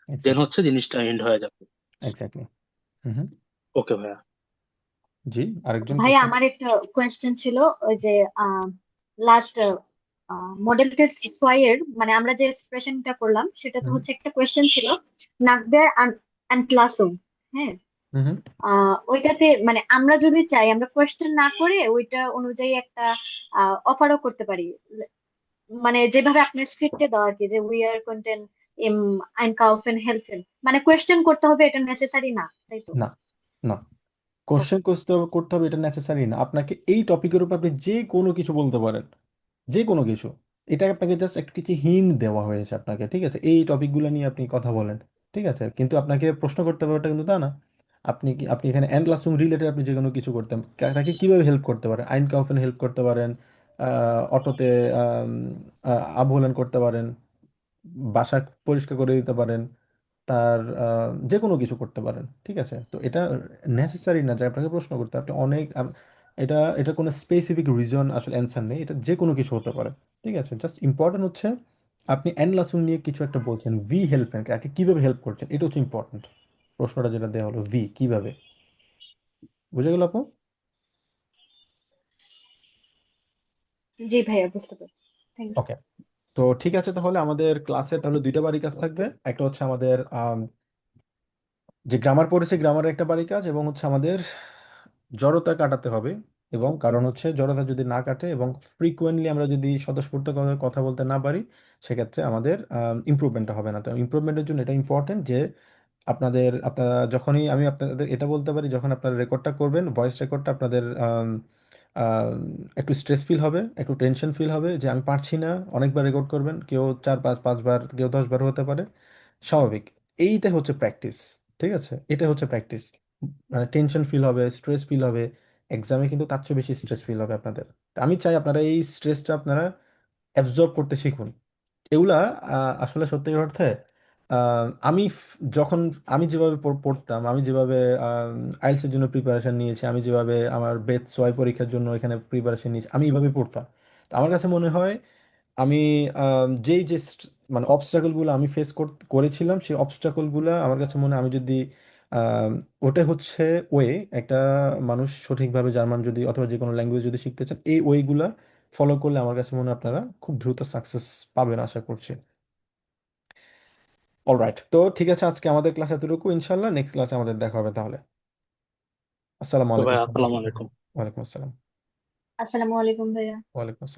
Speaker 3: দেন
Speaker 1: এক্স্যাক্টলি,
Speaker 3: হচ্ছে জিনিসটা এন্ড হয়ে যাবে।
Speaker 1: এক্স্যাক্টলি। হুম হুম।
Speaker 3: ওকে ভাইয়া।
Speaker 1: জি, আরেকজন
Speaker 2: ভাইয়া
Speaker 1: প্রশ্ন?
Speaker 2: আমার একটা কোয়েশ্চেন ছিল, ওই যে লাস্ট মডেল টেস্ট এক্সওয়াই এর মানে আমরা যে এক্সপ্রেশনটা করলাম সেটা তো
Speaker 1: হুম
Speaker 2: হচ্ছে একটা কোয়েশ্চেন ছিল, নাকদের অ্যান্ড ক্লাসরুম। হ্যাঁ,
Speaker 1: হুম হুম।
Speaker 2: ওইটাতে মানে আমরা যদি চাই আমরা কোয়েশ্চেন না করে ওইটা অনুযায়ী একটা অফারও করতে পারি, মানে যেভাবে আপনার স্ক্রিপ্টে দেওয়া আর কি, যে উই আর কন্টেন্ট ইম আইনকাউফেন হেল্পেন, মানে কোয়েশ্চেন করতে হবে এটা নেসেসারি না, তাই তো?
Speaker 1: না, না, কোশ্চেন করতে হবে করতে হবে এটা নেসেসারি না। আপনাকে এই টপিকের উপর আপনি যে কোনো কিছু বলতে পারেন, যে কোনো কিছু। এটা আপনাকে জাস্ট একটু কিছু হিন্ট দেওয়া হয়েছে আপনাকে, ঠিক আছে, এই টপিকগুলো নিয়ে আপনি কথা বলেন। ঠিক আছে, কিন্তু আপনাকে প্রশ্ন করতে হবে ওটা কিন্তু তা না। আপনি এখানে অ্যান্ড ক্লাসরুম রিলেটেড আপনি যে কোনো কিছু করতেন, তাকে কিভাবে হেল্প করতে পারেন, আইন কাউফেন হেল্প করতে পারেন, অটোতে আবহেলন করতে পারেন, বাসা পরিষ্কার করে দিতে পারেন, তার যে কোনো কিছু করতে পারেন। ঠিক আছে, তো এটা নেসেসারি না যে আপনাকে প্রশ্ন করতে হবে। আপনি অনেক এটা এটা কোনো স্পেসিফিক রিজন আসলে অ্যান্সার নেই, এটা যে কোনো কিছু হতে পারে। ঠিক আছে, জাস্ট ইম্পর্টেন্ট হচ্ছে আপনি অ্যানলাসুন নিয়ে কিছু একটা বলছেন, ভি হেল্পেন কাকে কিভাবে হেল্প করছেন, এটা হচ্ছে ইম্পর্টেন্ট। প্রশ্নটা যেটা দেওয়া হলো ভি কিভাবে, বুঝে গেল আপু?
Speaker 2: জি ভাইয়া, বুঝতে পারছি, থ্যাংক ইউ।
Speaker 1: ওকে, তো ঠিক আছে, তাহলে আমাদের ক্লাসে তাহলে দুইটা বাড়ি কাজ থাকবে। একটা হচ্ছে আমাদের যে গ্রামার পড়েছে গ্রামারের একটা বাড়ি কাজ, এবং হচ্ছে আমাদের জড়তা কাটাতে হবে। এবং কারণ হচ্ছে জড়তা যদি না কাটে এবং ফ্রিকোয়েন্টলি আমরা যদি স্বতঃস্ফূর্তভাবে কথা বলতে না পারি, সেক্ষেত্রে আমাদের ইমপ্রুভমেন্টটা হবে না। তো ইমপ্রুভমেন্টের জন্য এটা ইম্পর্টেন্ট যে আপনারা যখনই আমি আপনাদের এটা বলতে পারি, যখন আপনারা রেকর্ডটা করবেন ভয়েস রেকর্ডটা, আপনাদের আম, একটু স্ট্রেস ফিল হবে, একটু টেনশন ফিল হবে যে আমি পারছি না। অনেকবার রেকর্ড করবেন, কেউ 4 5 5 বার, কেউ 10 বার হতে পারে, স্বাভাবিক। এইটা হচ্ছে প্র্যাকটিস। ঠিক আছে, এটা হচ্ছে প্র্যাকটিস। মানে টেনশন ফিল হবে, স্ট্রেস ফিল হবে, এক্সামে কিন্তু তার চেয়ে বেশি স্ট্রেস ফিল হবে আপনাদের। তা আমি চাই আপনারা এই স্ট্রেসটা আপনারা অ্যাবজর্ব করতে শিখুন। এগুলা আসলে সত্যি অর্থে আমি যখন আমি যেভাবে পড়তাম, আমি যেভাবে আইএলটিএস এর জন্য প্রিপারেশন নিয়েছি, আমি যেভাবে আমার বেদ সোয়াই পরীক্ষার জন্য এখানে প্রিপারেশন নিয়েছি, আমি এইভাবে পড়তাম। তো আমার কাছে মনে হয় আমি যেই যে মানে অবস্টাকলগুলো আমি ফেস করেছিলাম, সেই অবস্টাকলগুলো আমার কাছে মনে হয় আমি যদি আম, ওটাই হচ্ছে ওয়ে, একটা মানুষ সঠিকভাবে জার্মান যদি অথবা যে কোনো ল্যাঙ্গুয়েজ যদি শিখতে চান, এই ওয়েগুলা ফলো করলে আমার কাছে মনে হয় আপনারা খুব দ্রুত সাকসেস পাবেন আশা করছি। অলরাইট, তো ঠিক আছে, আজকে আমাদের ক্লাস এতটুকু। ইনশাল্লাহ নেক্সট ক্লাসে আমাদের দেখা হবে তাহলে। আসসালামু
Speaker 3: তো ভাই
Speaker 1: আলাইকুম।
Speaker 3: আসসালামু আলাইকুম।
Speaker 1: ওয়ালাইকুম আসসালাম।
Speaker 2: আসসালামু আলাইকুম ভাইয়া।
Speaker 1: ওয়ালাইকুম আসসালাম।